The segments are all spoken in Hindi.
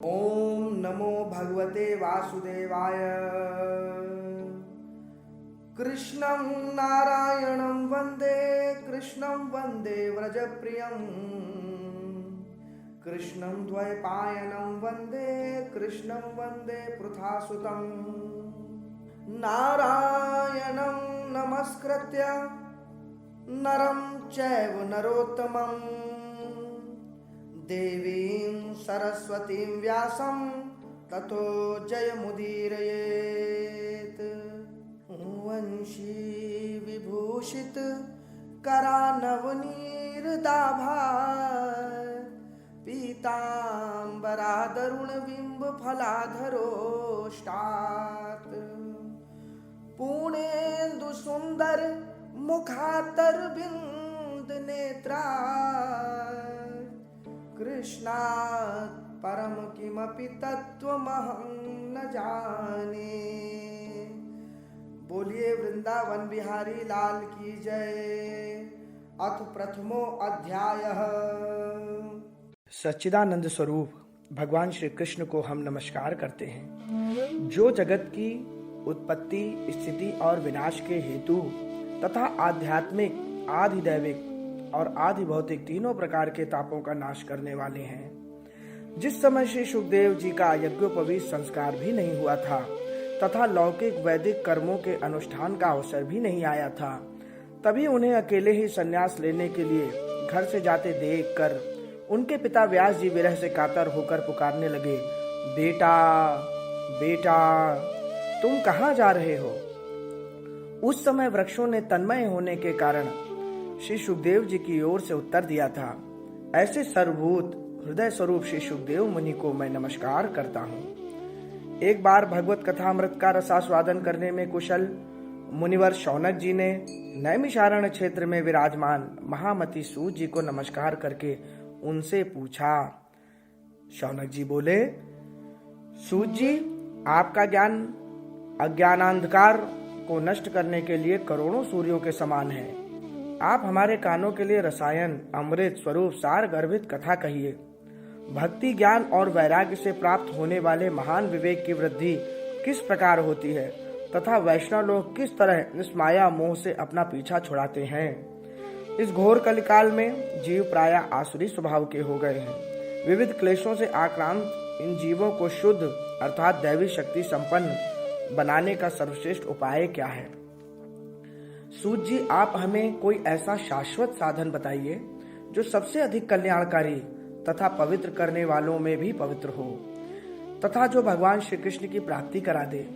ओम नमो भगवते वासुदेवाय। कृष्णं नारायणं वन्दे, कृष्णं वन्दे व्रजप्रियं, कृष्णं द्वैपायनं वन्दे, कृष्णं वन्दे पृथासुतं। नारायणं नमस्कृत्य नरं चैव नरोत्तमं, देवीं सरस्वतीं व्यासं ततो जयमुदीरयेत्। वंशी विभूषित करानवनीरदाभा, पीताम्बरादरुणबिम्ब फलाधरोष्टात्, पूर्णेन्दु सुंदर मुखातरविंद नेत्रा, कृष्णात् परम किमपि तत्त्वमहं न जाने। बोलिए वृंदावन बिहारी लाल की जय। अथ प्रथमो अध्यायः। सच्चिदानंद स्वरूप भगवान श्री कृष्ण को हम नमस्कार करते हैं, जो जगत की उत्पत्ति, स्थिति और विनाश के हेतु तथा आध्यात्मिक, आधिदैविक और आदि भौतिक तीनों प्रकार के तापों का नाश करने वाले हैं। जिस समय श्री सुखदेव जी का यज्ञोपवीत संस्कार भी नहीं हुआ था तथा लौकिक वैदिक कर्मों के अनुष्ठान का अवसर भी नहीं आया था, तभी उन्हें अकेले ही संन्यास लेने के लिए घर से जाते देखकर उनके पिता व्यास जी विरह से कातर होकर पुकारने लगे, बेटा बेटा तुम कहाँ जा रहे हो। उस समय वृक्षों ने तन्मय होने के कारण श्री सुखदेव जी की ओर से उत्तर दिया था, ऐसे सर्वभूत हृदय स्वरूप श्री सुखदेव मुनि को मैं नमस्कार करता हूँ। एक बार भगवत कथामृत का रसास्वादन करने में कुशल मुनिवर शौनक जी ने नैमिषारण्य क्षेत्र में विराजमान महामती सूत जी को नमस्कार करके उनसे पूछा। शौनक जी बोले, सूत जी, आपका ज्ञान अज्ञानांधकार को नष्ट करने के लिए करोड़ों सूर्यों के समान है। आप हमारे कानों के लिए रसायन, अमृत स्वरूप सार गर्भित कथा कहिए। भक्ति, ज्ञान और वैराग्य से प्राप्त होने वाले महान विवेक की वृद्धि किस प्रकार होती है तथा वैष्णव लोग किस तरह इस माया मोह से अपना पीछा छुड़ाते हैं। इस घोर कलिकाल में जीव प्रायः आसुरी स्वभाव के हो गए हैं। विविध क्लेशों से आक्रांत इन जीवों को शुद्ध अर्थात दैवी शक्ति संपन्न बनाने का सर्वश्रेष्ठ उपाय क्या है। सूत जी, आप हमें कोई ऐसा शाश्वत साधन बताइए जो सबसे अधिक कल्याणकारी तथा पवित्र करने वालों में भी पवित्र हो तथा जो भगवान श्री कृष्ण की प्राप्ति करा दे।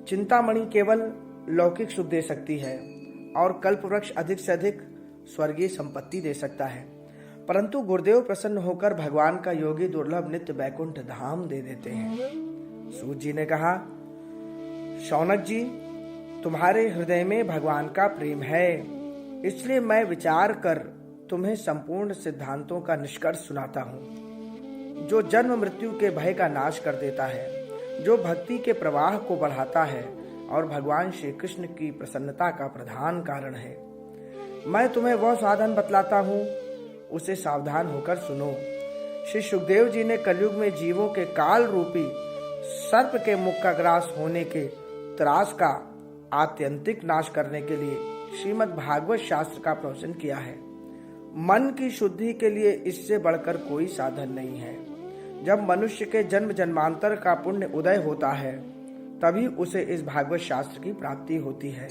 चिंतामणि केवल लौकिक सुख दे सकती है और कल्पवृक्ष अधिक से अधिक स्वर्गीय संपत्ति दे सकता है, परंतु गुरुदेव प्रसन्न होकर भगवान का योगी दुर्लभ नित्य बैकुंठ धाम दे देते हैं। सूत जी ने कहा, शौनक जी, तुम्हारे हृदय में भगवान का प्रेम है, इसलिए मैं विचार कर तुम्हें संपूर्ण सिद्धांतों का निष्कर्ष सुनाता हूँ, जो जन्म मृत्यु के भय का नाश कर देता है, जो भक्ति के प्रवाह को बढ़ाता है और भगवान श्री कृष्ण की प्रसन्नता का प्रधान कारण है। मैं तुम्हें वह साधन बतलाता हूँ, उसे सावधान होकर सुनो। श्री सुखदेव जी ने कलयुग में जीवों के काल रूपी सर्प के मुख का ग्रास होने के त्रास का आत्यंतिक नाश करने के लिए श्रीमद् भागवत शास्त्र का प्रवचन किया है। मन की शुद्धि के लिए इससे बढ़कर कोई साधन नहीं है। जब मनुष्य के जन्म जन्मांतर का पुण्य उदय होता है, तभी उसे इस भागवत शास्त्र की प्राप्ति होती है।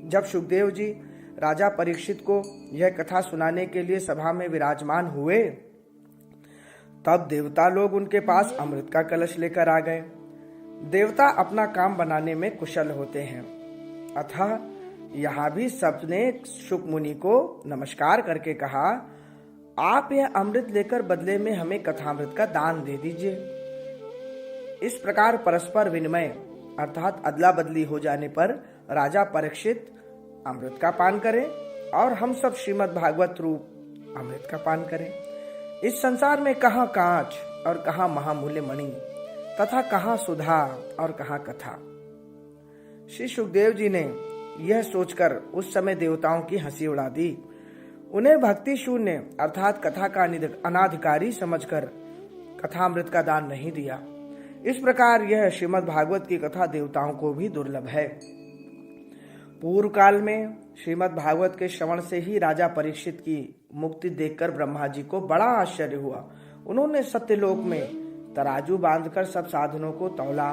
जब सुखदेव जी राजा परीक्षित को यह कथा सुनाने के लिए सभा में विराजमान हुए, तब देवता लोग उनके पास अमृत का कलश लेकर आ गए। देवता अपना काम बनाने में कुशल होते हैं, अतः यहाँ भी सबने शुक मुनि को नमस्कार करके कहा, आप यह अमृत लेकर बदले में हमें कथामृत का दान दे दीजिए। इस प्रकार परस्पर विनिमय अर्थात अदला बदली हो जाने पर राजा परीक्षित अमृत का पान करें और हम सब श्रीमद् भागवत रूप अमृत का पान करें। इस संसार में कहाँ कांच और कहाँ महामूल्य मणि तथा कहाँ सुधा और कहाँ कथा। श्री सुखदेव जी ने यह सोचकर उस समय देवताओं की हंसी उड़ा दी। उन्हें भक्ति शून्य अर्थात कथा का अनाधिकारी समझकर कथामृत का दान नहीं दिया। इस प्रकार यह श्रीमद् भागवत की कथा देवताओं को भी दुर्लभ है। पूर्व काल में श्रीमद् भागवत के श्रवण से ही राजा परीक्षित की मुक्ति देखकर ब्रह्मा जी को बड़ा आश्चर्य हुआ। उन्होंने सत्यलोक में तराजू बांधकर सब साधनों को तौला।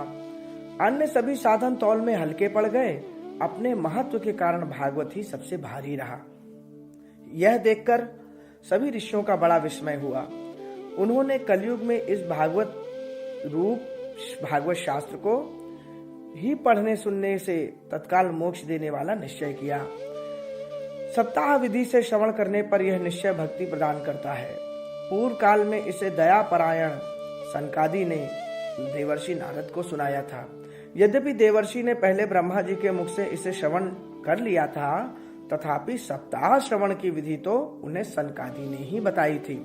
अन्य सभी साधन तौल में हल्के पड़ गए। अपने महत्व के कारण भागवत ही सबसे भारी रहा। यह देखकर सभी ऋषियों का बड़ा विस्मय हुआ। उन्होंने कलयुग में इस भागवत शास्त्र को ही पढ़ने सुनने से तत्काल मोक्ष देने वाला निश्चय किया। सप्ताह विधि से श्रवण करने पर यह निश्चय भक्ति प्रदान करता है। पूर्व काल में इसे दया परायण सनकादि ने देवर्षि नारद को सुनाया था। यद्यपि देवर्षि ने पहले ब्रह्मा जी के मुख से इसे श्रवण कर लिया था, तथापि सप्ताह श्रवण की विधि तो उन्हें सनकादि ने ही बताई थी।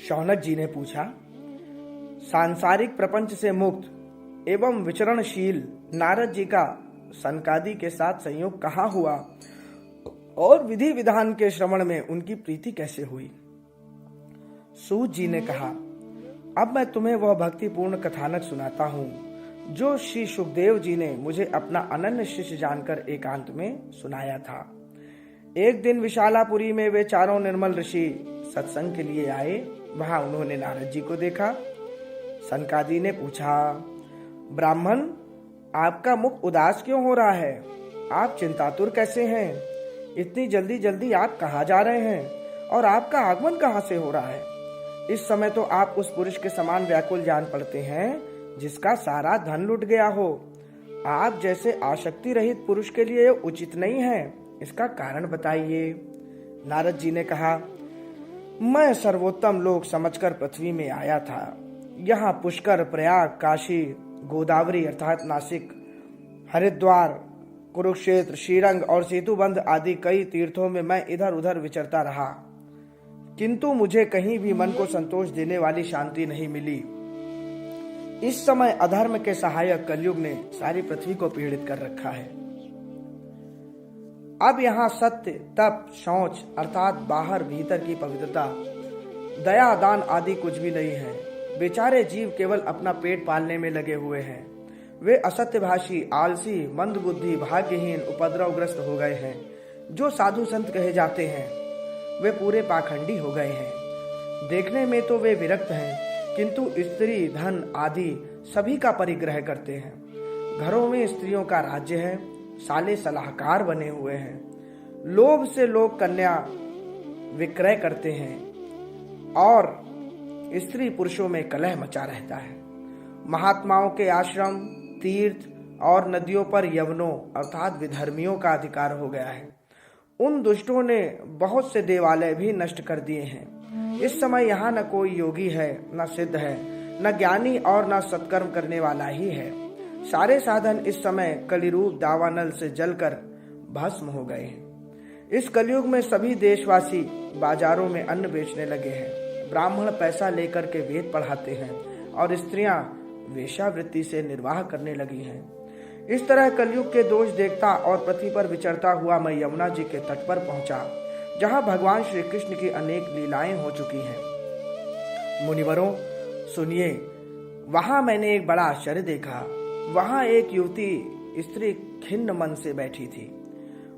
शौनक जी ने पूछा, सांसारिक प्रपंच से मुक्त एवं विचरणशील नारद जी का सनकादि के साथ संयोग कहाँ हुआ और विधि विधान के श्रवण में उनकी प्रीति कैसे हुई? सूत जी ने कहा, अब मैं तुम्हें वह भक्तिपूर्ण कथानक सुनाता हूँ जो श्री सुखदेव जी ने मुझे अपना अनन्य शिष्य जानकर एकांत में सुनाया था। एक दिन विशालापुरी में वे चारों निर्मल ऋषि सत्संग के लिए आए। वहां उन्होंने नारद जी को देखा। सनकादि ने पूछा, ब्राह्मण, आपका मुख उदास क्यों हो रहा है? आप चिंतातुर कैसे हैं? इतनी जल्दी जल्दी आप कहाँ जा रहे हैं और आपका आगमन कहाँ से हो रहा है? इस समय तो आप उस पुरुष के समान व्याकुल जान पड़ते हैं जिसका सारा धन लुट गया हो। आप जैसे आसक्ति रहित पुरुष के लिए उचित नहीं है। इसका कारण बताइए। नारद जी ने कहा, मैं सर्वोत्तम लोक समझकर पृथ्वी में आया था। यहाँ पुष्कर, प्रयाग, काशी, गोदावरी अर्थात नासिक, हरिद्वार, कुरुक्षेत्र, श्रीरंग और सेतुबंध आदि कई तीर्थों में मैं इधर उधर विचरता रहा, किंतु मुझे कहीं भी मन को संतोष देने वाली शांति नहीं मिली। इस समय अधर्म के सहायक कलयुग ने सारी पृथ्वी को पीड़ित कर रखा है। अब यहाँ सत्य, तप, शौच अर्थात बाहर भीतर की पवित्रता, दया, दान आदि कुछ भी नहीं है। बेचारे जीव केवल अपना पेट पालने में लगे हुए हैं। वे असत्यभाषी, आलसी, मंदबुद्धि, भाग्यहीन, उपद्रवग्रस्त हो गए हैं। जो साधु संत कहे जाते हैं वे पूरे पाखंडी हो गए हैं। देखने में तो वे विरक्त हैं, किंतु स्त्री, धन आदि सभी का परिग्रह करते हैं। घरों में स्त्रियों का राज्य है। साले सलाहकार बने हुए हैं। लोभ से लोग कन्या विक्रय करते हैं और स्त्री पुरुषों में कलह मचा रहता है। महात्माओं के आश्रम, तीर्थ और नदियों पर यवनों अर्थात विधर्मियों का अधिकार हो गया है। उन दुष्टों ने बहुत से देवालय भी नष्ट कर दिए हैं। इस समय यहाँ न कोई योगी है, न सिद्ध है, न ज्ञानी और न सत्कर्म करने वाला ही है। सारे साधन इस समय कलिरूप दावानल से जलकर भस्म हो गए हैं। इस कलयुग में सभी देशवासी बाजारों में अन्न बेचने लगे हैं। ब्राह्मण पैसा लेकर के वेद पढ़ाते हैं और स्त्रियां वेश्यावृत्ति से निर्वाह करने लगी हैं। इस तरह कलयुग के दोष देखता और पृथ्वी पर विचरता हुआ मैं यमुना जी के तट पर पहुंचा, जहां भगवान श्री कृष्ण की अनेक लीलाएं हो चुकी हैं। मुनिवरों सुनिए, वहां मैंने एक बड़ा आश्चर्य देखा। वहां एक युवती स्त्री खिन्न मन से बैठी थी।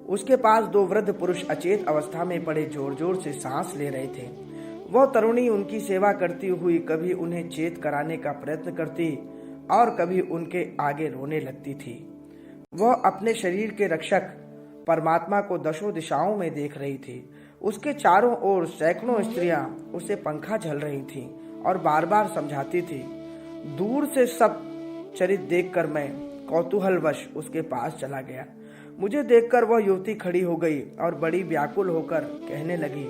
उसके पास दो वृद्ध पुरुष अचेत अवस्था में पड़े जोर जोर से सांस ले रहे थे। वह तरुणी उनकी सेवा करती हुई कभी उन्हें चेत कराने का प्रयत्न करती और कभी उनके आगे रोने लगती थी। वह अपने शरीर के रक्षक परमात्मा को दशों दिशाओं में देख रही थी। उसके चारों ओर सैकड़ों स्त्रियां उसे पंखा झल रही थीं और बार बार समझाती थी। दूर से सब चरित देखकर मैं कौतूहलवश उसके पास चला गया। मुझे देखकर वह युवती खड़ी हो गई और बड़ी व्याकुल होकर कहने लगी।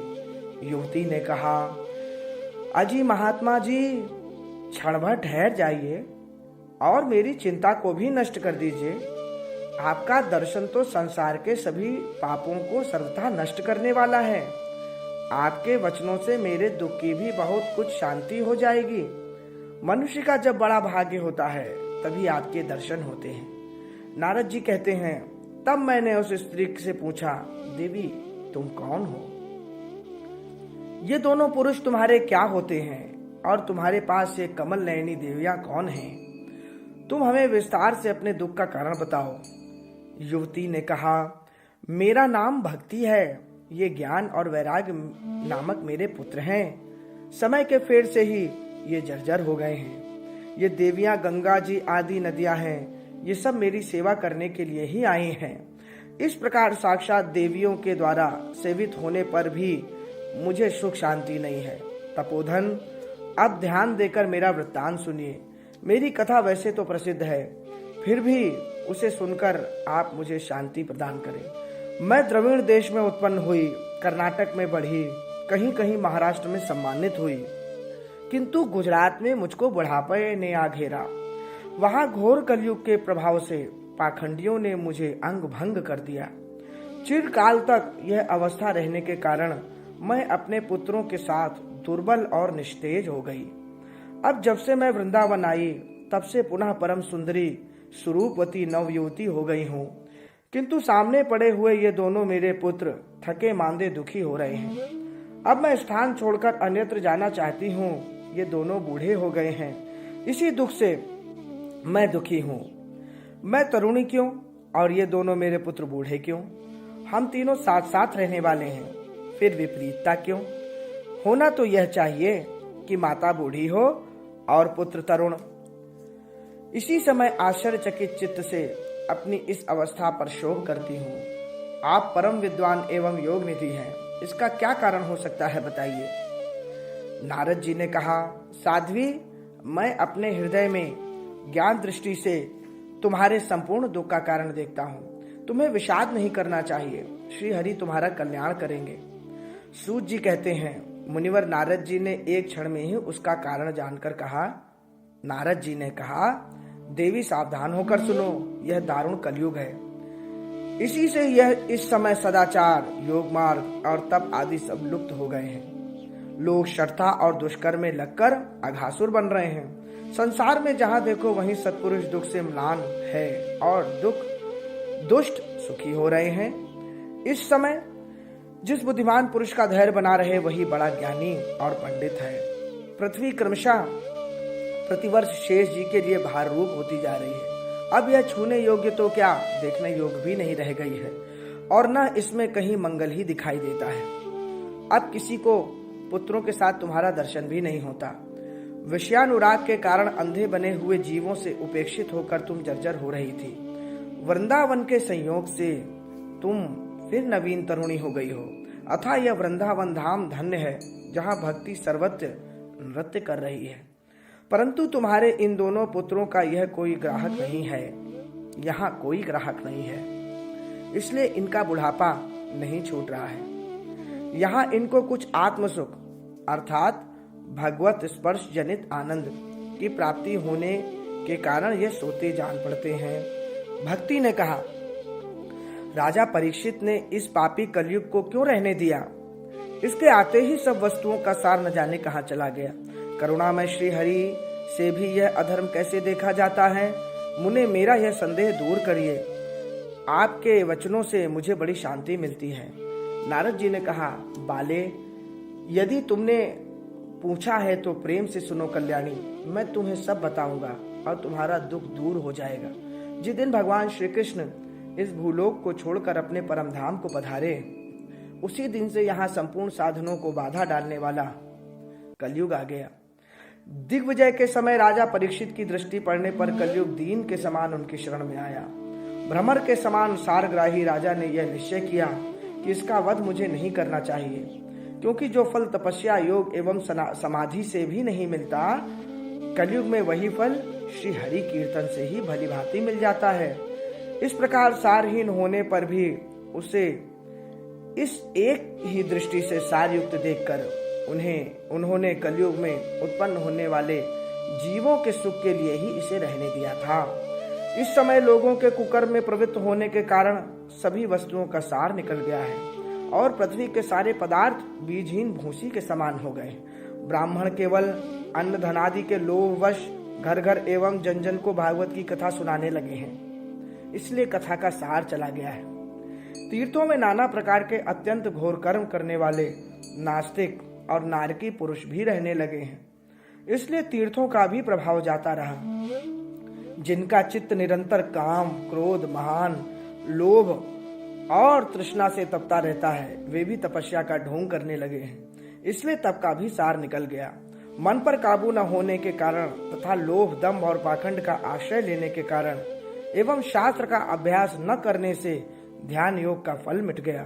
युवती ने कहा, अजी महात्मा जी, क्षण भर ठहर जाइए और मेरी चिंता को भी नष्ट कर दीजिए। आपका दर्शन तो संसार के सभी पापों को सर्वथा नष्ट करने वाला है। आपके वचनों से मेरे दुख की भी बहुत कुछ शांति हो जाएगी। मनुष्य का जब बड़ा भाग्य होता है तभी आपके दर्शन होते हैं। नारद जी कहते हैं, तब मैंने उस स्त्री से पूछा, देवी तुम कौन हो? ये दोनों पुरुष तुम्हारे क्या होते हैं? और तुम्हारे पास ये कमल नयनी देवियां कौन हैं? तुम हमें विस्तार से अपने दुख का कारण बताओ। युवती ने कहा, मेरा नाम भक्ति है। ये ज्ञान और वैराग्य नामक मेरे पुत्र हैं। समय के फेर से ही ये जर्जर हो गए हैं। ये देवियां गंगा जी आदि नदियां हैं। ये सब मेरी सेवा करने के लिए ही आई हैं। इस प्रकार साक्षात देवियों के द्वारा सेवित होने पर भी मुझे सुख शांति नहीं है। तपोधन, अब ध्यान देकर मेरा वृत्तांत सुनिए। मेरी कथा वैसे तो प्रसिद्ध है, फिर भी उसे सुनकर आप मुझे शांति प्रदान करें। मैं द्रविड़ देश में उत्पन्न हुई, कर्नाटक में बढ़ी, कहीं कहीं महाराष्ट्र में सम्मानित हुई, किंतु गुजरात में मुझको बुढ़ापे ने आ घेरा। वहां घोर कलयुग के प्रभाव से पाखंडियों ने मुझे अंग भंग कर दिया। चिरकाल तक यह अवस्था रहने के कारण मैं अपने पुत्रों के साथ दुर्बल और निस्तेज हो गई। अब जब से मैं वृंदावन आई, तब से पुनः परम सुंदरी स्वरूपवती नवयुवती हो गई हूँ। किंतु सामने पड़े हुए ये दोनों मेरे पुत्र थके मांदे दुखी हो रहे हैं। अब मैं स्थान छोड़कर अन्यत्र जाना चाहती हूँ। ये दोनों बूढ़े हो गए हैं, इसी दुख से मैं दुखी हूँ। मैं तरुणी क्यों और ये दोनों मेरे पुत्र बूढ़े क्यों? हम तीनों साथ साथ रहने वाले हैं, फिर विपरीतता क्यों? होना तो यह चाहिए कि माता बूढ़ी हो और पुत्र तरुण। इसी समय आश्चर्यचकित चित्त से अपनी इस अवस्था पर शोक करती हूँ। आप परम विद्वान एवं योग निधि हैं, इसका क्या कारण हो सकता है, बताइए। नारद जी ने कहा, साध्वी, मैं अपने हृदय में ज्ञान दृष्टि से तुम्हारे संपूर्ण दुख का कारण देखता हूँ। तुम्हें विषाद नहीं करना चाहिए। श्री हरि तुम्हारा कल्याण करेंगे। सूत जी कहते हैं, मुनिवर नारद जी ने एक क्षण में ही उसका कारण जानकर कहा। नारद जी ने कहा, देवी सावधान होकर सुनो, यह दारुण कलयुग है। इसी से यह इस समय सदाचार, योग मार्ग और तप आदि सब लुप्त हो गए हैं। लोग शर्ता और दुष्कर्म में लगकर अघासुर बन रहे हैं। संसार में जहाँ देखो वहीं सत्पुरुष दुख से म्लान है और दुष्ट सुखी हो रहे हैं। इस समय जिस बुद्धिमान पुरुष का धैर्य बना रहे वही बड़ा ज्ञानी और पंडित है। पृथ्वी क्रमशः प्रतिवर्ष शेष जी के लिए भार रूप होती जा रही है। अब यह छूने योग्य तो क्या, देखने योग्य भी नहीं रह गई है और न इसमें कहीं मंगल ही दिखाई देता है। अब किसी को पुत्रों के साथ तुम्हारा दर्शन भी नहीं होता। विषयानुराग के कारण अंधे बने हुए जीवों से उपेक्षित होकर तुम जर्जर हो रही थी। वृंदावन के संयोग से तुम फिर नवीन तरुणी हो गई हो। अथा यह वृंदावन धाम धन्य है, जहाँ भक्ति सर्वत्र नृत्य कर रही है। परंतु तुम्हारे इन दोनों पुत्रों का यह कोई ग्राहक नहीं है, यहाँ कोई ग्राहक नहीं है, इसलिए इनका बुढ़ापा नहीं छूट रहा है। यहाँ इनको कुछ आत्मसुख अर्थात भगवत स्पर्श जनित आनंद की प्राप्ति होने के कारण ये सोते जान पड़ते हैं। भक्ति ने कहा, राजा परीक्षित ने इस पापी कलयुग को क्यों रहने दिया? इसके आते ही सब वस्तुओं का सार न जाने कहाँ चला गया। करुणामय श्री हरि से भी यह अधर्म कैसे देखा जाता है? मुने मेरा यह संदेह दूर करिए। आपके वचनों से मुझे बड़ी शांति मिलती है। नारद जी ने कहा, बाले, यदि तुमने पूछा है तो प्रेम से सुनो कल्याणी, मैं तुम्हें सब बताऊंगा और तुम्हारा दुख दूर हो जाएगा। जिस दिन भगवान श्री कृष्ण इस भूलोक को छोड़कर अपने परम धाम को पधारे, उसी दिन से यहाँ संपूर्ण साधनों को बाधा डालने वाला कलयुग आ गया। दिग्विजय के समय राजा परीक्षित की दृष्टि पड़ने पर कलयुग दीन के समान उनकी शरण में आया। भ्रमर के समान सारग्राही राजा ने यह निश्चय किया कि इसका वध मुझे नहीं करना चाहिए, क्योंकि जो फल तपस्या, योग एवं समाधि से भी नहीं मिलता, कलयुग में वही फल श्री हरि कीर्तन से ही भली भांति मिल जाता है। इस प्रकार सारहीन होने पर भी उसे इस एक ही दृष्टि से सारयुक्त देखकर उन्होंने कलयुग में उत्पन्न होने वाले जीवों के सुख के लिए ही इसे रहने दिया था। इस समय लोगों के कुकर्म में प्रवृत्त होने के कारण सभी वस्तुओं का सार निकल गया है और पृथ्वी के सारे पदार्थ बीजहीन भूसी के समान हो गए। ब्राह्मण केवल अन्न धनादि के लोभवश घर घर एवं जन जन को भागवत की कथा सुनाने लगे हैं, इसलिए कथा का सार चला गया है। तीर्थों में नाना प्रकार के अत्यंत घोर कर्म करने वाले नास्तिक और नारकी पुरुष भी रहने लगे हैं। इसलिए तीर्थों का भी प्रभाव जाता रहा। जिनका चित्त निरंतर काम, क्रोध, महान लोभ और तृष्णा से तपता रहता है, वे भी तपस्या का ढोंग करने लगे हैं। इसलिए तप का भी सार निकल गया। मन पर काबू न होने के कारण तथा लोभ, दंभ और पाखंड का आश्रय लेने के कारण एवं शास्त्र का अभ्यास न करने से ध्यान योग का फल मिट गया।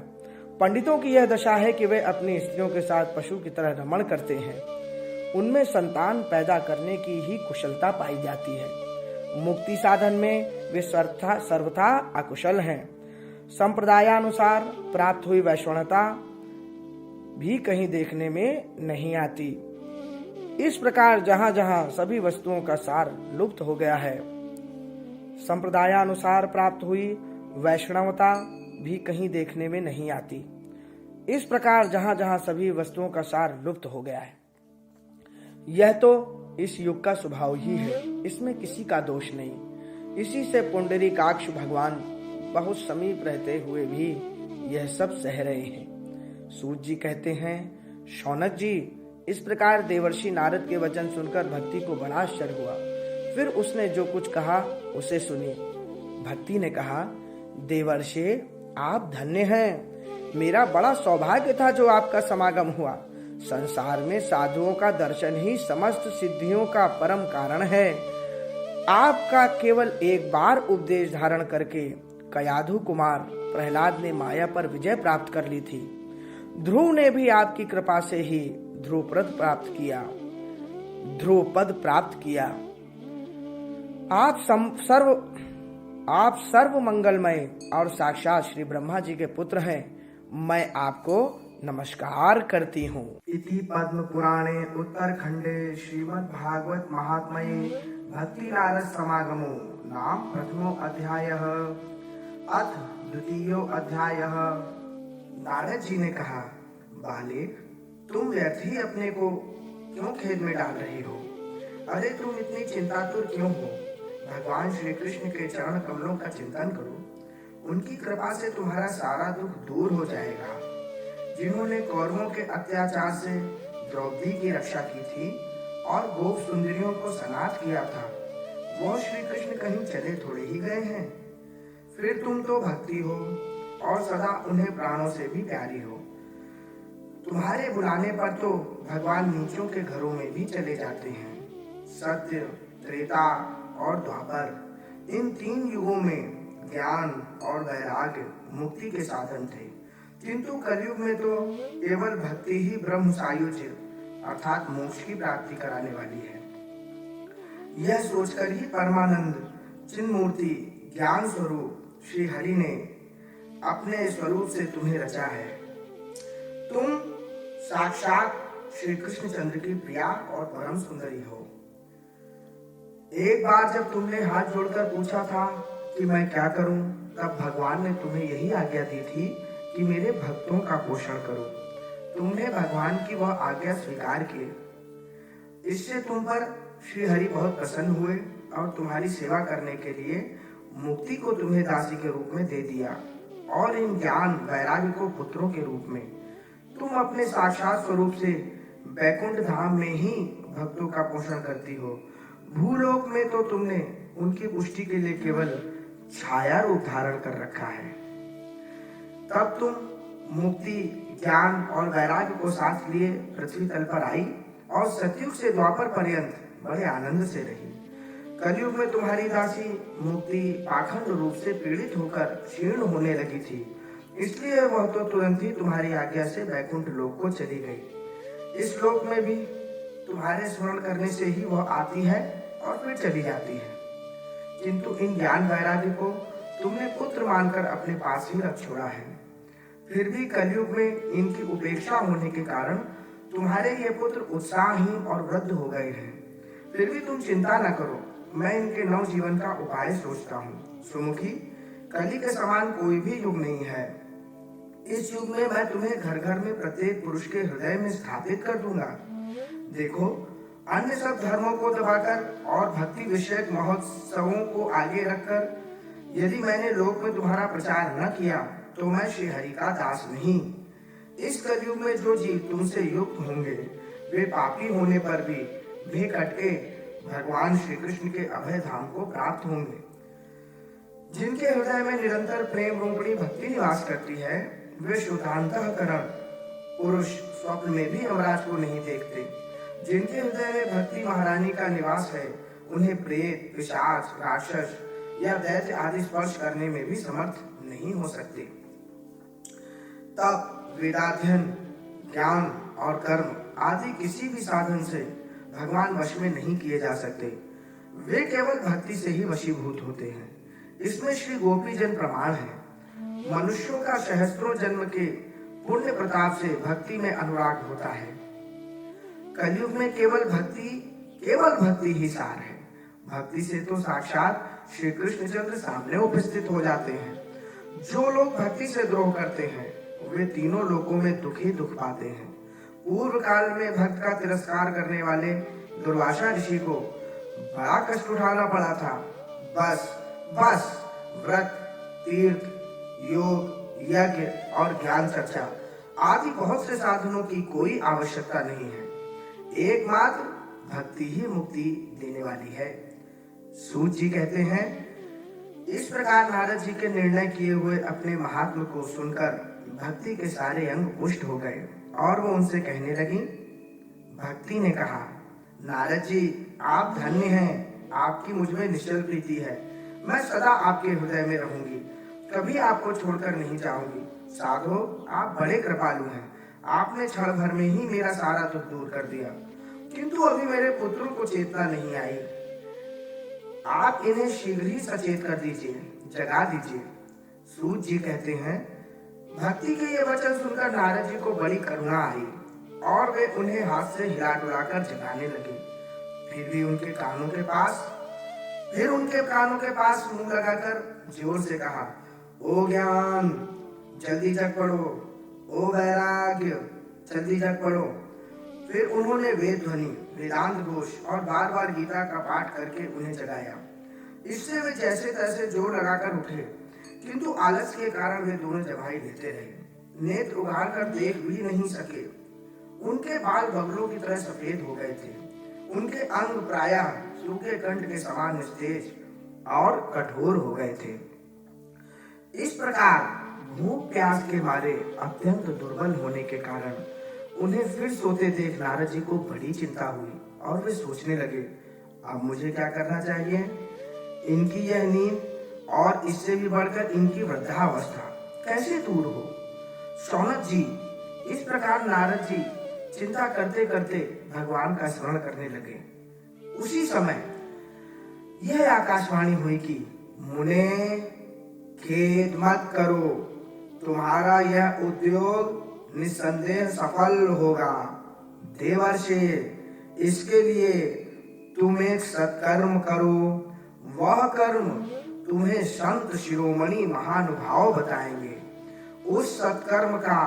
पंडितों की यह दशा है कि वे अपनी स्त्रियों के साथ पशु की तरह रमण करते हैं। उनमें संतान पैदा करने की ही कुशलता पाई जाती है। मुक्ति साधन में वे सर्वथा अकुशल हैं। संप्रदायानुसार प्राप्त हुई वैष्णवता भी कहीं देखने में नहीं आती। इस प्रकार जहां जहां सभी वस्तुओं का सार लुप्त हो गया है, संप्रदायानुसार प्राप्त हुई वैष्णवता भी कहीं देखने में नहीं आती। इस प्रकार जहां जहां सभी वस्तुओं का सार लुप्त हो गया है। यह तो इस युग का स्वभाव ही है, इसमें किसी का दोष नहीं। इसी से पुंडरीकाक्ष भगवान बहुत समीप रहते हुए भी यह सब सह रहे हैं। सूत जी कहते हैं, शौनक जी, इस प्रकार देवर्षि नारद के वचन सुनकर भक्ति को बड़ा आश्चर्य हुआ। फिर उसने जो कुछ कहा उसे सुनिए। भक्ति ने कहा, देवर्षि, आप धन्य हैं। मेरा बड़ा सौभाग्य था जो आपका समागम हुआ। संसार में साधुओं का दर्शन ही समस्त सिद्धियों का परम कारण है। आपका केवल एक बार उपदेश धारण करके कयाधु कुमार प्रहलाद ने माया पर विजय प्राप्त कर ली थी। ध्रुव ने भी आपकी कृपा से ही ध्रुवपद प्राप्त किया। आप सर्व मंगलमय और साक्षात श्री ब्रह्मा जी के पुत्र हैं। मैं आपको नमस्कार करती हूँ। इति पद्म पुराणे उत्तरखंडे श्रीमद् भागवत महात्म्ये भक्ति नारद समागमो नाम प्रथमो अध्यायः। अथ द्वितीयो अध्यायः। नारद जी ने कहा, बालिक, तुम व्यर्थ ही अपने को क्यों खेद में डाल रही हो? अरे तुम इतनी चिंतातुर क्यों हो? भगवान श्री कृष्ण के चरण कमलों का चिंतन करो। उनकी कृपा से तुम्हारा सारा दुख दूर हो जाएगा। जिन्होंने कौरवों के अत्याचार से द्रौपदी की रक्षा की थी और गोप सुंदरियों को सनाथ किया था, वो श्री कृष्ण कहीं चले थोड़े ही गए हैं। फिर तुम तो भक्ति हो और सदा उन्हें प्राणों से भी प्यारी हो। तुम्हारे बुलाने पर तो भगवान नीचों के घरों में भी चले जाते हैं। सत्य, त्रेता और द्वापर, इन 3 युगों में ज्ञान और वैराग्य मुक्ति के साधन थे, किंतु कलयुग में तो केवल भक्ति ही ब्रह्म सायुज्य अर्थात मोक्ष की प्राप्ति कराने वाली है। यह सोचकर ही परमानंद चिन्मूर्ति ज्ञान स्वरूप श्री हरि ने अपने स्वरूप से तुम्हें रचा है। तुम साक्षात श्री कृष्णचंद्र की प्रिया और परम सुंदरी हो। एक बार जब तुमने हाथ जोड़कर पूछा था कि मैं क्या करूं, तब भगवान ने तुम्हें यही आज्ञा दी थी कि मेरे भक्तों का पोषण करो। तुमने भगवान की वह आज्ञा स्वीकार की। इससे तुम पर श्री हरि बहुत प्रसन्न हुए और तुम्हारी सेवा करने के लिए मुक्ति को तुम्हें दासी के रूप में दे दिया और इन ज्ञान वैराग्य को पुत्रों के रूप में। तुम अपने साक्षात स्वरूप से बैकुंठ धाम में ही भक्तों का पोषण करती हो। भूलोक में तो तुमने उनकी पुष्टि के लिए केवल छाया रूप धारण कर रखा है। तब तुम मुक्ति, ज्ञान और वैराग्य को साथ लिए पृथ्वी तल पर आई और सतयुग से द्वापर पर्यंत बड़े आनंद से रही। कलयुग में तुम्हारी दासी मुक्ति पाखंड रूप से पीड़ित होकर क्षीण होने लगी थी, इसलिए वह तो तुरंत ही तुम्हारी आज्ञा से बैकुंठ लोक को चली गई। इस लोक में भी तुम्हारे स्मरण करने से ही वह आती है और फिर चली जाती है, किंतु इन ज्ञान वैराग्य को तुमने पुत्र मानकर अपने पास ही रख छोड़ा है। फिर भी कलयुग में इनकी उपेक्षा होने के कारण तुम्हारे ये पुत्र उत्साहहीन और वृद्ध हो गए हैं। फिर भी तुम चिंता न करो, मैं इनके नव जीवन का उपाय सोचता हूँ। सुमुखी, कली के समान कोई भी युग नहीं है। इस युग में मैं तुम्हें घर घर में प्रत्येक पुरुष के हृदय में स्थापित कर दूंगा। देखो, अन्य सब धर्मों को दबाकर और भक्ति विषयक महोत्सवों को आगे रखकर यदि मैंने लोक में तुम्हारा प्रचार न किया तो मैं श्री हरि का दास नहीं। इस कलयुग में जो जीव तुमसे युक्त होंगे वे पापी होने पर भी भी कटके भगवान श्री कृष्ण के अभय धाम को प्राप्त होंगे। जिनके हृदय में निरंतर प्रेम रूपणी भक्ति निवास करती है, वे शुद्धांतःकरण पुरुष स्वप्न में भी यमराज को नहीं देखते। जिनके हृदय में भक्ति महारानी का निवास है, उन्हें प्रेत, पिशाच, राक्षस या दैत्य आदि स्पर्श करने में भी समर्थ नहीं हो सकते। तप, वेदाध्ययन, ज्ञान और कर्म आदि किसी भी साधन से भगवान वश में नहीं किए जा सकते। वे केवल भक्ति से ही वशीभूत होते हैं। इसमें श्री गोपी जन प्रमाण है। मनुष्यों का सहस्त्रों जन्म के पुण्य प्रताप से भक्ति में अनुराग होता है। कलयुग में केवल भक्ति ही सार है। भक्ति से तो साक्षात श्री कृष्णचंद्र सामने उपस्थित हो जाते हैं। जो लोग भक्ति से द्रोह करते हैं, वे तीनों लोकों में दुख ही दुख पाते हैं। पूर्व काल में भक्त का तिरस्कार करने वाले दुर्वासा ऋषि को बड़ा कष्ट उठाना पड़ा था। बस व्रत, तीर्थ, योग, यज्ञ और ज्ञान चर्चा आदि बहुत से साधनों की कोई आवश्यकता नहीं है। एकमात्र भक्ति ही मुक्ति देने वाली है। सूत जी कहते हैं, इस प्रकार नारद जी के निर्णय किए हुए अपने महात्म को सुनकर भक्ति के सारे अंग पुष्ट हो गए और वो उनसे कहने लगी। भक्ति ने कहा, नारद जी आप धन्य हैं, आपकी मुझ में निश्चल प्रीति है। मैं सदा आपके हृदय में रहूंगी, कभी आपको छोड़कर नहीं जाऊंगी। साधो, आप बड़े कृपालु हैं। आपने क्षण भर में ही मेरा सारा दुख दूर कर दिया, किंतु अभी मेरे पुत्रों को चेतना नहीं आई। आप इन्हें शीघ्र ही सचेत कर दीजिए, जगा दीजिए। सूत जी कहते हैं, भक्ति के ये वचन सुनकर नारद जी को बड़ी करुणा आई और वे उन्हें हाथ से हिला डुलाकर जगाने लगे। फिर उनके कानों के पास मुंह लगाकर जोर से कहा, ओ ज्ञान जल्दी जग पड़ो, ओ वैराग्य जल्दी जग पड़ो। फिर उन्होंने वेद ध्वनि, वेदांत घोष और बार बार गीता का पाठ करके उन्हें जगाया। इससे वे जैसे तैसे जोर लगाकर उठे, किंतु आलस के कारण वे दोनों जमाई लेते रहे। नेत्र उघाड़ कर देख भी नहीं सके। उनके बाल बगलों की तरह सफेद हो गए थे। उनके अंग प्रायः सूखे कंठ के समान निस्तेज और कठोर हो गए थे। इस प्रकार भूख प्यास के मारे अत्यंत दुर्बल होने के कारण उन्हें फिर सोते देख नारद जी को बड़ी चिंता हुई और वे सोचने लगे, अब मुझे क्या करना चाहिए। इनकी यह नींद और इससे भी बढ़कर इनकी वृद्धावस्था कैसे दूर हो। शौनक जी, इस प्रकार नारद जी चिंता करते करते भगवान का स्मरण करने लगे। उसी समय यह आकाशवाणी हुई कि मुने खेद मत करो, तुम्हारा यह उद्योग निस्संदेह सफल होगा। देवर्षि, इसके लिए तुम एक सत्कर्म करो। वह कर्म तुम्हें संत शिरोमणि महानुभाव बताएंगे। उस सत्कर्म का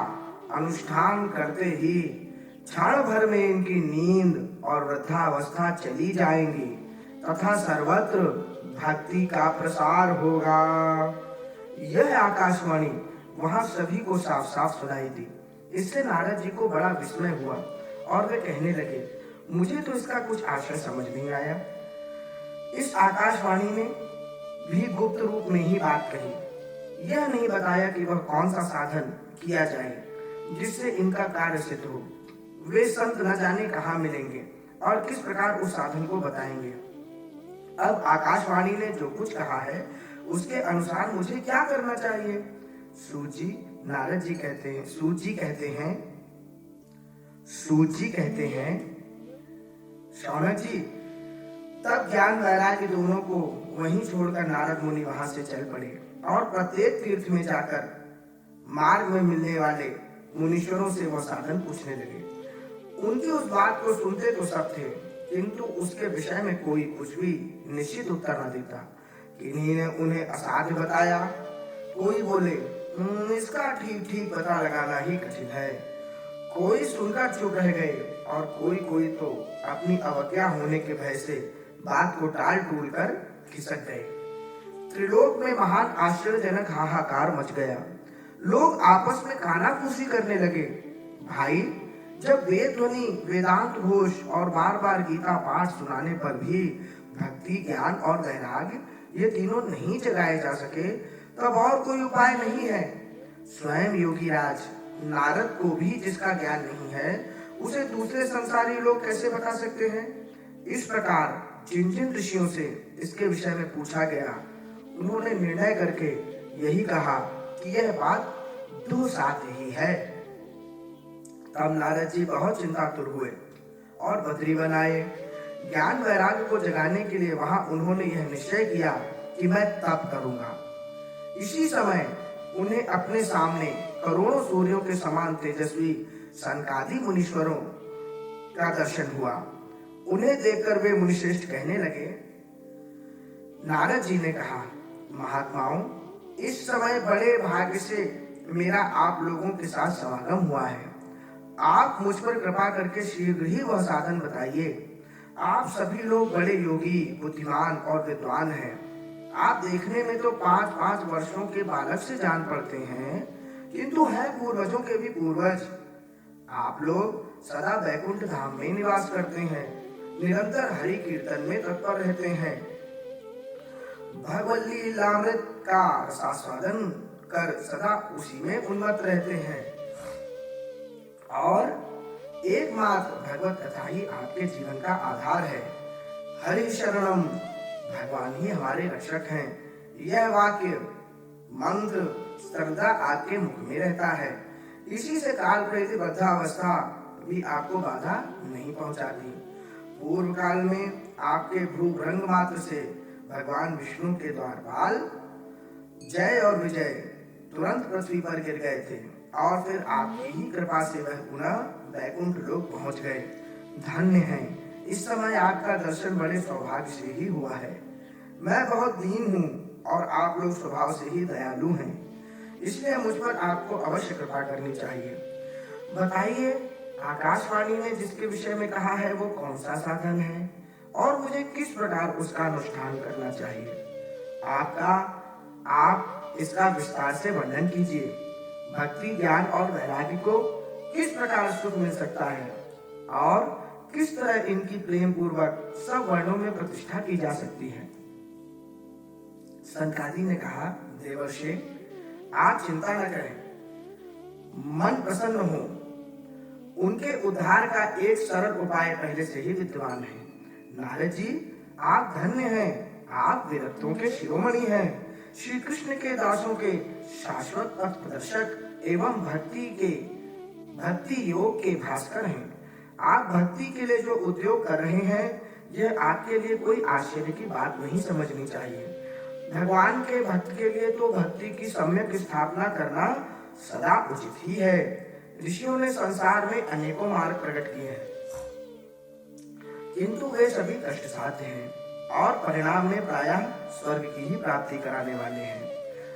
अनुष्ठान करते ही क्षण भर में इनकी नींद और वृद्धावस्था चली जाएंगी तथा सर्वत्र भक्ति का प्रसार होगा। यह आकाशवाणी वहां सभी को साफ साफ सुनाई दी। इससे नारद जी को बड़ा विस्मय हुआ और वे कहने लगे, मुझे तो इसका कुछ आशय समझ नहीं आया। इस आकाशवाणी ने भी गुप्त रूप में ही बात कही। यह नहीं बताया कि वह कौन सा साधन किया जाए जिससे इनका कार्य सिद्ध हो। वे संत न जाने कहाँ मिलेंगे और किस प्रकार उस साधन को बताएंगे। अब आकाशवाणी ने जो कुछ कहा है उसके अनुसार मुझे क्या करना चाहिए। सूत जी कहते हैं, शौनक जी, तब ज्ञान वैराग्य दोनों को वहीं छोड़कर नारद मुनि वहां से चल पड़े और प्रत्येक तीर्थ में जाकर मार्ग में मिलने वाले मुनीश्वरों से वह साधन पूछने लगे। उनकी उस बात को सुनते तो सब थे, किंतु उसके विषय में कोई कुछ भी निश्चित उत्तर न देता। किन्हीं ने उन्हें असाध्य बताया, कोई बोले इसका ठीक पता लगाना ही कठिन है। कोई सुनकर चुप रह गए और कोई तो अपनी अवज्ञा होने के भय से बात को टाल टूल कर खिसक गए। त्रिलोक में महान आश्चर्यजनक हाहाकार मच गया। लोग आपस में कानाफूसी करने लगे। भाई, जब वेद ध्वनि, वेदांत घोष और बार बार गीता पाठ सुनाने पर भी भक्ति, ज्ञान और वैराग्य ये तीनों नहीं जगाए जा सके, तब और कोई उपाय नहीं है। स्वयं योगीराज नारद को भी जिसका ज्ञान नहीं है, उसे दूसरे संसारी लोग कैसे बता सकते हैं? इस प्रकार जिन जिन ऋषियों से इसके विषय में पूछा गया, उन्होंने निर्णय करके यही कहा कि यह बात दो साथ ही है। तब नारद जी बहुत चिंतातुर हुए और बद्री बनाए। ज्ञान वैराग्य को जगाने के लिए वहां उन्होंने यह निश्चय किया कि मैं तप करूंगा। इसी समय उन्हें अपने सामने करोड़ों सूर्यों के समान तेजस्वी सनकादि मुनीश्वरों का दर्शन हुआ। उन्हें देखकर वे मुनिश्रेष्ठ कहने लगे। नारद जी ने कहा, महात्माओं, इस समय बड़े भाग्य से मेरा आप लोगों के साथ समागम हुआ है। आप मुझ पर कृपा करके शीघ्र ही वह साधन बताइए। आप सभी लोग बड़े योगी, बुद्धिमान और विद्वान हैं। आप देखने में तो 5-5 वर्षों के बालक से जान पड़ते हैं, किंतु हैं पूर्वजों के भी पूर्वज। आप लोग सदा वैकुंठ धाम में निवास करते हैं, निरंतर हरि कीर्तन में तत्पर रहते हैं, भगवत लीलामृत का रसास्वादन कर सदा उसी में उन्मत्त रहते हैं और एकमात्र भगवत कथा ही आपके जीवन का आधार है। हरि शरणम, भगवान ही हमारे रक्षक हैं। यह वाक्य मंत्र सर्वदा आपके मुख में रहता है। इसी से काल प्रेरित वृद्धावस्था भी आपको बाधा नहीं पहुंचाती। पूर्व काल में आपके भ्रूभृंग मात्र से भगवान विष्णु के द्वारपाल जय और विजय तुरंत पृथ्वी पर गिर गए थे और फिर आपकी ही कृपा से वह पुनः वैकुंठ लोक पहुंच गए। धन्य हैं, इस समय आपका दर्शन बड़े सौभाग्य से ही हुआ है। मैं बहुत दीन हूँ और आप लोग स्वभाव से ही दयालु हैं, इसलिए मुझ पर आपको अवश्य कृपा करनी चाहिए। बताइए, आकाशवाणी ने जिसके विषय में कहा है वो कौन सा साधन है और मुझे किस प्रकार उसका अनुष्ठान करना चाहिए? आप इसका विस्तार से वर्णन कीजिए। भक्ति, ज्ञान और वैराग्य को किस प्रकार सुख मिल सकता है और किस तरह इनकी प्रेम पूर्वक सब वर्णों में प्रतिष्ठा की जा सकती है? सनकादि ने कहा, देवर्षि, आप चिंता न करें, मन प्रसन्न हो। उनके उद्धार का एक सरल उपाय पहले से ही विद्यमान है। नारद जी, आप धन्य हैं, आप विरक्तों के शिरोमणि हैं, श्री कृष्ण के दासों के शाश्वत पथ प्रदर्शक एवं भक्ति योग के भास्कर हैं। आप भक्ति के लिए जो उद्योग कर रहे हैं, यह आपके लिए कोई आश्चर्य की बात नहीं समझनी चाहिए। भगवान के भक्त के लिए तो भक्ति की सम्यक स्थापना करना सदा उचित ही है। ऋषियों ने संसार में अनेकों मार्ग प्रकट किए हैं, किंतु वे सभी कष्ट साध्य हैं और परिणाम में प्रायः स्वर्ग की ही प्राप्ति कराने वाले हैं।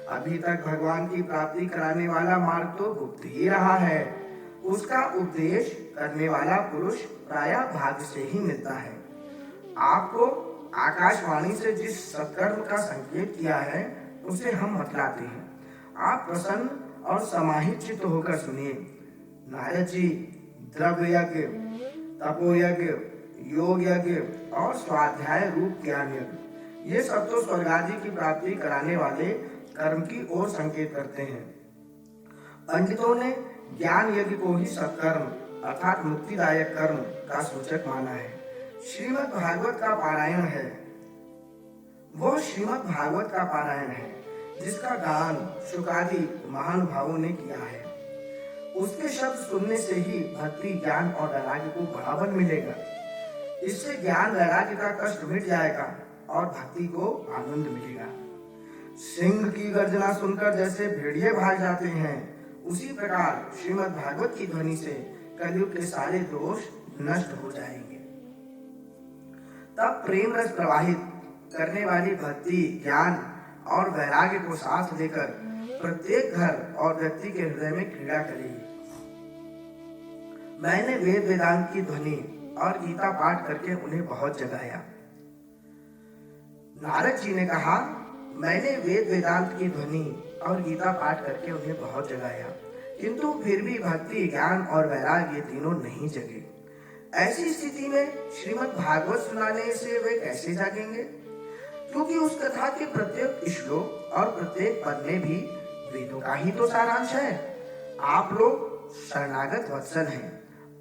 अभी तक भगवान की प्राप्ति कराने वाला मार्ग तो गुप्त ही रहा है। उसका उपदेश करने वाला पुरुष प्रायः भाग्य से ही मिलता है। आपको आकाशवाणी से जिस सत्कर्म का संकेत किया है, उसे हम बतलाते हैं। आप प्रसन्न और समाहित चित्त होकर सुनिए। नारद जी, द्रव्य यज्ञ, तपो यज्ञ, योग यज्ञ और स्वाध्याय रूप ज्ञान यज्ञ, ये सब तो स्वर्ग आदि की प्राप्ति कराने वाले कर्म की ओर संकेत करते हैं। पंडितों ने ज्ञान यज्ञ को ही सत्कर्म अर्थात मुक्तिदायक कर्म का सूचक माना है। श्रीमद् भागवत का पारायण है, वह श्रीमद् भागवत का पारायण है जिसका गान शुकादि महानुभावों ने किया है। उसके शब्द सुनने से ही भक्ति, ज्ञान और वैराग्य को बढ़ावा मिलेगा। इससे ज्ञान वैराग्य का कष्ट मिट जाएगा और भक्ति को आनंद मिलेगा। सिंह की गर्जना सुनकर जैसे भेड़िए भाग जाते हैं, उसी प्रकार श्रीमद् भागवत की ध्वनि से कलयुग के सारे दोष नष्ट हो जाएंगे। तब प्रेम रस प्रवाहित करने वाली भक्ति, ज्ञान और वैराग्य को साथ लेकर प्रत्येक घर और व्यक्ति के हृदय में क्रीड़ा करेगी। मैंने वेद वेदांत की ध्वनि और गीता पाठ करके उन्हें बहुत जगाया। नारद जी ने कहा, मैंने वेद वेदांत की ध्वनि और गीता पाठ करके उन्हें बहुत जगाया। किंतु फिर भी भक्ति, ज्ञान और वैराग्य तीनों नहीं जगे। ऐसी स्थिति में श्रीमद् भागवत सुनाने से वे कैसे जागेंगे? क्योंकि उस कथा के प्रत्येक श्लोक और प्रत्येक पद में भी वेदों का ही तो सारांश है। आप लोग शरणागत वत्सल हैं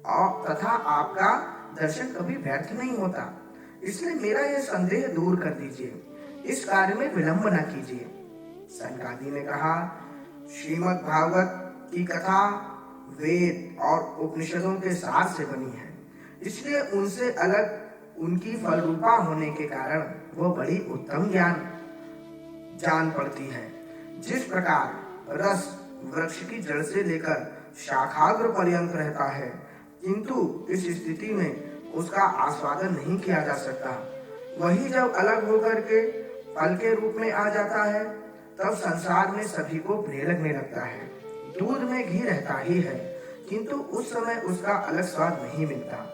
और तथा आपका दर्शन कभी व्यर्थ नहीं होता, इसलिए मेरा यह संदेह दूर कर दीजिए, इस कार्य में विलंब न कीजिए। सनकादि ने कहा, श्रीमद् भागवत की कथा वेद और उपनिषदों के सार से बनी है, इसलिए उनसे अलग उनकी फलरूपा होने के कारण वह बड़ी उत्तम ज्ञान जान पड़ती है। जिस प्रकार रस वृक्ष की जड़ से लेकर शाखाग्र पर्यंत रहता है, किंतु इस स्थिति में उसका आस्वादन नहीं किया जा सकता, वही जब अलग होकर के फल के रूप में आ जाता है, तब संसार में सभी को प्रिय लगने लगता है। दूध में घी रहता ही है, किंतु उस समय उसका अलग स्वाद नहीं मिलता।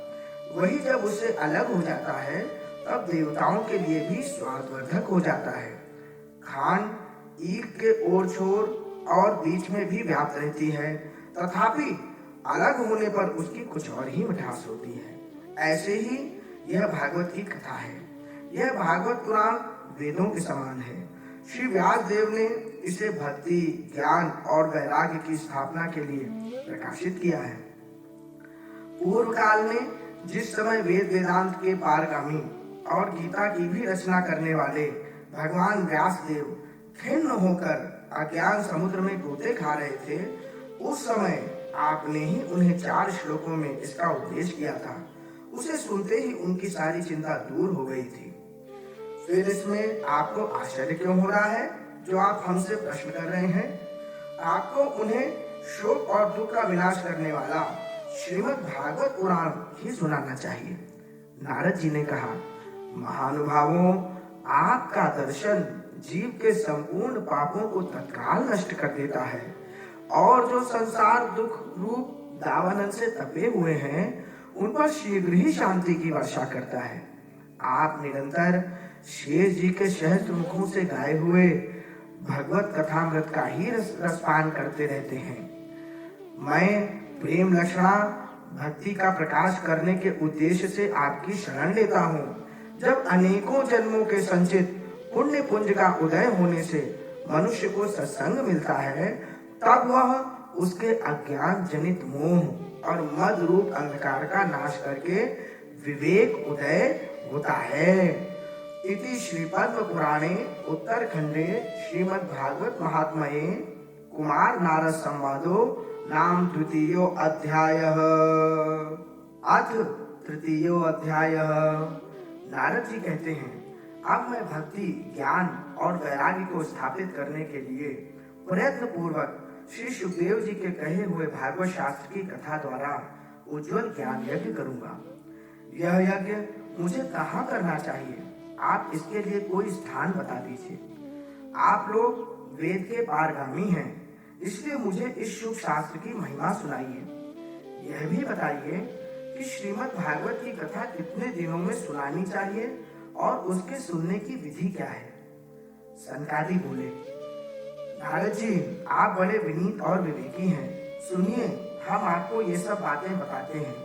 वही जब उससे अलग हो जाता है, तब देवताओं के लिए भी स्वादवर्धक हो जाता है। खांड ईख के ओर छोर और बीच में भी व्याप्त रहती है, तथापि अलग होने पर उसकी कुछ और ही मिठास होती है। ऐसे ही यह भागवत की कथा है। यह भागवत पुराण वेदों के समान है। श्री व्यास देव ने इसे भक्ति, ज्ञान और वैराग्य की स्थापना के लिए प्रकाशित किया है। पूर्व काल में जिस समय वेद वेदांत के पारगामी और गीता की भी रचना करने वाले भगवान व्यास देव खिन्न होकर अज्ञान समुद्र में गोते खा रहे थे, उस समय आपने ही उन्हें 4 श्लोकों में इसका उपदेश किया था। उसे सुनते ही उनकी सारी चिंता दूर हो गई थी। फिर इसमें आपको आश्चर्य क्यों हो रहा है जो आप हमसे प्रश्न कर रहे हैं? आपको उन्हें शोक और दुख का विनाश करने वाला श्रीमद् भागवत पुराण ही सुनाना चाहिए। नारद जी ने कहा, महानुभावों, आपका दर्शन जीव के संपूर्ण पापों को तत्काल नष्ट कर देता है और जो संसार दुख रूप दावानल से तपे हुए हैं, उन पर शीघ्र ही शांति की वर्षा करता है। आप निरंतर शेष जी के सहस्त्र मुखों से गाए हुए भगवत कथामृत का ही रसपान करते रहते हैं। मैं प्रेम लक्षणा भक्ति का प्रकाश करने के उद्देश्य से आपकी शरण लेता हूँ। जब अनेकों जन्मों के संचित पुण्य पुंज का उदय होने से मनुष्य को सत्संग मिलता है, तब वह उसके अज्ञान जनित मोह और मद रूप अंधकार का नाश करके विवेक उदय होता है। इति श्रीपद्म पुराणे उत्तरखंडे श्रीमद् भागवत महात्म्ये कुमार नारद संवादो नाम तृतीयो अध्यायः। अथ तृतीयो अध्यायः। नारद जी कहते हैं, अब मैं भक्ति, ज्ञान और वैराग्य को स्थापित करने के लिए प्रयत्न पूर्वक श्री सुखदेव जी के कहे हुए भागवत शास्त्र की कथा द्वारा उज्जवल ज्ञान यज्ञ करूंगा। यह यज्ञ मुझे कहाँ करना चाहिए? आप इसके लिए कोई स्थान बता दीजिए। आप लोग वेद के पारगामी हैं, इसलिए मुझे इस शुभ शास्त्र की महिमा सुनाइए। यह भी बताइए कि श्रीमद् भागवत की कथा कितने दिनों में सुनानी चाहिए और उसके सुनने की विधि क्या है? सनकादि बोले, नारद जी, आप बड़े विनीत और विवेकी हैं। सुनिए, हम आपको ये सब बातें बताते हैं।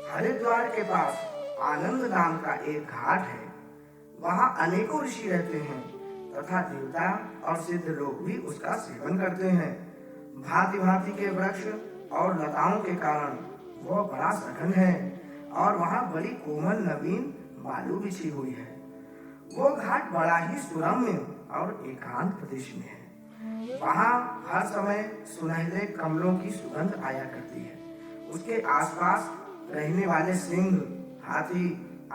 हरिद्वार के पास आनंद नाम का एक घाट है। वहाँ अनेकों ऋषि रहते हैं तथा देवता और सिद्ध लोग भी उसका सेवन करते हैं। भांति भांति के वृक्ष और लताओं के कारण वह बड़ा सघन है और वहाँ बड़ी कोमल नवीन बालू बिछी हुई है। वो घाट बड़ा ही सुरम्य और एकांत प्रदेश में है। वहाँ हर समय सुनहरे कमलों की सुगंध आया करती है। उसके आसपास रहने वाले सिंह, हाथी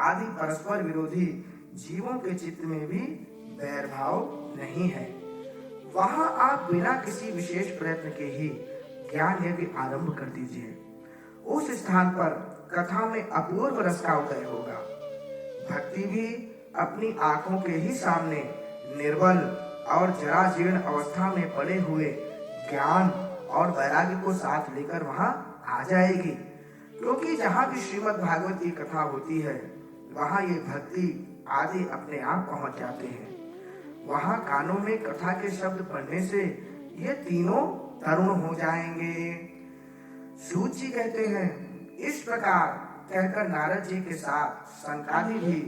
आदि परस्पर विरोधी जीवों के चित्त में भी बैर भाव नहीं है। वहां आप बिना किसी विशेष प्रयत्न के ही ज्ञान यज्ञ आरंभ कर दीजिए। उस स्थान पर कथा में अपूर्व रस का उदय होगा। भक्ति भी अपनी आंखों के ही सामने निर्बल और जराजीर्ण अवस्था में पड़े हुए ज्ञान और वैराग्य को साथ लेकर वहां आ जाएगी। क्योंकि जहां भी श्रीमद् भागवत की कथा होती है, वहां ये भक्ति आदि अपने आप पहुंच जाते हैं। वहां कानों में कथा के शब्द पढ़ने से ये तीनों तरुण हो जाएंगे। सूत जी कहते हैं, इस प्रकार कहकर नारद जी के साथ सनकादि भी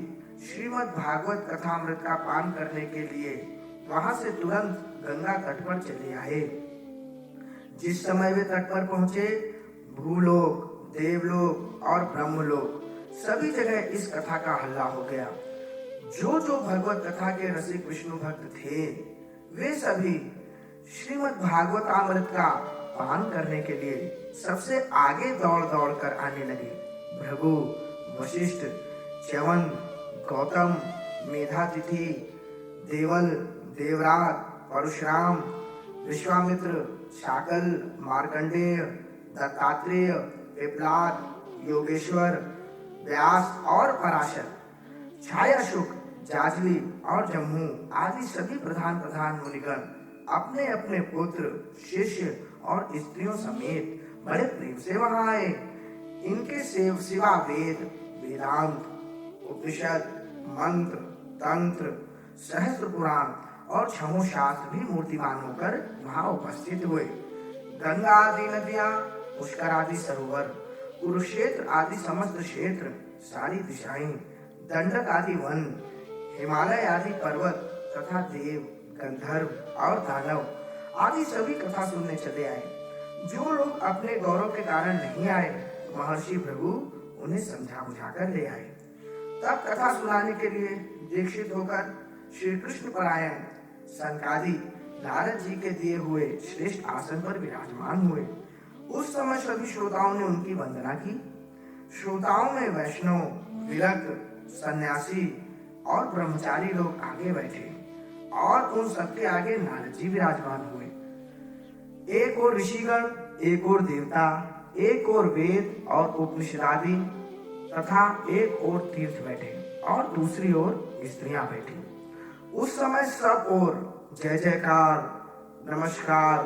श्रीमद् भागवत कथामृत का पान करने के लिए वहां से तुरंत गंगा तट पर चले आए। जिस समय वे तट पर पहुंचे, भूलोक, देवलोक और ब्रह्मलोक सभी जगह इस कथा का हल्ला हो गया। जो जो भगवत कथा के रसिक विष्णु भक्त थे, वे सभी श्रीमद् भागवतामृत का पान करने के लिए सबसे आगे दौड़ दौड़ कर आने लगे। भृगु, वशिष्ठ, च्यवन, गौतम, मेधातिथि, देवल, देवराज, परशुराम, विश्वामित्र, शाकल, मार्कंडेय, दत्तात्रेय, पिपलाद, योगेश्वर, व्यास और पराशर, छायाशुक, जाजली और जम्मू आदि सभी प्रधान प्रधान मुनिगण अपने अपने पुत्र, शिष्य और स्त्रियों समेत बड़े प्रेम से वहां आए। इनके सिवा वेद, वेदांत, उपनिषद, मंत्र, तंत्र, सहस्त्र पुराण और छमो शास्त्र भी मूर्तिमान होकर वहां उपस्थित हुए। गंगा आदि नदियां, पुष्कर आदि सरोवर, कुरुक्षेत्र आदि समस्त क्षेत्र, सारी दिशाएं, दंडक आदि वन, हिमालय आदि पर्वत तथा देव, गंधर्व और दानव आदि सभी कथा सुनने चले आए। जो लोग अपने गौरव के कारण नहीं आए, महर्षि भृगु उन्हें समझा बुझाकर ले आए। तब कथा सुनाने के लिए दीक्षित होकर श्री कृष्ण परायण सनकादि नारद जी के दिए हुए श्रेष्ठ आसन पर विराजमान हुए। उस समय सभी श्रोताओं ने उनकी वंदना की। श्रोताओं में वैष्णव, विरक्त, सन्यासी और ब्रह्मचारी लोग आगे बैठे और उन सबके आगे नारद जी विराजमान हुए। एक और ऋषिगण, एक और देवता, एक और वेद और उपनिषदादि तथा एक और तीर्थ बैठे और दूसरी ओर स्त्रियां बैठी। उस समय सब ओर जय जयकार, नमस्कार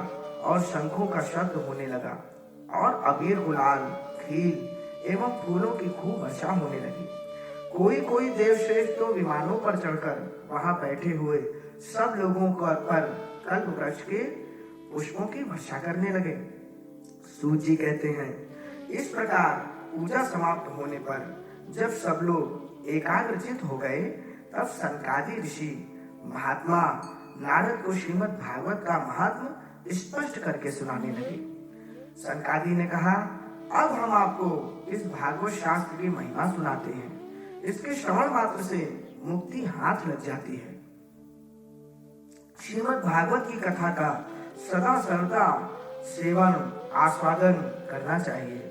और शंखों का शब्द होने लगा और अबीर, गुलाल, खील एवं फूलों की खूब वर्षा होने लगी। कोई कोई देवश्रेष्ठ तो विमानों पर चढ़कर वहां बैठे हुए सब लोगों पर कल्प वृक्ष के पुष्पों की वर्षा करने लगे। सूत जी कहते हैं, इस प्रकार पूजा समाप्त होने पर जब सब लोग एकाग्रचित हो गए, तब सनकादि ऋषि महात्मा नारद को श्रीमद् भागवत का महात्म स्पष्ट करके सुनाने लगे। सनकादि ने कहा, अब हम आपको इस भागवत शास्त्र की महिमा सुनाते हैं। इसके श्रवण मात्र से मुक्ति हाथ लग जाती है। श्रीमद् भागवत की कथा का सदा सर्वदा सेवन, आस्वादन करना चाहिए।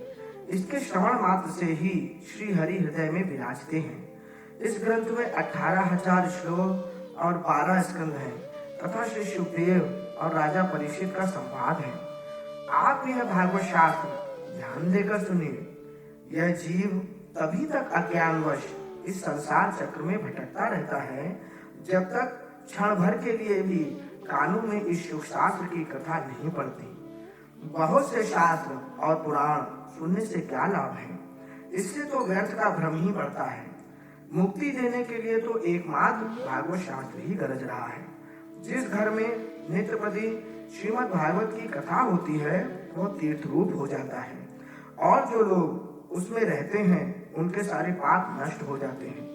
इसके श्रवण मात्र से ही श्री हरि हृदय में विराजते हैं। इस ग्रंथ में 18,000 श्लोक और 12 स्कंद हैं तथा श्री सुखदेव और राजा परीक्षित का संवाद है। आप यह भागवत शास्त्र ध्यान देकर सुनिए। यह जीव तभी तक अज्ञानवश इस संसार चक्र में भटकता रहता है जब तक क्षण भर के लिए भी कानों में इस सुख शास्त्र की कथा नहीं पड़ती। बहुत से शास्त्र और पुराण सुनने से क्या लाभ है? इससे तो व्यर्थ का भ्रम ही बढ़ता है। मुक्ति देने के लिए तो एकमात्र भागवत शास्त्र ही गरज रहा है। जिस घर में नित्य प्रति श्रीमद् भागवत की कथा होती है, वो तीर्थ रूप हो जाता है और जो लोग उसमें रहते हैं उनके सारे पाप नष्ट हो जाते हैं।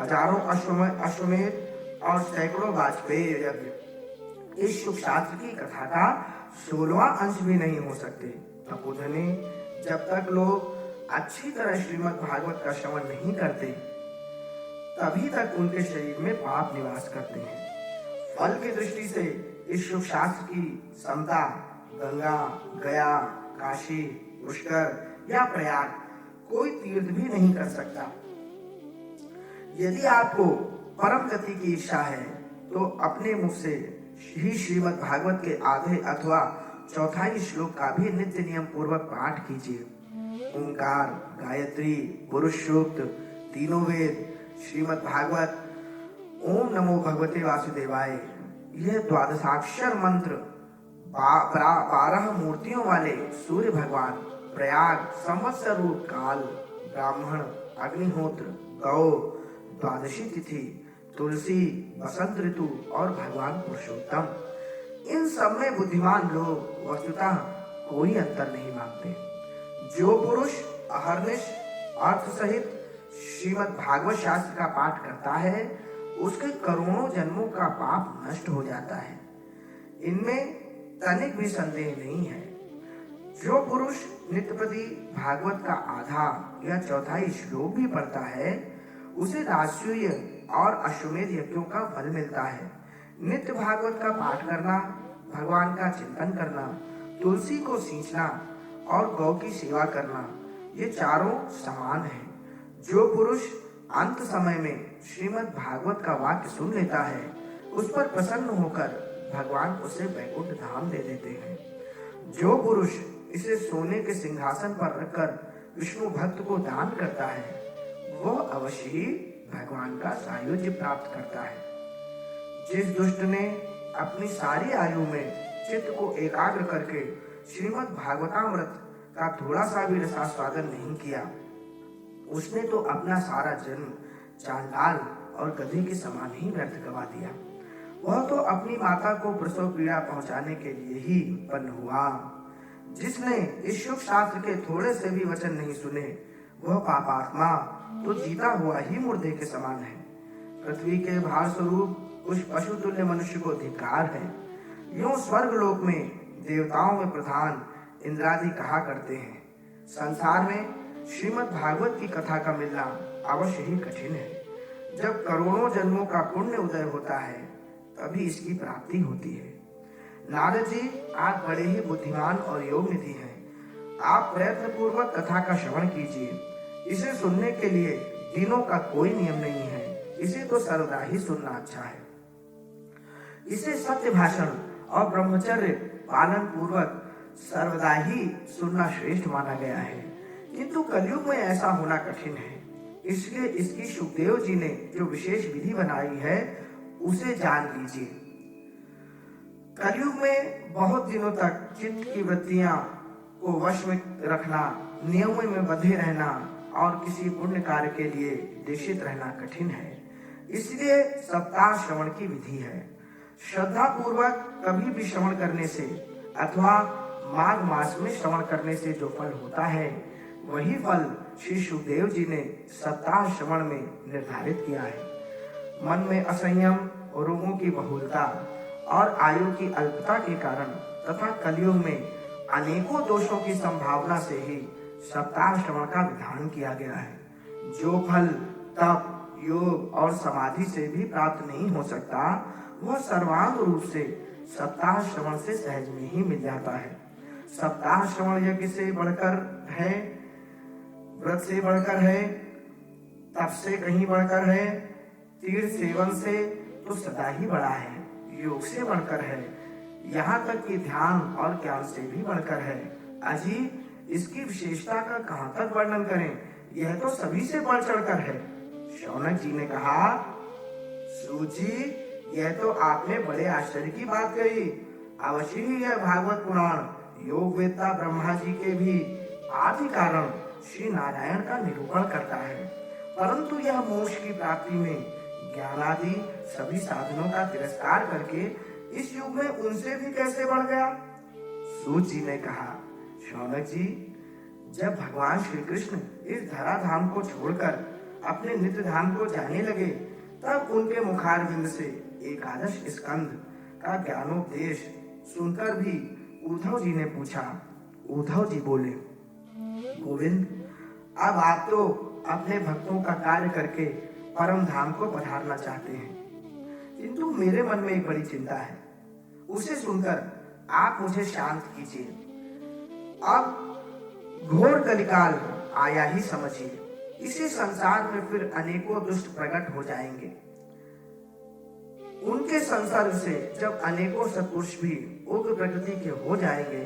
हजारों अश्वमेध और सैकड़ों वाजपेयी यज्ञ इस शुभ शास्त्र की कथा का 16वां अंश भी नहीं हो सकते। तपोधने, जब तक लोग अच्छी तरह श्रीमद् भागवत का श्रवण नहीं करते, तभी तक उनके शरीर में पाप निवास करते हैं। फल की दृष्टि से इस शुभ शास्त्र की समता गंगा, गया, काशी, पुष्कर या प्रयाग कोई तीर्थ भी नहीं कर सकता। यदि आपको परम गति की इच्छा है तो अपने मुख से ही श्रीमद् भागवत के आधे अथवा चौथाई श्लोक का भी नित्य नियम पूर्वक पाठ कीजिए। ओंकार, गायत्री, पुरुष सूक्त, तीनों वेद, श्रीमद् भागवत, ओम नमो भगवते वासुदेवाय, यह द्वादशाक्षर मंत्र 12 मूर्तियों वाले सूर्य भगवान, प्रयाग, संवत्सर रूप काल, ब्राह्मण, अग्निहोत्र, गौ, द्वादशी तिथि, तुलसी, बसंत ऋतु और भगवान पुरुषोत्तम, इन सब में बुद्धिमान लोग वस्तुतः कोई अंतर नहीं मानते। जो पुरुष अहर्निश अर्थ सहित श्रीमद् भागवत शास्त्र का पाठ करता है, उसके करोड़ों जन्मों का पाप नष्ट हो जाता है, इनमें तनिक भी संदेह नहीं है। जो पुरुष नित्यप्रति भागवत का आधा या चौथाई श्लोक भी पढ़ता है, उसे राजसूय और अश्वमेध यज्ञों का फल मिलता है। नित्य भागवत का पाठ करना, भगवान का चिंतन करना, तुलसी को सींचना और गौ की सेवा करना, ये चारों समान है। जो पुरुष अंत समय में श्रीमद् भागवत का वाक्य सुन लेता है, उस पर प्रसन्न होकर भगवान उसे वैकुंठ धाम दे देते हैं। जो पुरुष इसे सोने के सिंहासन पर रखकर विष्णु भक्त को दान करता है, वह अवश्य ही भगवान का सायुज्य प्राप्त करता है। जिस दुष्ट ने अपनी सारी आयु में चित्त को एकाग्र करके श्रीमद् भागवतामृत का थोड़ा सा भी रसास्वादन नहीं किया, उसने तो अपना सारा जन्म चांडाल और गधे के समान ही व्यर्थ गवा दिया। वह तो अपनी माता को प्रसव पीड़ा पहुंचाने के लिए ही उत्पन्न हुआ। जिसने इस शुभ शास्त्र के थोड़े से भी वचन नहीं सुने, वह पापात्मा तो जीता हुआ ही मुर्दे के समान है। पृथ्वी के भार स्वरूप उस पशु तुल्य मनुष्य को धिक्कार है। यूं स्वर्ग लोक में देवताओं में प्रधान इंद्रादि कहा करते हैं, संसार में श्रीमद् भागवत की कथा का मिलना अवश्य ही कठिन है। जब करोड़ों जन्मों का पुण्य उदय होता है, तभी इसकी प्राप्ति होती है। नारद जी, आप बड़े ही बुद्धिमान और योग निधि हैं। आप प्रयत्न पूर्वक कथा का श्रवण कीजिए। इसे सुनने के लिए दिनों का कोई नियम नहीं है, इसे तो सर्वदा ही सुनना अच्छा है। इसे सत्य भाषण और ब्रह्मचर्य पालन पूर्वक सर्वदा ही सुनना श्रेष्ठ माना गया है। किंतु कलयुग में ऐसा होना कठिन है, इसलिए इसकी सुखदेव जी ने जो विशेष विधि बनाई है, उसे जान लीजिए। कलयुग में बहुत दिनों तक चित्त की वृत्तियां को वश में रखना, नियमों में बंधे रहना और किसी पुण्य कार्य के लिए दीक्षित रहना कठिन है। इसलिए सप्ताह श्रवण की विधि है। श्रद्धा पूर्वक कभी भी श्रवण करने से अथवा माघ मास में श्रवण करने से जो फल होता है, वही फल श्री सुखदेव जी ने सप्ताह श्रवण में निर्धारित किया है। मन में असंयम, रोगों की बहुलता और आयु की अल्पता के कारण तथा कलयुग में अनेकों दोषों की संभावना से ही सप्ताह श्रवण का विधान किया गया है। जो फल तप, योग और समाधि से भी प्राप्त नहीं हो सकता, वह सर्वांग रूप से सप्ताह श्रवण से सहज में ही मिल जाता है। सप्ताह श्रवण यज्ञ से बढ़कर है, व्रत से बढ़कर है, तप से कहीं बढ़कर है, तीर्थ सेवन से तो सदा ही बड़ा है, योग से बढ़कर है, यहाँ तक कि ध्यान और ज्ञान से भी बढ़कर है। अजी, इसकी विशेषता का कहाँ तक वर्णन करें, यह तो सभी से बढ़ चढ़कर है। शौनक जी ने कहा, सूत जी, यह तो आपने बड़े आश्चर्य की बात कही। अवश्य ही यह भागवत पुराण योग वेत्ता ब्रह्मा जी के भी आदि कारण श्री नारायण का निरूपण करता है, परंतु यह मोक्ष की प्राप्ति में ज्ञानादि सभी साधनों का तिरस्कार करके इस युग में उनसे भी कैसे बढ़ गया। सूत जी ने कहा, शौनक जी, जब भगवान श्री कृष्ण इस धराधाम को छोड़कर अपने नित्य धाम को जाने लगे, तब उनके मुखारविंद से एकादश स्कंद का ज्ञानोपदेश सुनकर भी उद्धव जी ने पूछा। उद्धव जी बोले, गोविंद, अब आप तो अपने भक्तों का कार्य करके परम धाम को पधारना चाहते हैं, किंतु मेरे मन में एक बड़ी चिंता है, उसे सुनकर आप मुझे शांत कीजिए। अब घोर कलिकाल आया ही समझिए। इसी संसार में फिर अनेकों दुष्ट प्रकट हो जाएंगे। उनके संसर्ग से जब अनेकों सत्पुरुष भी उग्र प्रकृति के हो जाएंगे,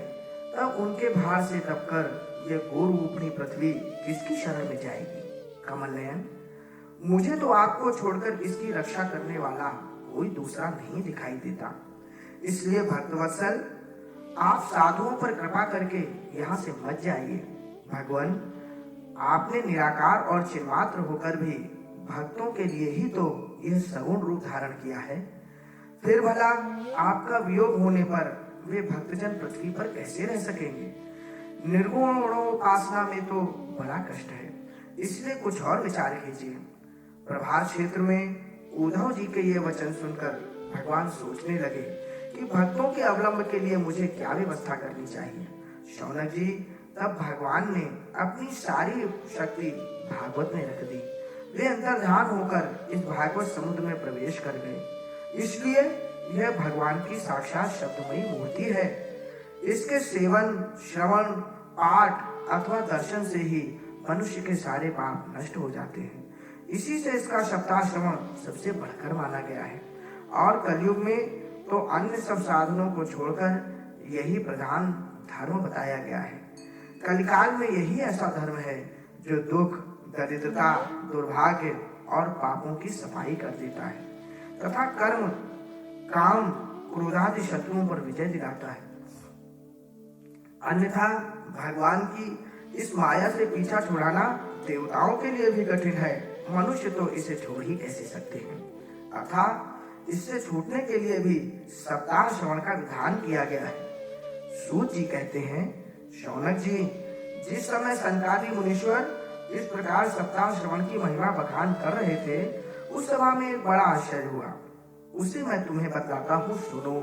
तब उनके भार से दबकर यह घोर रूपणी पृथ्वी किसकी शरण में जाएगी। कमल नयन, मुझे तो आपको छोड़कर इसकी रक्षा करने वाला कोई दूसरा नहीं दिखाई देता। इसलिए भक्तवत्सल, आप साधुओं पर कृपा करके यहाँ से मत जाइए। भगवान, आपने निराकार और चिन्मात्र होकर भी भक्तों के लिए ही तो यह सगुण रूप धारण किया है, फिर भला आपका वियोग होने पर वे भक्तजन पृथ्वी पर कैसे रह सकेंगे? निर्गुण उपासना में तो बड़ा कष्ट है, इसलिए कुछ और विचार कीजिए। प्रभात क्षेत्र में उद्धव जी के ये वचन सुनकर भगवान सोचने लगे कि भक्तों के अवलंब के लिए मुझे क्या व्यवस्था करनी चाहिए। शौनक जी, तब भगवान ने अपनी सारी शक्ति भागवत में रख दी। वे अंतर्ध्यान होकर इस भागवत समुद्र में प्रवेश कर गए। इसलिए यह भगवान की साक्षात शब्दमयी मूर्ति है। इसके सेवन, श्रवण, पाठ अथवा दर्शन से ही मनुष्य के सारे पाप नष्ट हो जाते हैं। इसी से इसका सप्ताह श्रवण सबसे बढ़कर माना गया है। और कलयुग में तो अन्य सब साधनों को छोड़कर यही प्रधान धर्म बताया गया है। कलिकाल में यही ऐसा धर्म है जो दुख, दरिद्रता, दुर्भाग्य और पापों की सफाई कर देता है तथा कर्म, काम, क्रोधादि शत्रुओं पर विजय दिलाता है। अन्यथा भगवान की इस माया से पीछा छुड़ाना देवताओं के लिए भी कठिन है, मनुष्य तो इसे छोड़ ही कैसे सकते हैं। अर्थात इससे छूटने के लिए भी सप्ताह श्रवण का विधान किया गया है। सूत जी कहते हैं, शौनक जी, जिस समय सनकादि मुनीश्वर इस प्रकार सप्ताह श्रवण की महिमा बखान कर रहे थे, उस सभा में एक बड़ा आश्चर्य हुआ। उसे मैं तुम्हें बतलाता हूँ, सुनो।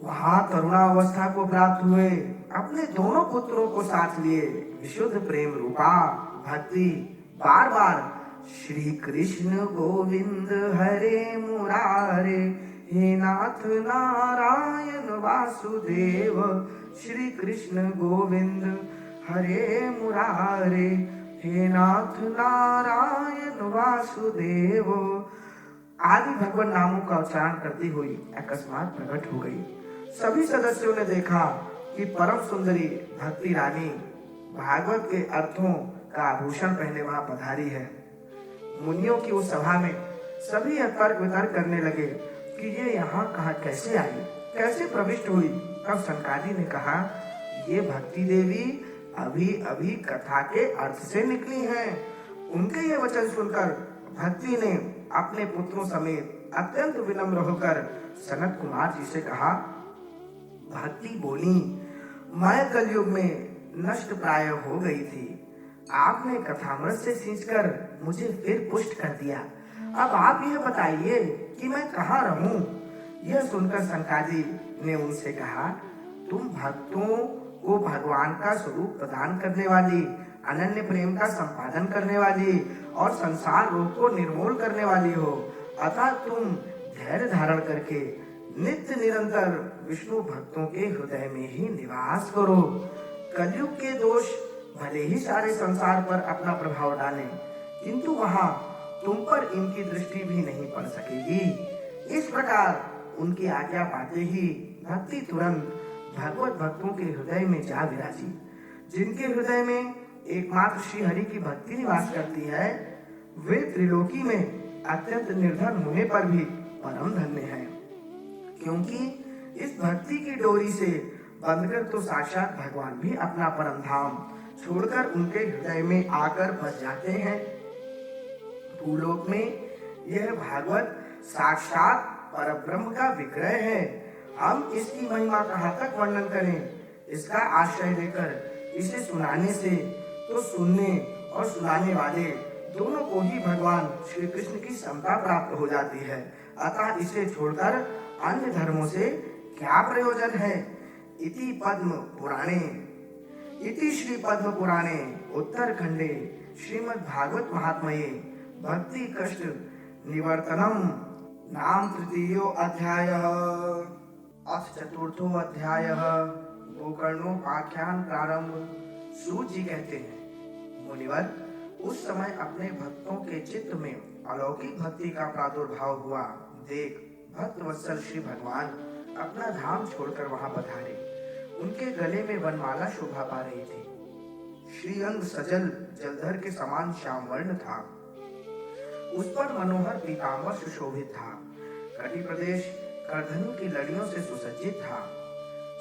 वहां तरुणावस्था को प्राप्त हुए अपने दोनों पुत्रों को साथ लिए विशुद्ध प्रेम रूपा भक्ति बार बार श्री कृष्ण गोविंद हरे मुरारे, हे नाथ नारायण वासुदेव, श्री कृष्ण गोविंद हरे मुरारे, हे नाथ नारायण वासुदेव आदि भगवान नामों का उच्चारण करती हुई अकस्मात प्रकट हो गई। सभी सदस्यों ने देखा कि परम सुंदरी भक्ति रानी भागवत के अर्थों का आभूषण पहने वहां पधारी है। मुनियों की उस सभा में सभी तर्क वितर्क करने लगे कि ये यहाँ कहाँ कैसे आई, कैसे प्रविष्ट हुई। तब सनकादि ने कहा, ये भक्ति देवी अभी अभी कथा के अर्थ से निकली हैं। उनके ये वचन सुनकर भक्ति ने अपने पुत्रों समेत अत्यंत विनम्र होकर सनत कुमार जी से कहा, भक्ति बोली, मैं कलयुग में नष्ट प्राय हो गई थी। आपने कथामृत से सींचकर मुझे फिर पुष्ट कर दिया। अब आप यह बताइए कि मैं कहाँ रहूं? यह सुनकर सनकादि ने उनसे कहा, तुम भक्तों को भगवान का स्वरूप प्रदान करने वाली, अनन्य प्रेम का संपादन करने वाली और संसार रोग को निर्मूल करने वाली हो। अतः तुम धैर्य धारण करके नित्य निरंतर विष्णु भक्तों के हृदय में ही निवास करो। कलयुग के दोष भले ही सारे संसार पर अपना प्रभाव डालें, किंतु वहां तुम पर इनकी दृष्टि भी नहीं पड़ सकेगी। इस प्रकार उनकी आज्ञा पाते ही भक्ति तुरंत भगवत भक्तों के हृदय में जा विराजी। जिनके हृदय में एकमात्र श्री हरि की भक्ति निवास करती है, वे त्रिलोकी में अत्यंत निर्धन होने पर भी परम धन्य है, क्योंकि इस भक्ति की डोरी से बंधकर तो साक्षात भगवान भी अपना परम धाम छोड़कर उनके हृदय में आकर बस जाते हैं। भूलोक में यह भागवत साक्षात परब्रह्म का विग्रह है। हम इसकी महिमा कहाँ तक वर्णन करें। इसका आश्रय लेकर इसे सुनाने से तो सुनने और सुनाने वाले दोनों को ही भगवान श्री कृष्ण की समता प्राप्त हो जाती है। अतः इसे छोड़कर अन्य धर्मों से क्या प्रयोजन है। इति पद्म पुराणे, इति श्री पद्म पुराणे उत्तरखंडे श्रीमद् भागवत महात्म्ये भक्ति कष्ट निवर्तनम नाम तृतीयो अध्यायः। अथ चतुर्थो अध्यायः गोकर्णोपाख्यान प्रारंभ। सूत जी कहते हैं, मुनिवर, उस समय अपने भक्तों के चित्त में अलौकिक भक्ति का प्रादुर्भाव हुआ देख भक्त वत्सल श्री भगवान अपना धाम छोड़कर वहां पधारे। उनके गले में वनमाला शोभा पा रही थी। श्री अंग सजल जलधर के समान श्याम वर्ण था। उस पर मनोहर पीतांबर सुशोभित था। कटी प्रदेश करधनी की लड़ियों से सुसज्जित था।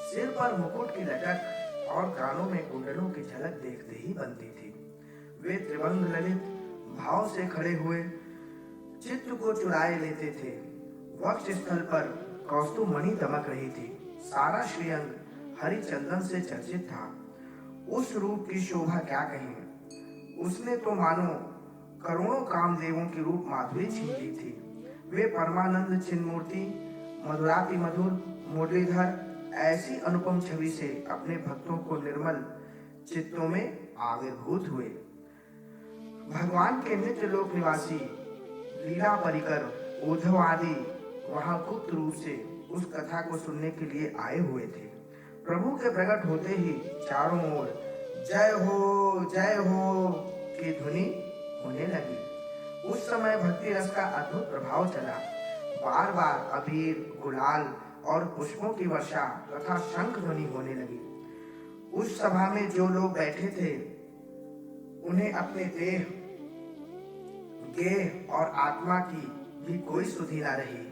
सिर पर मुकुट की लटक और कानों में कुंडलों की झलक देखते ही बनती थी। वे त्रिभंग ललित भाव से खड़े हुए चित्त को चुराए लेते थे। वक्ष स्थल पर कौस्तुभ मणि दमक रही थी। सारा श्रीअंग हरि चंदन से चर्चित था। उस रूप की शोभा क्या कहें। उसने तो मानो करोड़ों कामदेवों की रूप माधुरी छीन ली थी। वे परमानंद चिन्मूर्ति, मधुराति मधुर, मुरलीधर ऐसी अनुपम छवि से अपने भक्तों को निर्मल चित्तों में आविर्भूत हुए। भगवान के नित्य लोक निवासी लीला परिकर उद्धव आदि वहां गुप्त रूप से उस कथा को सुनने के लिए आए हुए थे। प्रभु के प्रकट होते ही चारों ओर जय हो की ध्वनि होने लगी। उस समय भक्ति रस का अद्भुत प्रभाव चला। बार बार अबीर, गुलाल और पुष्पों की वर्षा तथा शंख ध्वनि होने लगी। उस सभा में जो लोग बैठे थे उन्हें अपने देह, गेह और आत्मा की भी कोई सुधि न रही।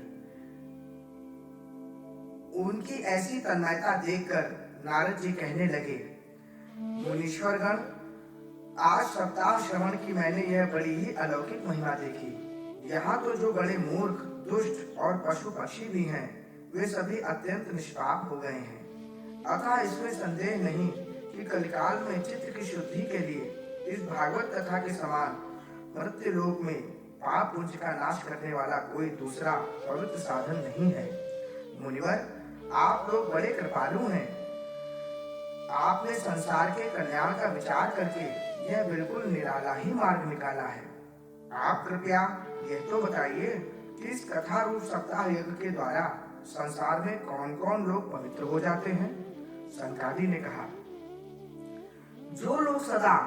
उनकी ऐसी तन्मयता देखकर नारद जी कहने लगे, मुनीश्वरगण, आज सप्ताह श्रवण की मैंने यह बड़ी ही अलौकिक महिमा देखी। यहाँ तो जो बड़े मूर्ख, दुष्ट और पशु पक्षी भी हैं, वे सभी अत्यंत निष्पाप हो गए हैं। अतः इसमें संदेह नहीं कि कलिकाल में चित्त की शुद्धि के लिए इस भागवत कथा के समान मर्त्य लोक में पाप पुंज का नाश करने वाला कोई दूसरा पवित्र साधन नहीं है। मुनिवर, आप लोग बड़े कृपालु हैं। आपने संसार के कल्याण का विचार करके यह बिल्कुल निराला ही मार्ग निकाला है। आप कृपया यह तो बताइए कि इस कथा रूप सप्ताह यज्ञ के द्वारा संसार में कौन कौन लोग पवित्र हो जाते हैं। संकादी ने कहा, जो लोग सदा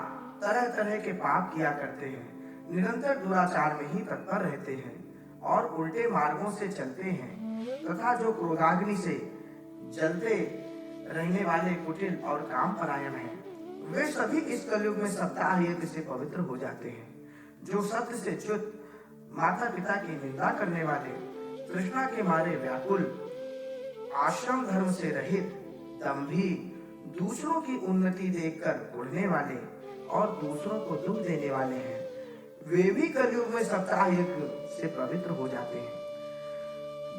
तरह तरह के पाप किया करते हैं, निरंतर दुराचार में ही तत्पर रहते हैं और उल्टे मार्गों से चलते हैं तथा जो क्रोधाग्नि से जलते रहने वाले कुटिल और काम परायण हैं, वे सभी इस कलयुग में सप्ताह यज्ञ से पवित्र हो जाते हैं। जो सत्य से च्युत, माता पिता की निंदा करने वाले, तृष्णा के मारे व्याकुल, आश्रम धर्म से रहित, दंभी, दूसरों की उन्नति देखकर उड़ने वाले और दूसरों को दुख देने वाले हैं, वे भी कलयुग में सप्ताह यज्ञ से पवित्र हो जाते हैं।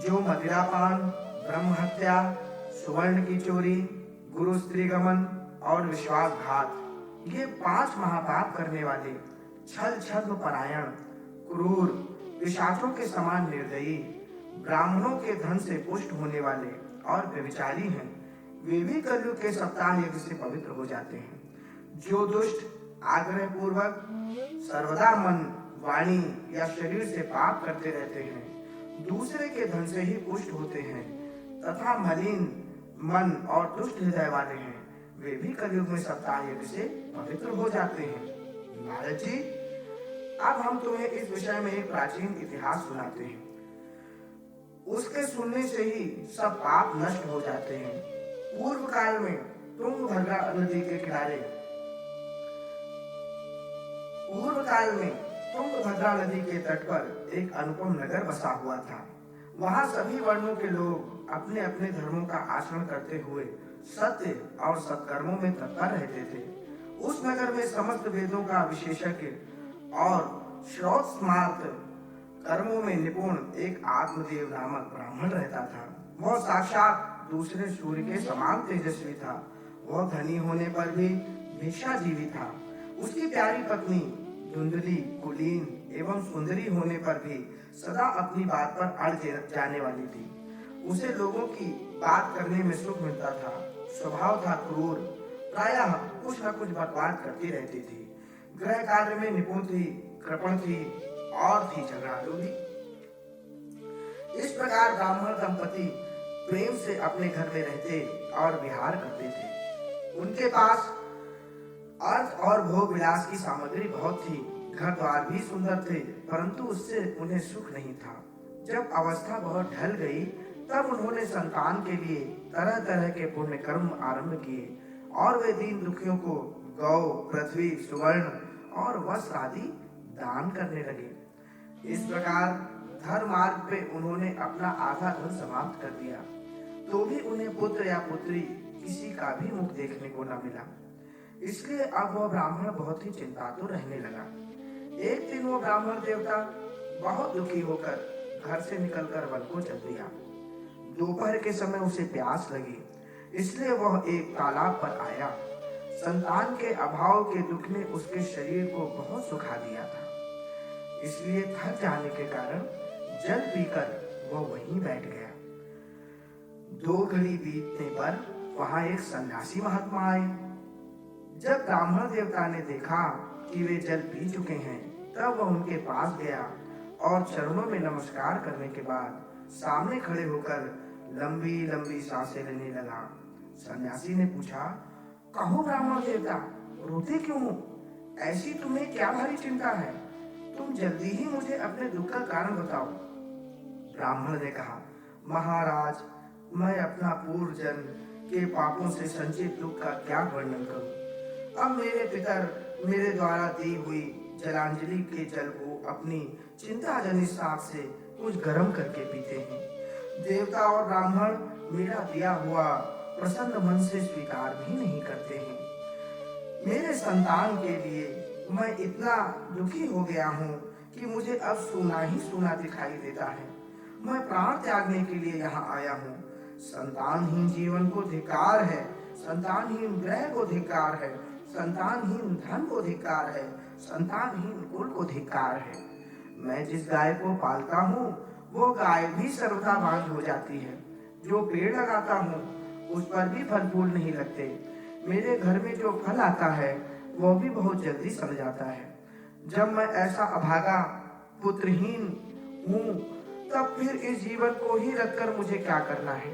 जो मदिरापान, ब्रह्म हत्या, सुवर्ण की चोरी, गुरु स्त्री गमन और विश्वासघात, ये 5 महापाप करने वाले, छल छद्म परायण, क्रूर, पिशाचों के समान निर्दयी, ब्राह्मणों के धन से पुष्ट होने वाले और व्यभिचारी हैं, वे भी कलयुग के सप्ताह यज्ञ से पवित्र हो जाते हैं। जो दुष्ट आग्रह पूर्वक सर्वदा मन, वाणी या शरीर से पाप करते रहते हैं, दूसरे के धन से ही पुष्ट होते हैं तथा मलिन मन और दुष्ट हृदय वाले हैं, वे भी कलयुग में सप्ताह यज्ञ से पवित्र हो जाते हैं। नारद जी, अब हम तुम्हें इस विषय में एक प्राचीन इतिहास सुनाते हैं। उसके सुनने से ही सब पाप नष्ट हो जाते हैं। पूर्व काल में तुंगभद्रा नदी के किनारे तुंगभद्रा नदी के तट पर एक अनुपम नगर बसा हुआ था। वहां सभी वर्णों के लोग अपने अपने धर्मों का आचरण करते हुए सत्य और सत्कर्मों में तत्पर रहते थे। उस नगर में समस्त वेदों का विशेषज्ञ और श्रौत स्मार्त कर्मों में निपुण एक आत्मदेव नामक ब्राह्मण रहता था। वह साक्षात दूसरे सूर्य के समान तेजस्वी था। वह धनी होने पर भी भिक्षाजीवी था। उसकी प्यारी पत्नी धुंधली, कुलीन एवं सुंदरी होने पर भी सदा अपनी बात पर अड़ जाने वाली थी। उसे लोगों की बात करने में सुख मिलता था। स्वभाव था क्रूर, प्रायः कुछ न कुछ बकवास करती रहती थी। गृह कार्य में निपुण थी, कृपण थी और थी झगड़ालू भी। इस प्रकार ब्राह्मण दंपति प्रेम से अपने घर में रहते और विहार करते थे। उनके पास अर्थ और भोग विलास की सामग्री बहुत थी। घर द्वार भी सुंदर थे, परंतु उससे उन्हें सुख नहीं था। जब अवस्था बहुत ढल गई, तब उन्होंने संतान के लिए तरह तरह के पुण्य कर्म आरंभ किए और वे दीन दुखियों को गौ, पृथ्वी, सुवर्ण और वस्त्र आदि दान करने लगे। इस प्रकार धर्म मार्ग पे उन्होंने अपना आधा धन समाप्त कर दिया, तो भी उन्हें पुत्र या पुत्री किसी का भी मुख देखने को न मिला। इसलिए अब वह ब्राह्मण बहुत ही चिंतातुर रहने लगा। एक दिन वो ब्राह्मण देवता बहुत दुखी होकर घर से निकलकर वन को चल दिया। दोपहर के समय उसे प्यास लगी, इसलिए वह एक तालाब पर आया। संतान के अभाव के दुख ने उसके शरीर को बहुत सुखा दिया था, इसलिए थक जाने के कारण जल पीकर वह वहीं बैठ गया। 2 घड़ी बीतने पर वहां एक सन्यासी महात्मा आए। जब ब्राह्मण देवता ने देखा कि वे जल पी चुके हैं, तब वह उनके पास गया और चरणों में नमस्कार करने के बाद सामने खड़े होकर लंबी लंबी सांसें लेने लगा। सन्यासी ने पूछा, कहो ब्राह्मण देवता, रोते क्यों हो? ऐसी तुम्हें क्या भारी चिंता है? तुम जल्दी ही मुझे अपने दुख का कारण बताओ। ब्राह्मण ने कहा, महाराज, मैं अपना पूर्व जन्म के पापों से संचित दुख का क्या वर्णन करूं? अब मेरे पितर मेरे द्वारा दी हुई जलांजलि के जल को अपनी चिंताजनित सांस से कुछ गर्म करके पीते हैं। देवता और ब्राह्मण मेरा दिया हुआ प्रसन्न मन से स्वीकार भी नहीं करते हैं। मेरे संतान के लिए मैं इतना दुखी हो गया हूँ कि मुझे अब सूना ही सूना दिखाई देता है। मैं प्राण त्यागने के लिए यहाँ आया हूँ। संतानहीन जीवन को धिक्कार है, संतानहीन ग्रह को धिक्कार है, संतानहीन धन को धिक्कार है, संतानहीन कुल को धिक्कार है। मैं जिस गाय को पालता हूँ वो गाय भी सर्वथा बांझ हो जाती है। जो पेड़ लगाता हूँ उस पर भी फल फूल नहीं लगते। मेरे घर में जो फल आता है वो भी बहुत जल्दी सड़ जाता है। जब मैं ऐसा अभागा पुत्रहीन हूँ, तब फिर इस जीवन को ही रख कर मुझे क्या करना है?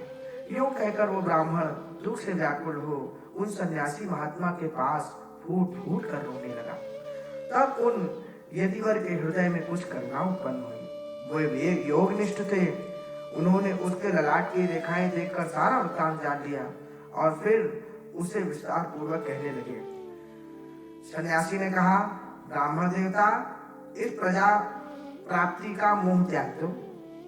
यूं कहकर वो ब्राह्मण दुख से व्याकुल हो उन सन्यासी महात्मा के पास फूट फूट कर रोने लगा। तब उन यतिवर के हृदय में कुछ करुणा उत्पन्न हुई। वो एक योगनिष्ठ थे। उन्होंने उसके ललाट की रेखाएं देखकर सारा वृत्तांत जान लिया और फिर उसे विस्तार पूर्वक कहने लगे। सन्यासी ने कहा, ब्राह्मण देवता, इस प्रजा प्राप्ति का मोह त्याग दो।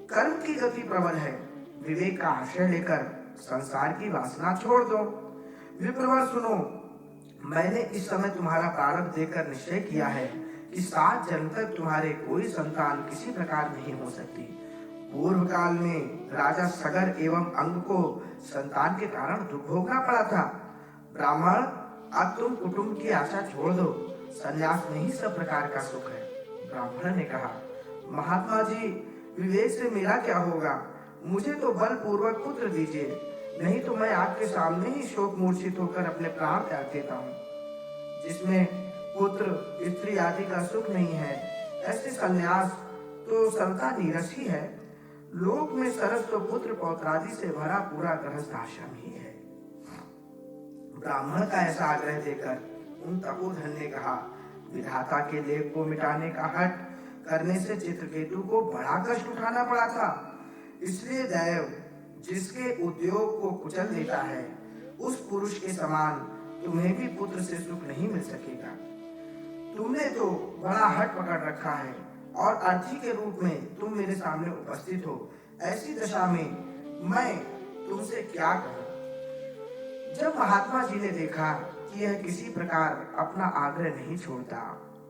कर्म की गति प्रबल है। विवेक का आश्रय लेकर संसार की वासना छोड़ दो। विप्रवर सुनो, मैंने इस समय तुम्हारा प्रारब्ध देकर निश्चय किया है कि 7 जन्म तक तुम्हारे कोई संतान किसी प्रकार नहीं हो सकती। पूर्व काल में राजा सगर एवं अंग को संतान के कारण दुख भोगना पड़ा था। ब्राह्मण, अब तुम कुटुंब की आशा छोड़ दो। संन्यास में ही सब प्रकार का सुख है। ब्राह्मण ने कहा, महात्मा जी, विवेक से मेरा क्या होगा? मुझे तो बलपूर्वक पुत्र दीजिए, नहीं तो मैं आपके सामने ही शोक मूर्छित होकर अपने प्राण त्याग देता हूँ। जिसमें पुत्र स्त्री आदि का सुख नहीं है, ऐसे संन्यास तो सर्वथा नीरस ही है। लोक में सरस तो पुत्र पौत्रादि से भरा पूरा गृहस्थ आश्रम ही है। ब्राह्मण का ऐसा आग्रह देकर उन तपोधन ने कहा, विधाता के लेख को मिटाने का हठ करने से चित्रकेतु को बड़ा कष्ट उठाना पड़ा था। इसलिए दैव जिसके उद्योग को कुचल देता है, उस पुरुष के समान तुम्हें भी पुत्र से सुख नहीं मिल सकेगा। तुमने तो बड़ा हठ पकड़ रखा है और अर्थी के रूप में तुम मेरे सामने उपस्थित हो। ऐसी दशा में मैं तुमसे क्या कहूँ? जब महात्मा जी ने देखा कि यह किसी प्रकार अपना आग्रह नहीं छोड़ता,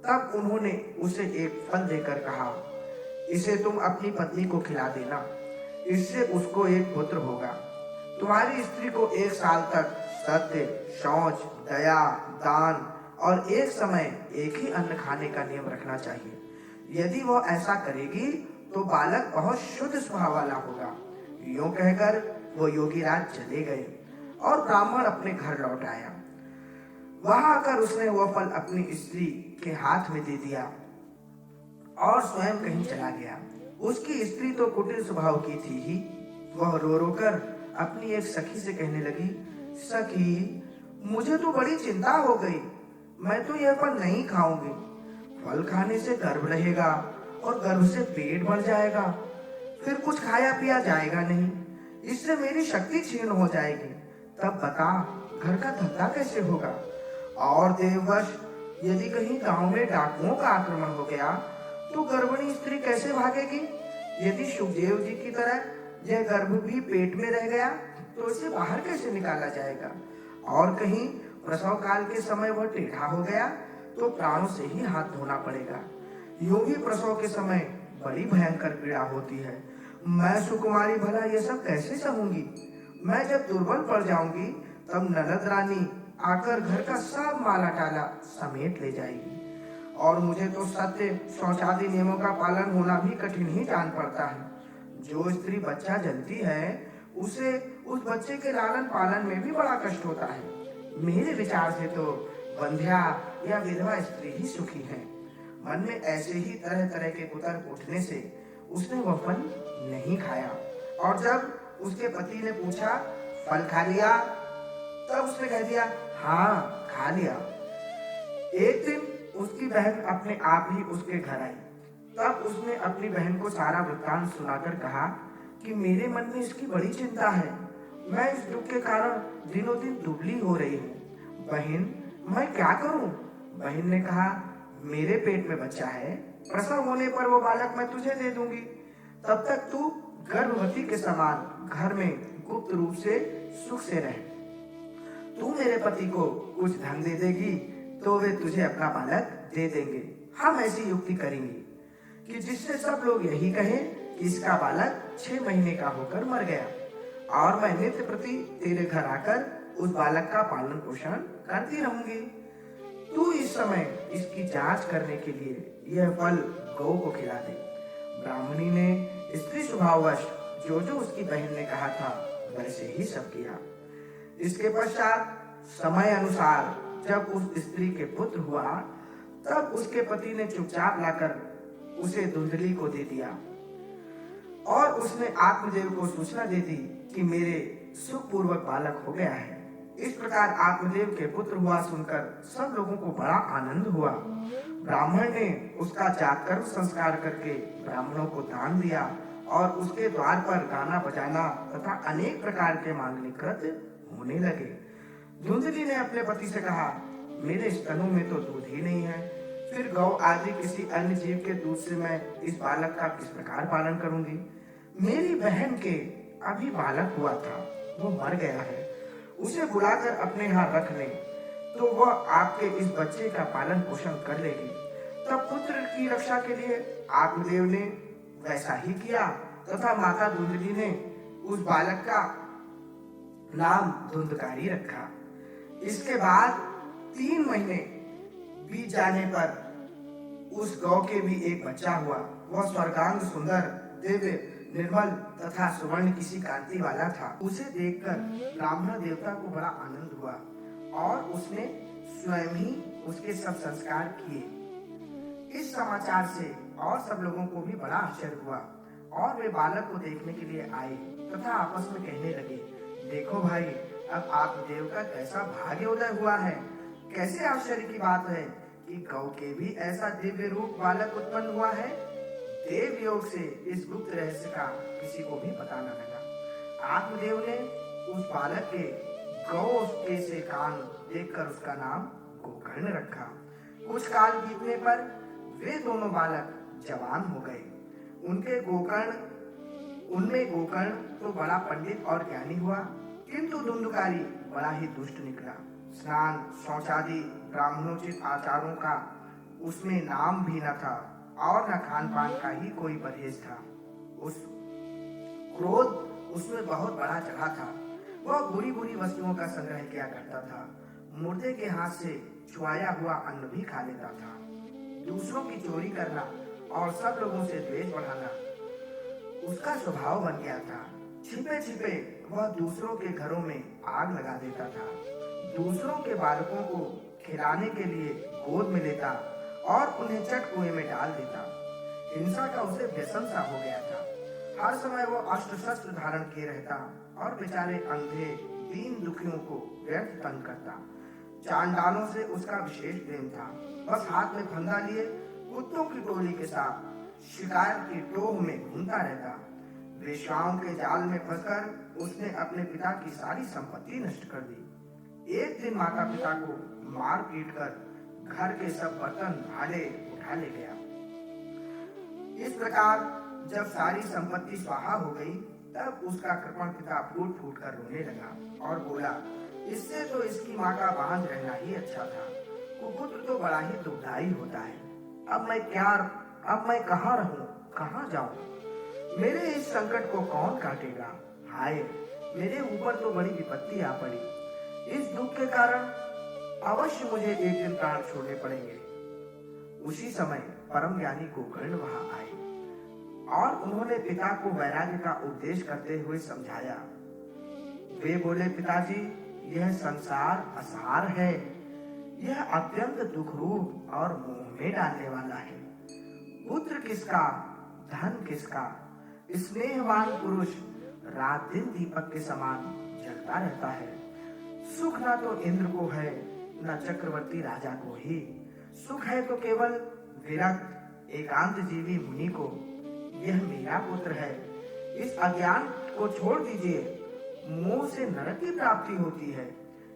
तब उन्होंने उसे एक फल देकर कहा, इसे तुम अपनी पत्नी को खिला देना, इससे उसको एक पुत्र होगा। तुम्हारी स्त्री को 1 साल तक सत्य, शौच, दया, दान और एक समय एक ही अन्न खाने का नियम रखना चाहिए। यदि वह ऐसा करेगी तो बालक बहुत शुद्ध स्वभाव वाला होगा। यूं कहकर वो योगीराज चले गए और ब्राह्मण अपने घर लौट आया। वहां आकर उसने वह फल अपनी स्त्री के हाथ में दे दिया और स्वयं कहीं चला गया। उसकी स्त्री तो कुटिल स्वभाव की थी ही। वह रो रो कर अपनी एक सखी से कहने लगी, सखी, मुझे तो बड़ी चिंता हो गई। मैं तो यह फल नहीं खाऊंगी। फल खाने से गर्भ रहेगा और गर्भ से पेट बढ़ जाएगा, फिर कुछ खाया पिया जाएगा नहीं। इससे मेरी शक्ति क्षीण हो जाएगी। तब बता, घर का धंधा कैसे होगा? और देववश यदि कहीं गांव में डाकुओं का आक्रमण हो गया तो गर्भिणी स्त्री कैसे भागेगी? यदि सुखदेव जी की तरह यह गर्भ भी पेट में रह गया तो इसे बाहर कैसे निकाला जाएगा? और कहीं प्रसव काल के समय वह टेढ़ा हो गया तो प्राणों से ही हाथ धोना पड़ेगा। यूं भी प्रसव के समय बड़ी भयंकर पीड़ा होती है। मैं सुकुमारी भला ये सब कैसे सहूंगी? मैं जब दुर्बल पड़ जाऊंगी तब ननद रानी आकर घर का सब माला टाला समेट ले जाएगी, और मुझे तो सत्य शौचादि नियमों का पालन होना भी कठिन ही जान पड़ता है। जो स्त्री बच्चा जलती है उसे उस बच्चे के लालन पालन में भी बड़ा कष्ट होता है। मेरे विचार से तो बंध्या या विधवा स्त्री ही सुखी है। मन में ऐसे ही तरह तरह के कुतर्क उठने से उसने वह फल नहीं खाया, और जब उसके पति ने पूछा फल खा लिया, तब उसने कह दिया हाँ खा लिया। एक दिन उसकी बहन अपने आप ही उसके घर आई। तब उसने अपनी बहन को सारा वृत्तांत सुनाकर कहा कि मेरे मन में इसकी बड़ी चिंता है। मैं इस दुख के कारण दिनों दिन दुबली हो रही हूँ। बहन, मैं क्या करूं? बहन ने कहा मेरे पेट में बच्चा है, प्रसव होने पर वो बालक मैं तुझे दे दूंगी। तब तक तू गर्भवती के समान घर में गुप्त रूप से सुख से रह। तू मेरे पति को कुछ धन दे देगी तो वे तुझे अपना बालक दे देंगे। हम ऐसी युक्ति करेंगे कि जिससे सब लोग यही कहें कि इसका बालक 6 महीने का होकर मर गया, और मैं नित्य प्रति तेरे घर आकर उस बालक का पालन पोषण करती रहूंगी। तू इस समय इसकी जांच करने के लिए यह फल गौ को खिला दे। ब्राह्मणी ने स्त्री स्वभाववश जो जो उसकी बहन ने कहा था वैसे ही सब किया। इसके पश्चात समय अनुसार जब उस स्त्री के पुत्र हुआ, तब उसके पति ने चुपचाप लाकर उसे धुंधली को दे दिया, और उसने आत्मदेव को सूचना दे दी कि मेरे सुखपूर्वक बालक हो गया है। इस प्रकार आत्मदेव के पुत्र हुआ सुनकर सब लोगों को बड़ा आनंद हुआ। ब्राह्मण ने उसका जातकर्म संस्कार करके ब्राह्मणों को दान दिया, और उसके द्वार पर गाना बजाना तथा अनेक प्रकार के मांगलिक कृत्य होने लगे। धुंधली ने अपने पति से कहा मेरे स्तनों में तो दूध ही नहीं है, फिर गौ आदि किसी अन्य जीव के दूध से मैं इस बालक का किस प्रकार पालन करूंगी? मेरी बहन के अभी बालक हुआ था, वो मर गया है। उसे बुलाकर अपने यहाँ रख ले तो वह आपके इस बच्चे का पालन पोषण कर लेगी। तब पुत्र की रक्षा के लिए आत्मदेव ने वैसा ही किया, तथा माता धुंधली ने उस बालक का नाम धुंधकारी रखा। इसके बाद 3 महीने बीत जाने पर उस गौ के भी एक बच्चा हुआ। वह स्वर्गांग सुंदर, दिव्य, निर्मल तथा सुवर्ण किसी कांति वाला था। उसे देखकर ब्राह्मण देवता को बड़ा आनंद हुआ, और उसने स्वयं ही उसके सब संस्कार किए। इस समाचार से और सब लोगों को भी बड़ा आश्चर्य हुआ, और वे बालक को देखने के लिए आए तथा आपस में कहने लगे देखो भाई, अब आत्मदेव का कैसा भाग्य उदय हुआ है। कैसे आश्चर्य की बात है कि गौ के भी ऐसा दिव्य रूप बालक उत्पन्न हुआ है। देव योग से इस गुप्त रहस्य का किसी को भी पता न लगा। आत्मदेव ने उस बालक के गौ के से कान देखकर उसका नाम गोकर्ण रखा। कुछ काल बीतने पर वे दोनों बालक जवान हो गए। उनमें गोकर्ण तो बड़ा पंडित और ज्ञानी हुआ, किंतु धुंधकारी बड़ा ही दुष्ट निकला। स्नान, शौचादि, ब्राह्मणोचित आचारों का उसमें नाम भी न था, और न खान पान का ही कोई परहेज था। उस क्रोध उसमें बहुत बड़ा चढ़ा था। वह बुरी बुरी वस्तुओं का संग्रह किया करता था। मुर्दे के हाथ से छुआया हुआ अन्न भी खा लेता था। दूसरों की चोरी करना और सब लोगों से द्वेष बढ़ाना उसका स्वभाव बन गया था। छिपे छिपे वह दूसरों के घरों में आग लगा देता था। दूसरों के बालकों को खिलाने के लिए गोद में लेता और उन्हें चट कुएं में डाल देता। हिंसा का उसे व्यसन सा हो गया था। हर समय वो अस्त्र शस्त्र धारण किए रहता और बेचारे अंधे दीन दुखियों को व्यर्थ तंग करता। चांडालों से उसका विशेष प्रेम था। बस हाथ में फंदा लिए कुत्तों की टोली के साथ शिकार की टोह में घूमता रहता। वेश्याओं के जाल में फंसकर उसने अपने पिता की सारी संपत्ति नष्ट कर दी। एक दिन माता पिता को मार पीट कर घर के सब बर्तन भाले उठा ले गया। इस प्रकार जब सारी संपत्ति स्वाहा हो गई, तब उसका कृपण पिता फूट फूट कर रोने लगा और बोला, इससे तो इसकी माँ का बांझ रहना ही अच्छा था। कुपुत्र तो बड़ा ही दुखदायी होता है। अब मैं कहाँ रहूं, कहाँ जाऊं? मेरे इस संकट को कौन काटेगा? हाय, मेरे ऊपर तो बड़ी विपत्ति आ पड़ी। इस दुख के कारण अवश्य मुझे एक दिन प्राण छोड़ने पड़ेंगे। उसी समय परम ज्ञानी गोकर्ण वहां आए और उन्होंने पिता को वैराग्य का उपदेश करते हुए समझाया। वे बोले, पिताजी, यह संसार असार है। यह अत्यंत दुखरूप और मोह में डालने वाला है। पुत्र किसका, धन किसका? स्नेहवान पुरुष रात दिन दीपक के समान जलता रहता है। सुख ना तो इंद्र को है, न चक्रवर्ती राजा को ही। सुख है तो केवल विरक्त एकांत जीवी मुनि को। यह मेरा पुत्र है। इस अज्ञान को छोड़ दीजिए। मोह से नरक की प्राप्ति होती है।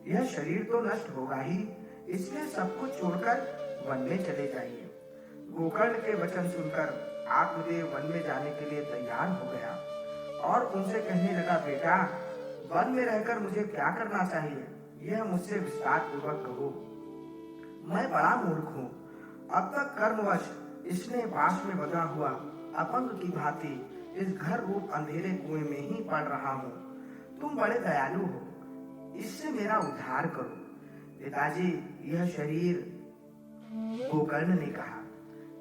यह शरीर तो नष्ट होगा ही, इसलिए सब कुछ छोड़कर वन में चले जाइए। गोकर्ण के वचन सुनकर आत्मदेव वन में जाने के लिए तैयार हो गया और उनसे कहने लगा, बेटा, वन में रहकर मुझे क्या करना चाहिए, यह मुझसे विस्तार पूर्वक कहो। मैं बड़ा मूर्ख हूँ। अब तक कर्मवश इसने पास में बंधा हुआ अपंग की भांति इस घर रूप अंधेरे कुएं में ही पड़ रहा हूँ। तुम बड़े दयालु हो, इससे मेरा उद्धार करो। पिताजी, यह शरीर, गोकर्ण ने कहा,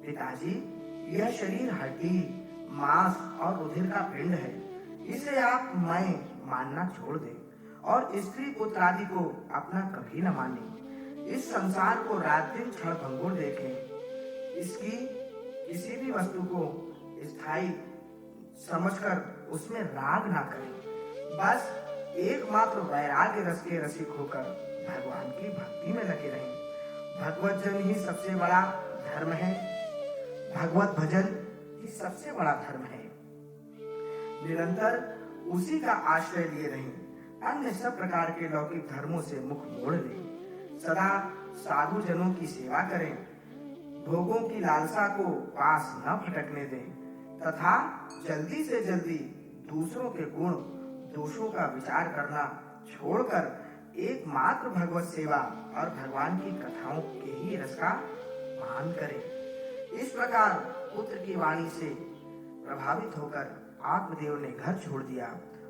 पिताजी, यह शरीर हड्डी, मांस और रुधिर का पिंड है। इसे आप मैं मानना छोड़ दें और स्त्री पुत्र आदि को अपना कभी न माने। इस संसार को रात दिन क्षण भंगुर देखें। इसकी किसी भी वस्तु को स्थायी समझकर उसमें राग ना करें। बस एकमात्र वैराग्य रस के रसिक होकर भगवान की भक्ति में लगे रहें। भगवत जन ही सबसे बड़ा धर्म है। भगवत भजन ही सबसे बड़ा धर्म है। निरंतर उसी का आश्रय लिए रहें। अन्य सब प्रकार के लौकिक धर्मों से मुख मोड़ लें। सदा साधु जनों की सेवा करें। भोगों की लालसा को पास न भटकने दें तथा जल्दी से जल्दी दूसरों के गुण दोषों का विचार करना छोड़कर एकमात्र भगवत सेवा और भगवान की कथाओं के ही रस का पान करें। इस प्रकार पुत्र की वाणी से प्रभावित होकर आत्मदेव ने घर छोड़ दिया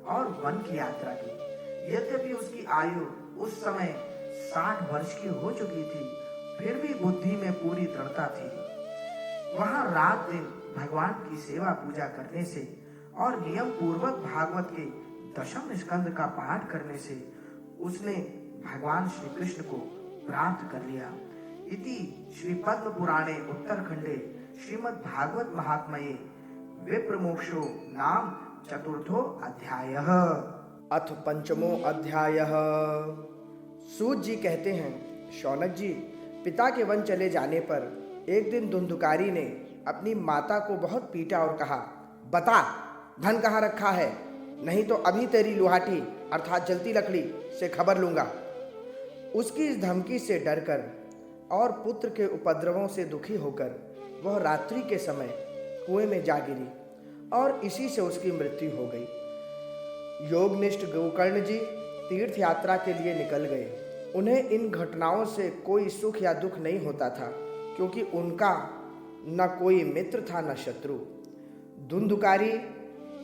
और वन की यात्रा की। यद्यपि उसकी आयु उस समय 60 वर्ष की हो चुकी थी, फिर भी बुद्धि में पूरी दृढ़ता थी। वहां रात दिन भगवान की सेवा पूजा करने से और नियम पूर्वक भागवत के दशम स्कंद का पाठ करने से उसने भगवान श्री कृष्ण को प्राप्त कर लिया। इति श्री पद्म पुराणे उत्तरखंडे श्रीमद् भागवत महात्म्ये विप्रमोक्षो नाम चतुर्थो अध्यायः। अथ पंचमो अध्यायः। सूत जी कहते हैं, शौनक जी, पिता के वन चले जाने पर एक दिन धुंधुकारी ने अपनी माता को बहुत पीटा और कहा, बता धन कहाँ रखा है, नहीं तो अभी तेरी लुहाटी अर्थात जलती लकड़ी से खबर लूंगा। उसकी इस धमकी से डरकर और पुत्र के उपद्रवों से दुखी होकर वह रात्रि के समय कुएं में जा गिरी और इसी से उसकी मृत्यु हो गई। योगनिष्ठ गोकर्ण जी तीर्थ यात्रा के लिए निकल गए। उन्हें इन घटनाओं से कोई सुख या दुख नहीं होता था, क्योंकि उनका न कोई मित्र था न शत्रु। धुंधुकारी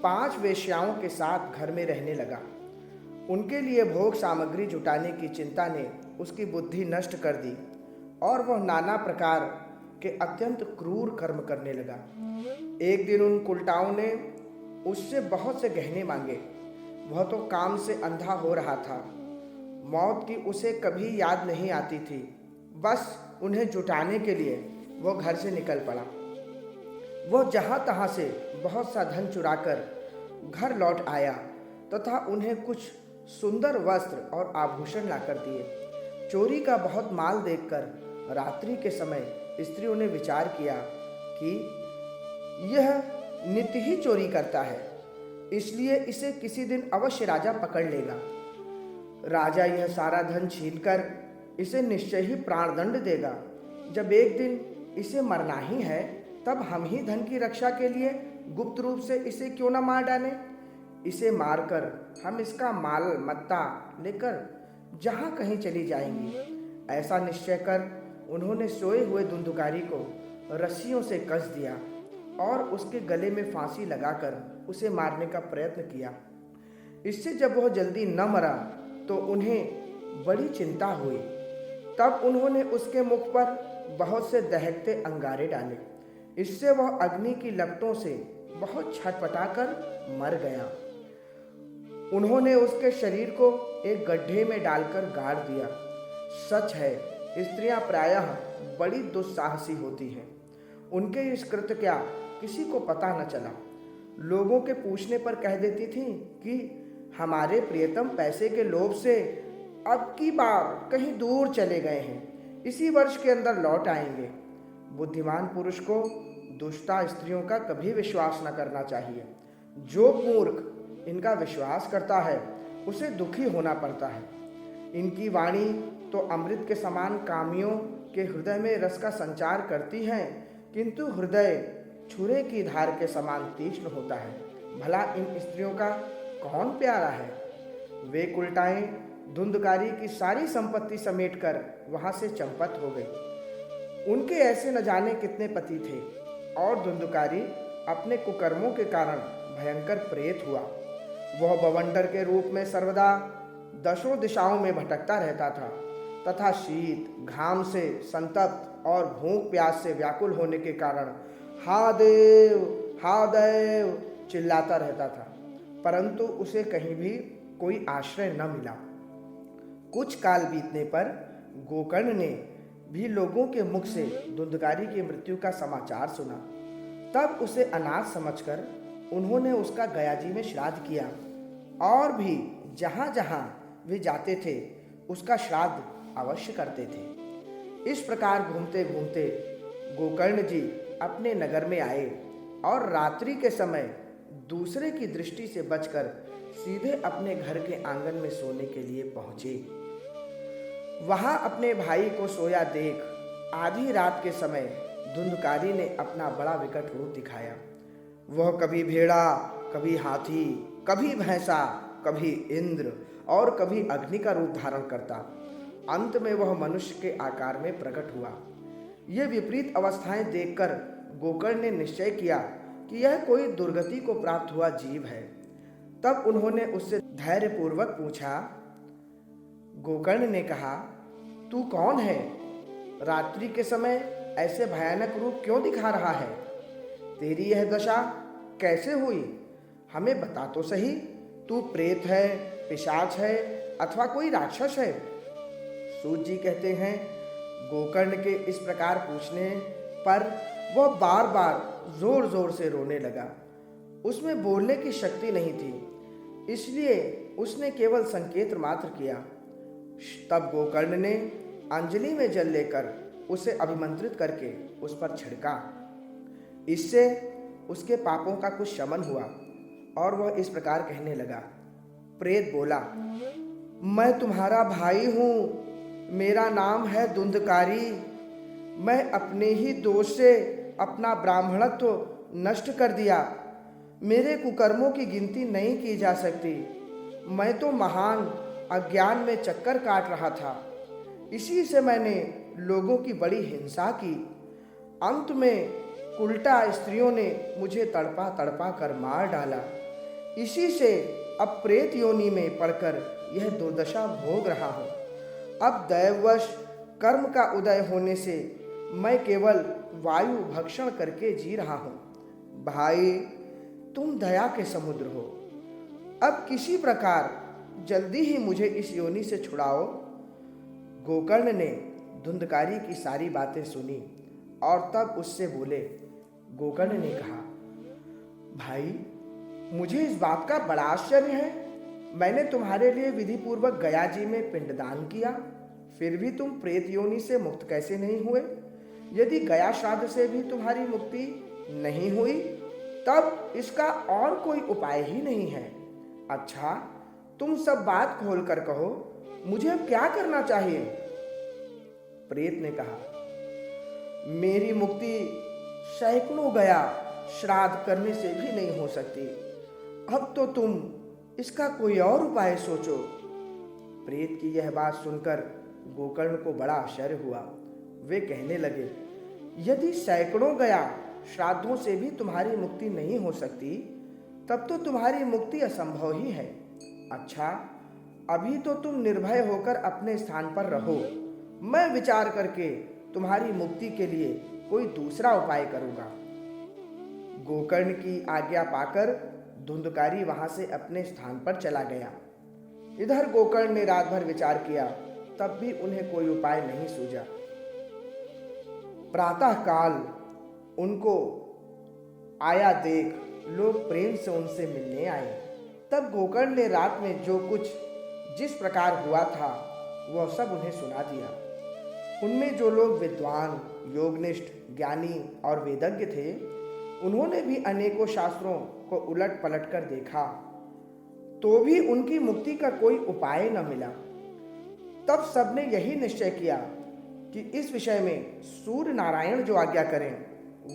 5 वेश्याओं के साथ घर में रहने लगा। उनके लिए भोग सामग्री जुटाने की चिंता ने उसकी बुद्धि नष्ट कर दी और वह नाना प्रकार के अत्यंत क्रूर कर्म करने लगा। एक दिन उन कुलटाओं ने उससे बहुत से गहने मांगे। वह तो काम से अंधा हो रहा था। मौत की उसे कभी याद नहीं आती थी। बस उन्हें जुटाने के लिए वह घर से निकल पड़ा। वह जहाँ तहाँ से बहुत सा धन चुराकर घर लौट आया तथा उन्हें कुछ सुंदर वस्त्र और आभूषण लाकर दिए। चोरी का बहुत माल देखकर रात्रि के समय स्त्रियों ने विचार किया कि यह नित्य ही चोरी करता है, इसलिए इसे किसी दिन अवश्य राजा पकड़ लेगा। राजा यह सारा धन छीनकर इसे निश्चय ही प्राणदंड देगा। जब एक दिन इसे मरना ही है, तब हम ही धन की रक्षा के लिए गुप्त रूप से इसे क्यों न मार डालें। इसे मारकर हम इसका माल मत्ता लेकर जहाँ कहीं चली जाएंगी। ऐसा निश्चय कर उन्होंने सोए हुए धुंधुकारी को रस्सियों से कस दिया और उसके गले में फांसी लगाकर उसे मारने का प्रयत्न किया। इससे जब वह जल्दी न मरा तो उन्हें बड़ी चिंता हुई। तब उन्होंने उसके मुख पर बहुत से दहकते अंगारे डाले। इससे वह अग्नि की लपटों से बहुत छटपटाकर मर गया। उन्होंने उसके शरीर को एक गड्ढे में डालकर गाड़ दिया। सच है, स्त्रियां प्रायः बड़ी दुस्साहसी होती हैं। उनके इस कृत्य का किसी को पता न चला। लोगों के पूछने पर कह देती थीं कि हमारे प्रियतम पैसे के लोभ से अब की बार कहीं दूर चले गए हैं, इसी वर्ष के अंदर लौट आएंगे। बुद्धिमान पुरुष को दुष्टा स्त्रियों का कभी विश्वास न करना चाहिए। जो मूर्ख इनका विश्वास करता है उसे दुखी होना पड़ता है। इनकी वाणी तो अमृत के समान कामियों के हृदय में रस का संचार करती है, किंतु हृदय छुरे की धार के समान तीक्ष्ण होता है। भला इन स्त्रियों का कौन प्यारा है? वे कुलटाएं धुंधकारी की सारी संपत्ति समेटकर वहां से चंपत हो गई। उनके ऐसे न जाने कितने पति थे और धुंधकारी अपने कुकर्मों के कारण भयंकर प्रेत हुआ। वह बवंडर के रूप में सर्वदा दशों दिशाओं में भटकता रहता था तथा शीत घाम से संतप्त और भूख प्यास से व्याकुल होने के कारण हा देव चिल्लाता रहता था, परंतु उसे कहीं भी कोई आश्रय न मिला। कुछ काल बीतने पर गोकर्ण ने भी लोगों के मुख से धुंधकारी की मृत्यु का समाचार सुना। तब उसे अनाथ समझकर उन्होंने उसका गयाजी में श्राद्ध किया और भी जहाँ जहाँ वे जाते थे उसका श्राद्ध अवश्य करते थे। इस प्रकार घूमते घूमते गोकर्ण जी अपने नगर में आए और रात्रि के समय दूसरे की दृष्टि से बचकर सीधे अपने घर के आंगन में सोने के लिए पहुंचे। वहां अपने भाई को सोया देख आधी रात के समय धुंधकारी ने अपना बड़ा विकट रूप दिखाया। वह कभी भेड़ा, कभी हाथी, कभी भैंसा, कभी इंद्र और कभी अग्नि का रूप धारण करता। अंत में वह मनुष्य के आकार में प्रकट हुआ। ये विपरीत अवस्थाएं देखकर गोकर्ण ने निश्चय किया कि यह कोई दुर्गति को प्राप्त हुआ जीव है। तब उन्होंने उससे धैर्यपूर्वक पूछा। गोकर्ण ने कहा, तू कौन है? रात्रि के समय ऐसे भयानक रूप क्यों दिखा रहा है? तेरी यह दशा कैसे हुई? हमें बता तो सही। तू प्रेत है, पिशाच है अथवा कोई राक्षस है? सूत जी कहते हैं, गोकर्ण के इस प्रकार पूछने पर वह बार बार जोर जोर से रोने लगा। उसमें बोलने की शक्ति नहीं थी, इसलिए उसने केवल संकेत मात्र किया। तब गोकर्ण ने अंजलि में जल लेकर उसे अभिमंत्रित करके उस पर छिड़का। इससे उसके पापों का कुछ शमन हुआ और वह इस प्रकार कहने लगा। प्रेत बोला, मैं तुम्हारा भाई हूँ, मेरा नाम है धुंधकारी। मैं अपने ही दोष से अपना ब्राह्मणत्व नष्ट कर दिया। मेरे कुकर्मों की गिनती नहीं की जा सकती। मैं तो महान अज्ञान में चक्कर काट रहा था। इसी से मैंने लोगों की बड़ी हिंसा की। अंत में उल्टा स्त्रियों ने मुझे तड़पा तड़पा कर मार डाला। इसी से अब प्रेत योनि में पड़कर यह दुर्दशा भोग रहा हूँ। अब दैववश कर्म का उदय होने से मैं केवल वायु भक्षण करके जी रहा हूँ। भाई, तुम दया के समुद्र हो। अब किसी प्रकार जल्दी ही मुझे इस योनि से छुड़ाओ। गोकर्ण ने धुंधकारी की सारी बातें सुनी और तब उससे बोले। गोकर्ण ने कहा, भाई, मुझे इस बात का बड़ा आश्चर्य है। मैंने तुम्हारे लिए विधि पूर्वक गया जी में पिंडदान किया, फिर भी तुम प्रेत योनि से मुक्त कैसे नहीं हुए? यदि गया श्राद्ध से भी तुम्हारी मुक्ति नहीं हुई, तब इसका और कोई उपाय ही नहीं है। अच्छा, तुम सब बात खोल कर कहो, मुझे अब क्या करना चाहिए? प्रेत ने कहा, मेरी मुक्ति सैकड़ों गया श्राद्ध करने से भी नहीं हो सकती। अब तो तुम इसका कोई और उपाय सोचो। प्रेत की यह बात सुनकर गोकर्ण को बड़ा आश्चर्य हुआ। वे कहने लगे, यदि सैकड़ों गया श्राद्धों से भी तुम्हारी मुक्ति नहीं हो सकती, तब तो तुम्हारी मुक्ति असंभव ही है। अच्छा, अभी तो तुम निर्भय होकर अपने स्थान पर रहो। मैं विचार करके तुम्हारी मुक्ति के लिए कोई दूसरा उपाय करूंगा। गोकर्ण की आज्ञा पाकर धुंधकारी वहां से अपने स्थान पर चला गया। इधर गोकर्ण ने रात भर विचार किया, तब भी उन्हें कोई उपाय नहीं सूझा। प्रातः काल उनको आया देख लोग प्रेम से उनसे मिलने आए। तब गोकर्ण ने रात में जो कुछ जिस प्रकार हुआ था वह सब उन्हें सुना दिया। उनमें जो लोग विद्वान, योगनिष्ठ, ज्ञानी और वेदज्ञ थे, उन्होंने भी अनेकों शास्त्रों को उलट पलट कर देखा, तो भी उनकी मुक्ति का कोई उपाय न मिला। तब सबने यही निश्चय किया कि इस विषय में सूर्य नारायण जो आज्ञा करें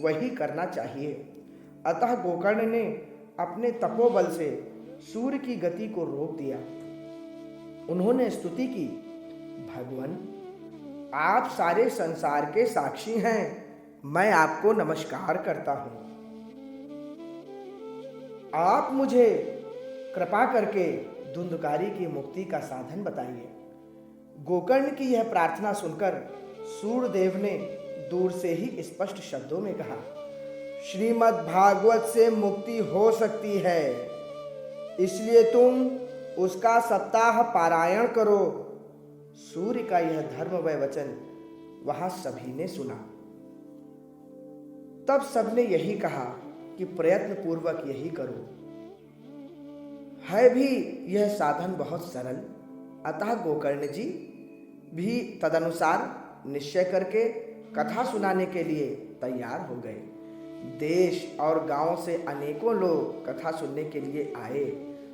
वही करना चाहिए। अतः गोकर्ण ने अपने तपोबल से सूर्य की गति को रोक दिया। उन्होंने स्तुति की, भगवान, आप सारे संसार के साक्षी हैं, मैं आपको नमस्कार करता हूं। आप मुझे कृपा करके धुंधकारी की मुक्ति का साधन बताइए। गोकर्ण की यह प्रार्थना सुनकर सूर्यदेव ने दूर से ही स्पष्ट शब्दों में कहा, श्रीमद् भागवत से मुक्ति हो सकती है, इसलिए तुम उसका सप्ताह पारायण करो। सूर्य का यह धर्ममय वचन वहां सभी ने सुना। तब सबने यही कहा कि प्रयत्न पूर्वक यही करो। है भी यह साधन बहुत सरल। अतः गोकर्ण जी भी तदनुसार निश्चय करके कथा सुनाने के लिए तैयार हो गए। देश और गांव से अनेकों लोग कथा सुनने के लिए आए।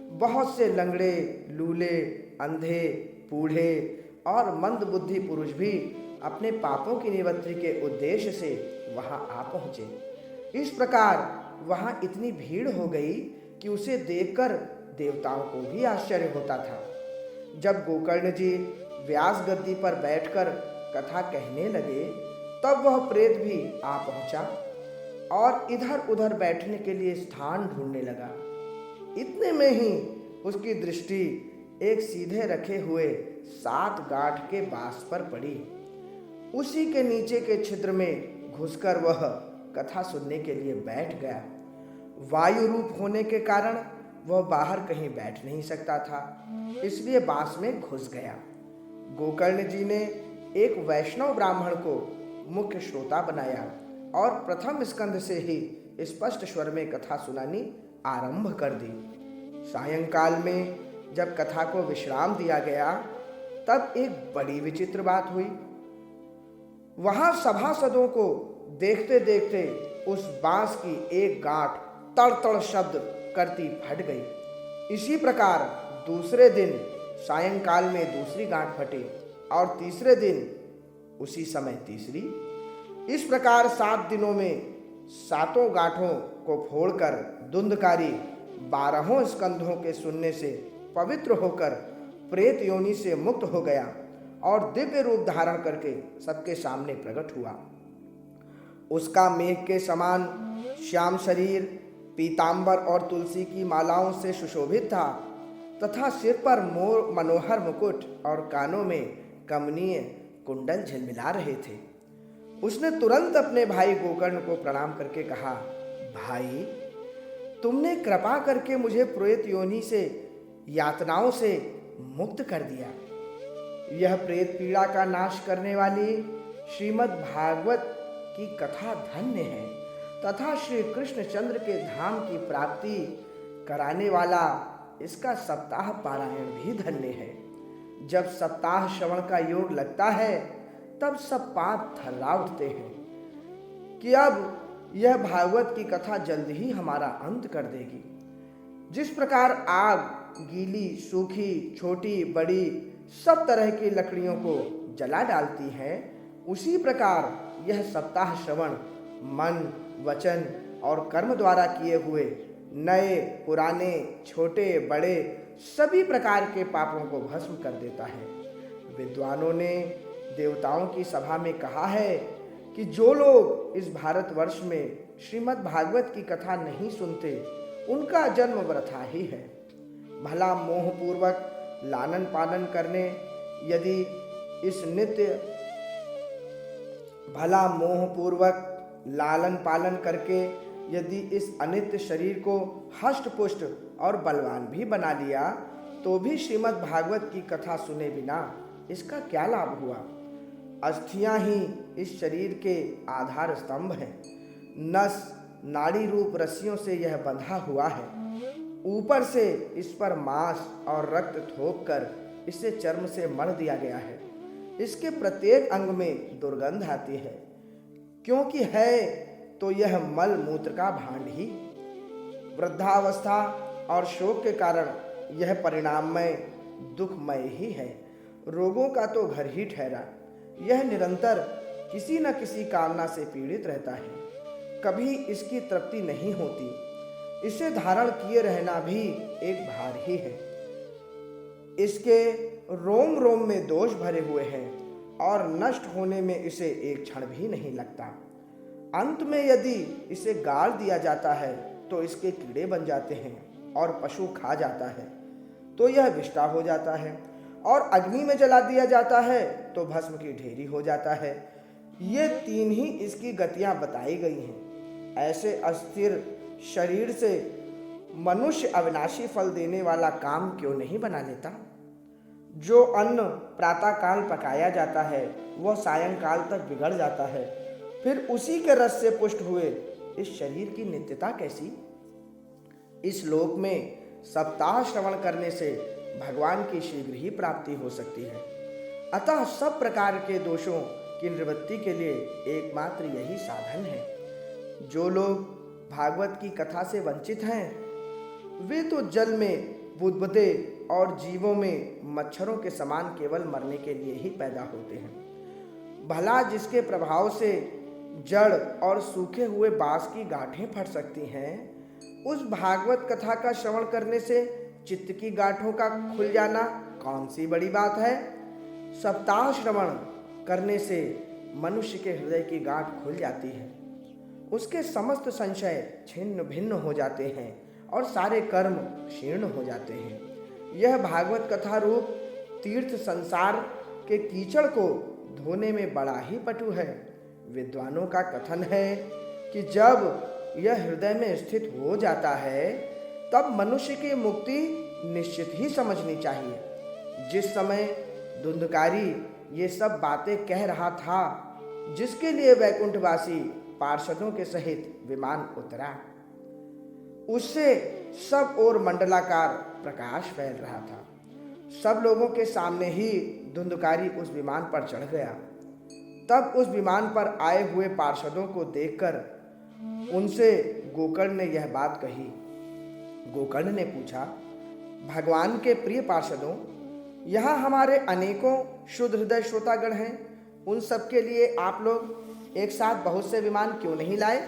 बहुत से लंगड़े, लूले, अंधे, बूढ़े और मंदबुद्धि पुरुष भी अपने पापों की निवृत्ति के उद्देश्य से वहां आ पहुंचे। इस प्रकार वहां इतनी भीड़ हो गई कि उसे देखकर देवताओं को भी आश्चर्य होता था। जब गोकर्ण जी व्यास गद्दी पर बैठकर कथा कहने लगे, तब वह प्रेत भी आ पहुंचा और इधर उधर बैठने के लिए स्थान ढूंढने लगा। इतने में ही उसकी दृष्टि एक सीधे रखे हुए 7 गांठ के बांस पर पड़ी। उसी के नीचे के छिद्र में घुसकर वह कथा सुनने के लिए बैठ गया। वायु रूप होने के कारण वह बाहर कहीं बैठ नहीं सकता था, इसलिए बांस में घुस गया। गोकर्ण जी ने एक वैष्णव ब्राह्मण को मुख्य श्रोता बनाया और प्रथम स्कंध से ही स्पष्ट स्वर में कथा सुनानी आरंभ कर दी। सायंकाल में जब कथा को विश्राम दिया गया, तब एक बड़ी विचित्र बात हुई। वहां सभासदों को देखते देखते उस बांस की एक गांठ तड़-तड़ शब्द करती फट गई। इसी प्रकार दूसरे दिन सायंकाल में दूसरी गांठ फटी और तीसरे दिन उसी समय तीसरी। इस प्रकार 7 दिनों में 7 गांठों को फोड़कर धुंधकारी 12 स्कंधों के सुनने से पवित्र होकर प्रेत योनि से मुक्त हो गया और दिव्य रूप धारण करके सबके सामने प्रकट हुआ। उसका मेघ के समान श्याम शरीर पीतांबर और तुलसी की मालाओं से सुशोभित था तथा सिर पर मोर मनोहर मुकुट और कानों में कमनीय कुंडल झिलमिला रहे थे। उसने तुरंत अपने भाई गोकर्ण को प्रणाम करके कहा, भाई, तुमने कृपा करके मुझे प्रेत योनि से यातनाओं से मुक्त कर दिया। यह प्रेत पीड़ा का नाश करने वाली श्रीमद् भागवत की कथा धन्य है तथा श्री कृष्ण चंद्र के धाम की प्राप्ति कराने वाला इसका सप्ताह पारायण भी धन्य है। जब सप्ताह श्रवण का योग लगता है, तब सब पाप थर्रा उठते हैं कि अब यह भागवत की कथा जल्द ही हमारा अंत कर देगी। जिस प्रकार आग गीली, सूखी, छोटी, बड़ी सब तरह की लकड़ियों को जला डालती है, उसी प्रकार यह सप्ताह श्रवण मन, वचन और कर्म द्वारा किए हुए नए, पुराने, छोटे, बड़े सभी प्रकार के पापों को भस्म कर देता है। विद्वानों ने देवताओं की सभा में कहा है कि जो लोग इस भारतवर्ष में श्रीमद् भागवत की कथा नहीं सुनते उनका जन्म वृथा ही है। भला मोहपूर्वक लालन पालन करने यदि इस नित्य भला मोहपूर्वक लालन पालन करके यदि इस अनित्य शरीर को हष्ट पुष्ट और बलवान भी बना लिया तो भी श्रीमद् भागवत की कथा सुने बिना इसका क्या लाभ हुआ। अस्थियां ही इस शरीर के आधार स्तंभ हैं। नस नाड़ी रूप रस्सियों से यह बंधा हुआ है। ऊपर से इस पर मांस और रक्त थोप कर इसे चर्म से मढ़ दिया गया है। इसके प्रत्येक अंग में दुर्गंध आती है, क्योंकि है तो यह मल मूत्र का भांड ही। वृद्धावस्था और शोक के कारण यह परिणाममय दुखमय ही है। रोगों का तो घर ही ठहरा। यह निरंतर किसी न किसी कामना से पीड़ित रहता है। कभी इसकी तृप्ति नहीं होती। इसे धारण किए रहना भी एक भार ही है। इसके रोम रोम में दोष भरे हुए हैं और नष्ट होने में इसे एक क्षण भी नहीं लगता। अंत में यदि इसे गाड़ दिया जाता है तो इसके कीड़े बन जाते हैं और पशु खा जाता है तो यह विष्टा हो जाता है और अग्नि में जला दिया जाता है तो भस्म की ढेरी हो जाता है। ये तीन ही इसकी गतियां बताई गई हैं। ऐसे अस्थिर शरीर से मनुष्य अविनाशी फल देने वाला काम क्यों नहीं बना लेता। जो अन्न प्रातःकाल पकाया जाता है वह सायंकाल तक बिगड़ जाता है, फिर उसी के रस से पुष्ट हुए इस शरीर की नित्यता कैसी। इस लोक में सप्ताह श्रवण करने से भगवान की शीघ्र ही प्राप्ति हो सकती है। अतः सब प्रकार के दोषों की निवृत्ति के लिए एकमात्र यही साधन है। जो लोग भागवत की कथा से वंचित हैं वे तो जल में बुदबुदे और जीवों में मच्छरों के समान केवल मरने के लिए ही पैदा होते हैं। भला जिसके प्रभाव से जड़ और सूखे हुए बांस की गांठें फट सकती हैं, उस भागवत कथा का श्रवण करने से चित्त की गांठों का खुल जाना कौन सी बड़ी बात है। सप्ताह श्रवण करने से मनुष्य के हृदय की गांठ खुल जाती है। उसके समस्त संशय छिन्न भिन्न हो जाते हैं और सारे कर्म क्षीर्ण हो जाते हैं। यह भागवत कथा रूप तीर्थ संसार के कीचड़ को धोने में बड़ा ही पटु है। विद्वानों का कथन है कि जब यह हृदय में स्थित हो जाता है तब मनुष्य की मुक्ति निश्चित ही समझनी चाहिए। जिस समय धुंधकारी ये सब बातें कह रहा था, जिसके लिए वैकुंठवासी पार्षदों के सहित विमान उतरा, उससे सब ओर मंडलाकार प्रकाश फैल रहा था। सब लोगों के सामने ही धुंधकारी उस विमान पर चढ़ गया। तब उस विमान पर आए हुए पार्षदों को देखकर उनसे गोकर्ण ने यह बात कही। गोकर्ण ने पूछा, भगवान के प्रिय पार्षदों, यहाँ हमारे अनेकों शुद्ध हृदय श्रोतागण हैं। उन सब के लिए आप लोग एक साथ बहुत से विमान क्यों नहीं लाए।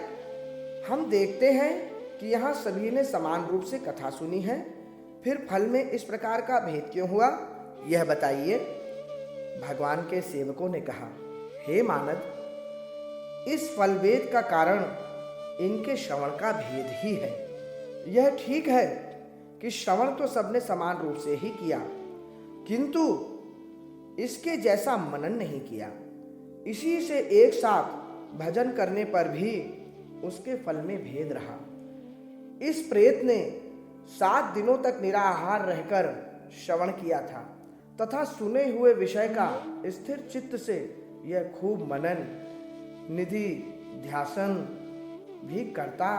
हम देखते हैं कि यहाँ सभी ने समान रूप से कथा सुनी है, फिर फल में इस प्रकार का भेद क्यों हुआ, यह बताइए। भगवान के सेवकों ने कहा, हे मानद, इस फलभेद का कारण इनके श्रवण का भेद ही है। यह ठीक है कि श्रवण तो सबने समान रूप से ही किया, किंतु इसके जैसा मनन नहीं किया। इसी से एक साथ भजन करने पर भी उसके फल में भेद रहा। इस प्रेत ने 7 दिनों तक निराहार रहकर श्रवण किया था तथा सुने हुए विषय का स्थिर चित्त से यह खूब मनन निधि ध्यासन भी करता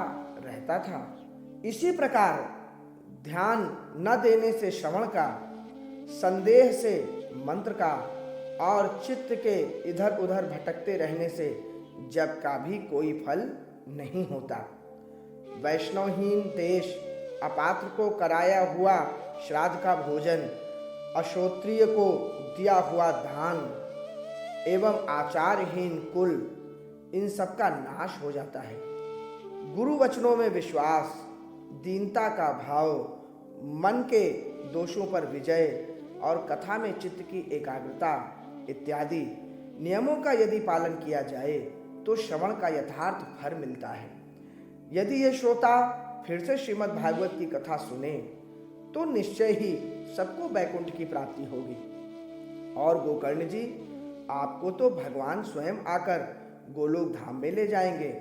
रहता था। इसी प्रकार ध्यान न देने से श्रवण का, संदेह से मंत्र का और चित्त के इधर उधर भटकते रहने से जप का भी कोई फल नहीं होता। वैष्णवहीन देश, अपात्र को कराया हुआ श्राद्ध का भोजन, अश्रोत्रिय को दिया हुआ दान एवं आचारहीन कुल, इन सब का नाश हो जाता है। गुरु वचनों में विश्वास, दीनता का भाव, मन के दोषों पर विजय और कथा में चित्त की एकाग्रता इत्यादि नियमों का यदि पालन किया जाए तो श्रवण का यथार्थ फल मिलता है। यदि ये श्रोता फिर से श्रीमद् भागवत की कथा सुने तो निश्चय ही सबको वैकुंठ की प्राप्ति होगी। और गोकर्ण जी, आपको तो भगवान स्वयं आकर गोलोक धाम में ले जाएंगे।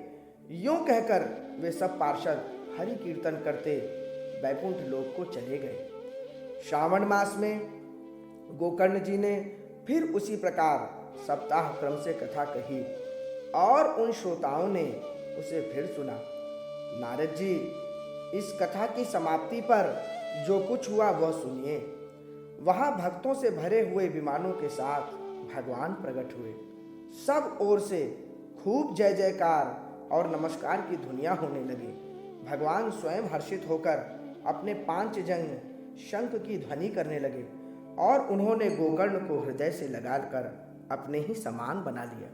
यूं कहकर वे सब पार्षद हरि कीर्तन करते वैकुंठ लोक को चले गए। श्रावण मास में गोकर्ण जी ने फिर उसी प्रकार सप्ताह क्रम से कथा कही और उन श्रोताओं ने उसे फिर सुना। नारद जी, इस कथा की समाप्ति पर जो कुछ हुआ वह सुनिए। वहां भक्तों से भरे हुए विमानों के साथ भगवान प्रकट हुए। सब ओर से खूब जय जयकार और नमस्कार की ध्वनियां होने लगी। भगवान स्वयं हर्षित होकर अपने 5 जंग शंख की ध्वनि करने लगे और उन्होंने गोकर्ण को हृदय से लगाकर अपने ही समान बना लिया।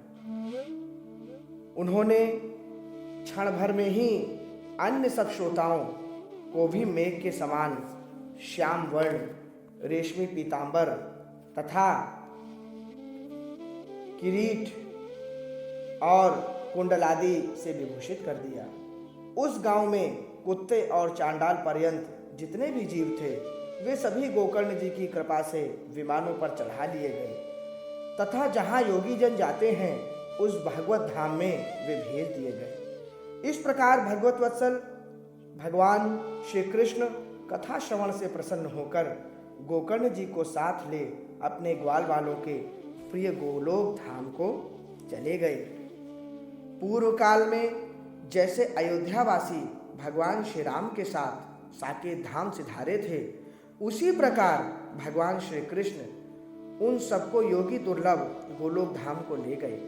उन्होंने क्षण भर में ही अन्य सब श्रोताओं को भी मेघ के समान श्याम वर्ण, रेशमी पीतांबर तथा किरीट और कुंडलादि से विभूषित कर दिया। उस गांव में कुत्ते और चांडाल पर्यंत जितने भी जीव थे वे सभी गोकर्ण जी की कृपा से विमानों पर चढ़ा लिए गए तथा जहां योगी जन जाते हैं उस भागवत धाम में वे भेज दिए गए। इस प्रकार भगवत वत्सल भगवान श्री कृष्ण कथा श्रवण से प्रसन्न होकर गोकर्ण जी को साथ ले अपने ग्वाल वालों के प्रिय गोलोक धाम को चले गए। पूर्व काल में जैसे अयोध्यावासी भगवान श्री राम के साथ साकेत धाम सिधारे थे, उसी प्रकार भगवान श्री कृष्ण उन सबको योगी दुर्लभ गोलोक धाम को ले गए।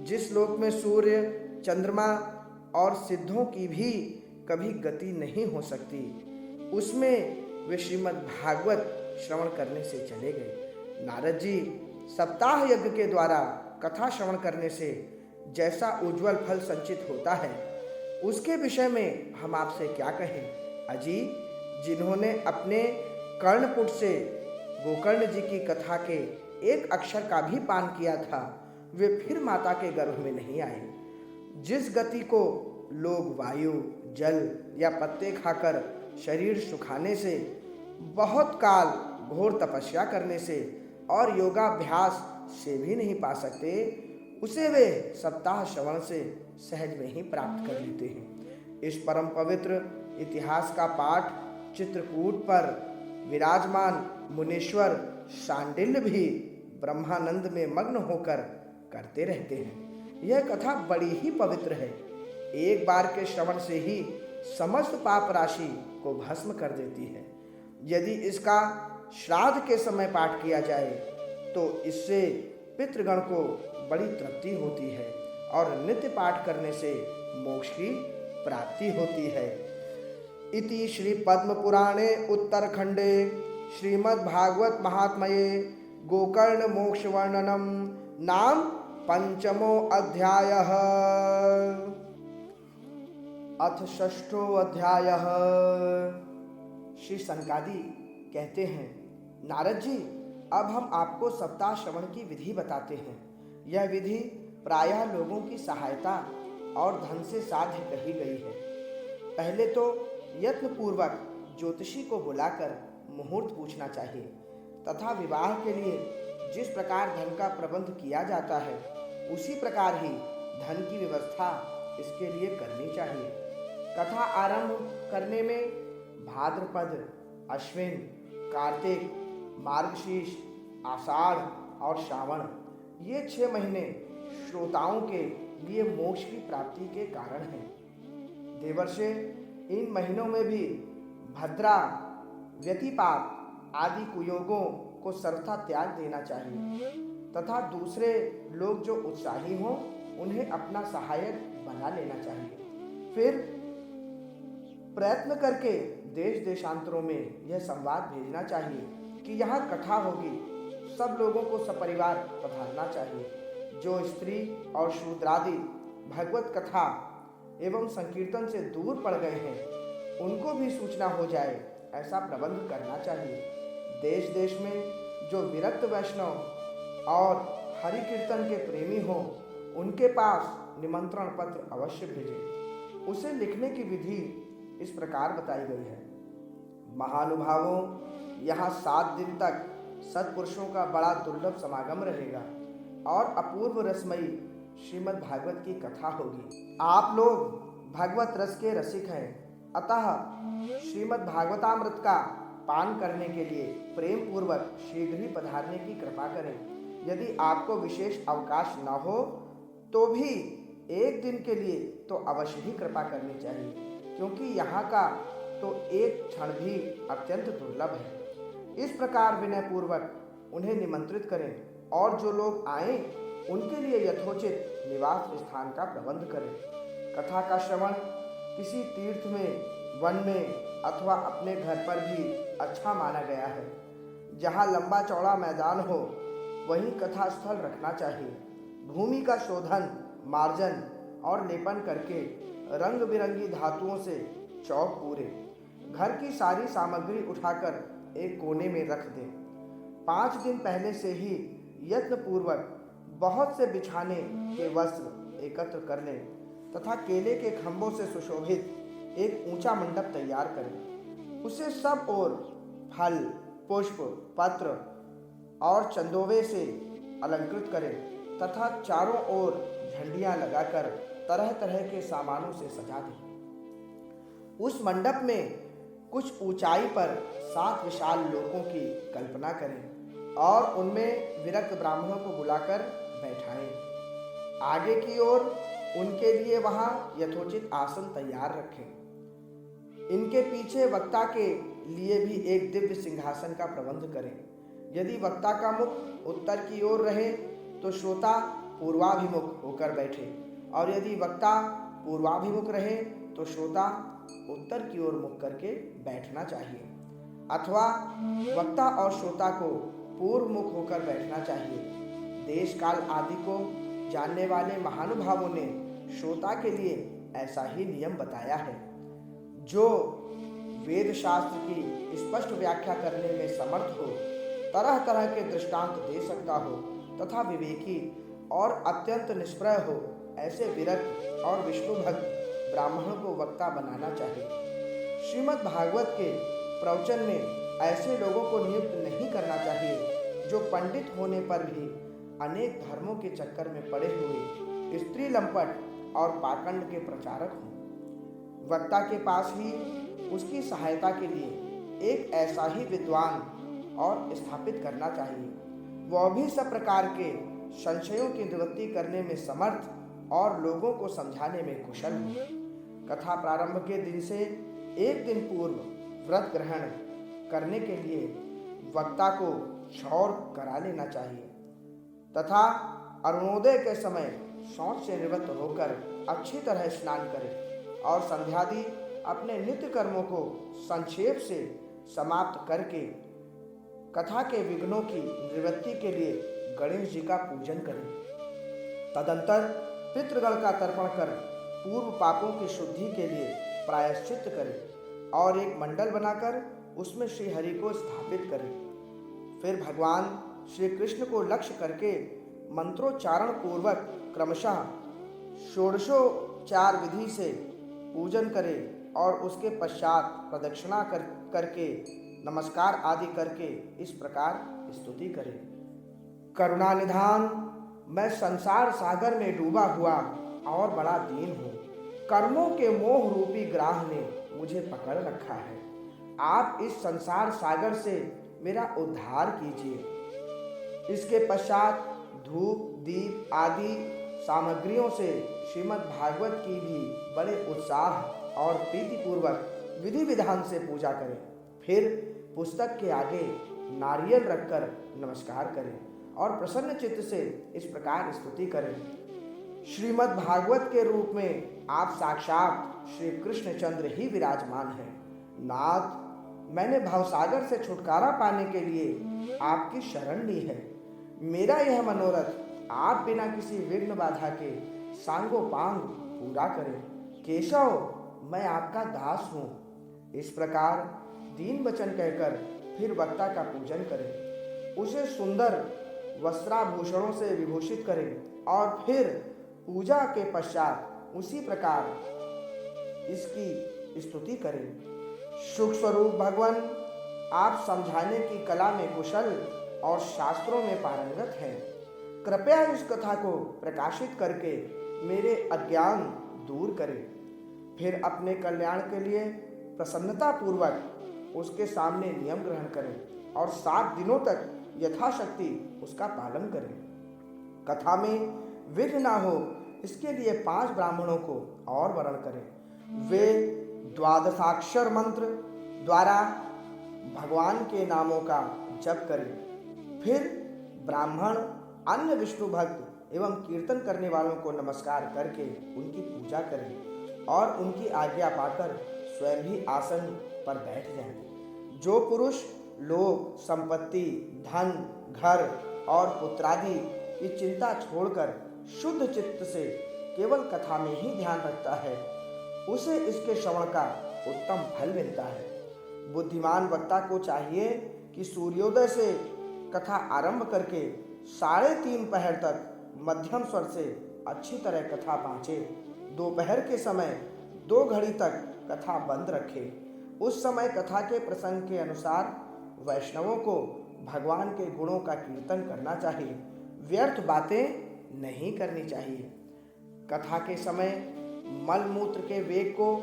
जिस लोक में सूर्य, चंद्रमा और सिद्धों की भी कभी गति नहीं हो सकती, उसमें वे श्रीमद् भागवत श्रवण करने से चले गए। नारद जी, सप्ताह यज्ञ के द्वारा कथा श्रवण करने से जैसा उज्जवल फल संचित होता है उसके विषय में हम आपसे क्या कहें। अजी, जिन्होंने अपने कर्णपुट से गोकर्ण जी की कथा के एक अक्षर का भी पान किया था वे फिर माता के गर्भ में नहीं आए। जिस गति को लोग वायु, जल या पत्ते खाकर शरीर सुखाने से, बहुत काल घोर तपस्या करने से और योगाभ्यास से भी नहीं पा सकते, उसे वे सप्ताह श्रवण से सहज में ही प्राप्त कर लेते हैं। इस परम पवित्र इतिहास का पाठ चित्रकूट पर विराजमान मुनीश्वर शांडिल्य भी ब्रह्मानंद में मग्न होकर करते रहते हैं। यह कथा बड़ी ही पवित्र है। एक बार के श्रवण से ही समस्त पाप राशि को भस्म कर देती है। यदि इसका श्राद्ध के समय पाठ किया जाए तो इससे पितृगण को बड़ी तृप्ति होती है और नित्य पाठ करने से मोक्ष की प्राप्ति होती है। इति श्री पद्म पुराणे उत्तरखंडे श्रीमद् भागवत महात्म्ये गोकर्ण मोक्ष वर्णनम नाम 5मो अध्यायः। अथ 6ठो अध्यायः। श्री सनकादि कहते हैं, नारद जी, अब हम आपको सप्ताह श्रवण की विधि बताते हैं। यह विधि प्रायः लोगों की सहायता और धन से साध्य कही गई है। पहले तो यत्नपूर्वक ज्योतिषी को बुलाकर मुहूर्त पूछना चाहिए तथा विवाह के लिए जिस प्रकार धन का प्रबंध किया जाता है उसी प्रकार ही धन की व्यवस्था इसके लिए करनी चाहिए। कथा आरंभ करने में भाद्रपद, अश्विन, कार्तिक, मार्गशीर्ष, आषाढ़ और श्रावण ये 6 महीने श्रोताओं के लिए मोक्ष की प्राप्ति के कारण हैं। देवर्षे इन महीनों में भी भद्रा, व्यतिपात आदि कुयोगों को सर्वथा त्याग देना चाहिए तथा दूसरे लोग जो उत्साही हों उन्हें अपना सहायक बना लेना चाहिए। फिर प्रयत्न करके देश देशांतरों में यह संवाद भेजना चाहिए कि यहाँ कथा होगी, सब लोगों को सपरिवार पधारना चाहिए। जो स्त्री और शूद्रादि भगवत कथा एवं संकीर्तन से दूर पड़ गए हैं उनको भी सूचना हो जाए, ऐसा प्रबंध करना चाहिए। देश देश में जो विरक्त वैष्णव और हरि कीर्तन के प्रेमी हों उनके पास निमंत्रण पत्र अवश्य भेजें। उसे लिखने की विधि इस प्रकार बताई गई है। महानुभावों, यहाँ 7 दिन तक सत्पुरुषों का बड़ा दुर्लभ समागम रहेगा और अपूर्व रसमयी श्रीमद् भागवत की कथा होगी। आप लोग भगवत रस के रसिक हैं, अतः श्रीमद् भागवतामृत का पान करने के लिए प्रेम पूर्वक शीघ्र ही पधारने की कृपा करें। यदि आपको विशेष अवकाश न हो तो भी एक दिन के लिए तो अवश्य ही कृपा करनी चाहिए, क्योंकि यहाँ का तो एक क्षण भी अत्यंत दुर्लभ है। इस प्रकार विनय पूर्वक उन्हें निमंत्रित करें और जो लोग आए उनके लिए यथोचित निवास स्थान का प्रबंध करें। कथा का श्रवण किसी तीर्थ में, वन में अथवा अपने घर पर भी अच्छा माना गया है। जहाँ लंबा चौड़ा मैदान हो वहीं कथा स्थल रखना चाहिए। भूमि का शोधन, मार्जन और लेपन करके रंग बिरंगी धातुओं से चौक पूरे। घर की सारी सामग्री उठाकर एक कोने में रख दें। 5 दिन पहले से ही यत्नपूर्वक बहुत से बिछाने के वस्त्र एकत्र कर लें तथा केले के खंभों से सुशोभित एक ऊंचा मंडप तैयार करें। उसे सब ओर फल, पुष्प, पत्र और चंदोवे से अलंकृत करें तथा चारों ओर झंडियां लगाकर तरह तरह के सामानों से सजा दें। उस मंडप में कुछ ऊंचाई पर 7 विशाल लोकों की कल्पना करें और उनमें विरक्त ब्राह्मणों को बुलाकर बैठाएं। आगे की ओर उनके लिए वहां यथोचित आसन तैयार रखें। इनके पीछे वक्ता के लिए भी एक दिव्य सिंहासन का प्रबंध करें। यदि वक्ता का मुख उत्तर की ओर रहे तो श्रोता पूर्वाभिमुख होकर बैठे, और यदि वक्ता पूर्वाभिमुख रहे तो श्रोता उत्तर की ओर मुख करके बैठना चाहिए, अथवा वक्ता और श्रोता को पूर्व मुख होकर बैठना चाहिए। देश काल आदि को जानने वाले महानुभावों ने श्रोता के लिए ऐसा ही नियम बताया है। जो वेद शास्त्र की स्पष्ट व्याख्या करने में समर्थ हो, तरह तरह के दृष्टांत दे सकता हो तथा विवेकी और अत्यंत निष्प्रय हो, ऐसे विरक्त और विष्णु भक्त ब्राह्मणों को वक्ता बनाना चाहिए। श्रीमद् भागवत के प्रवचन में ऐसे लोगों को नियुक्त नहीं करना चाहिए जो पंडित होने पर भी अनेक धर्मों के चक्कर में पड़े हुए स्त्री लंपट और पाखंड के प्रचारक हों। वक्ता के पास ही उसकी सहायता के लिए एक ऐसा ही विद्वान और स्थापित करना चाहिए, वह भी सब प्रकार के संशयों की निवृत्ति करने में समर्थ और लोगों को समझाने में कुशल हो। कथा प्रारंभ के दिन से एक दिन पूर्व व्रत ग्रहण करने के लिए वक्ता को क्षौर करा लेना चाहिए तथा अरुणोदय के समय शौच से निवृत्त होकर अच्छी तरह स्नान करें और संध्यादि अपने नित्य कर्मों को संक्षेप से समाप्त करके कथा के विघ्नों की निवृत्ति के लिए गणेश जी का पूजन करें। तदंतर पितृगण का तर्पण कर पूर्व पापों की शुद्धि के लिए प्रायश्चित करें और एक मंडल बनाकर उसमें श्री हरि को स्थापित करें। फिर भगवान श्री कृष्ण को लक्ष्य करके मंत्रोच्चारण पूर्वक क्रमशः षोडशोपचार विधि से पूजन करें और उसके पश्चात प्रदक्षिणा करके नमस्कार आदि करके इस प्रकार स्तुति करें। करुणा निधान, मैं संसार सागर में डूबा हुआ और बड़ा दीन हूँ। कर्मों के मोह रूपी ग्राह ने मुझे पकड़ रखा है। आप इस संसार सागर से मेरा उद्धार कीजिए। इसके पश्चात धूप, दीप आदि सामग्रियों से श्रीमद् भागवत की भी बड़े उत्साह और प्रीतिपूर्वक विधि विधान से पूजा करें। फिर पुस्तक के आगे नारियल रखकर नमस्कार करें और प्रसन्न चित्त से इस प्रकार स्तुति करें। श्रीमद् भागवत के रूप में आप साक्षात श्री कृष्णचंद्र ही विराजमान हैं। नाथ, मैंने भवसागर से छुटकारा पाने के लिए आपकी शरण ली है। मेरा यह मनोरथ आप बिना किसी विघ्न बाधा के सांगोपांग पूरा करें। केशव, मैं आपका दास हूँ। इस प्रकार दीन वचन कहकर फिर वक्ता का पूजन करें, उसे सुंदर वस्त्राभूषणों से विभूषित करें और फिर पूजा के पश्चात उसी प्रकार इसकी स्तुति करें। सुख स्वरूप भगवान, आप समझाने की कला में कुशल और शास्त्रों में पारंगत हैं। कृपया इस कथा को प्रकाशित करके मेरे अज्ञान दूर करें। फिर अपने कल्याण के लिए प्रसन्नता पूर्वक उसके सामने नियम ग्रहण करें और 7 दिनों तक यथाशक्ति उसका पालन करें। कथा में विघ्न ना हो इसके लिए 5 ब्राह्मणों को और वर्ण करें। वे 12 मंत्र द्वारा भगवान के नामों का जप करें। फिर ब्राह्मण अन्य विष्णु भक्त एवं कीर्तन करने वालों को नमस्कार करके उनकी पूजा करें और उनकी आज्ञा पाकर स्वयं भी आसन पर बैठ जाएं। जो पुरुष लोभ, संपत्ति, धन, घर और पुत्रादि की चिंता छोड़कर शुद्ध चित्त से केवल कथा में ही ध्यान रखता है, उसे इसके श्रवण का उत्तम फल मिलता है। बुद्धिमान वक्ता को चाहिए कि सूर्योदय से कथा आरंभ करके 3:30 पहर तक मध्यम स्वर से अच्छी तरह कथा पहुँचे। दोपहर के समय 2 घड़ी तक कथा बंद रखे। उस समय कथा के प्रसंग के अनुसार वैष्णवों को भगवान के गुणों का कीर्तन करना चाहिए। व्यर्थ बातें नहीं करनी चाहिए। कथा के समय मल मूत्र के वेग को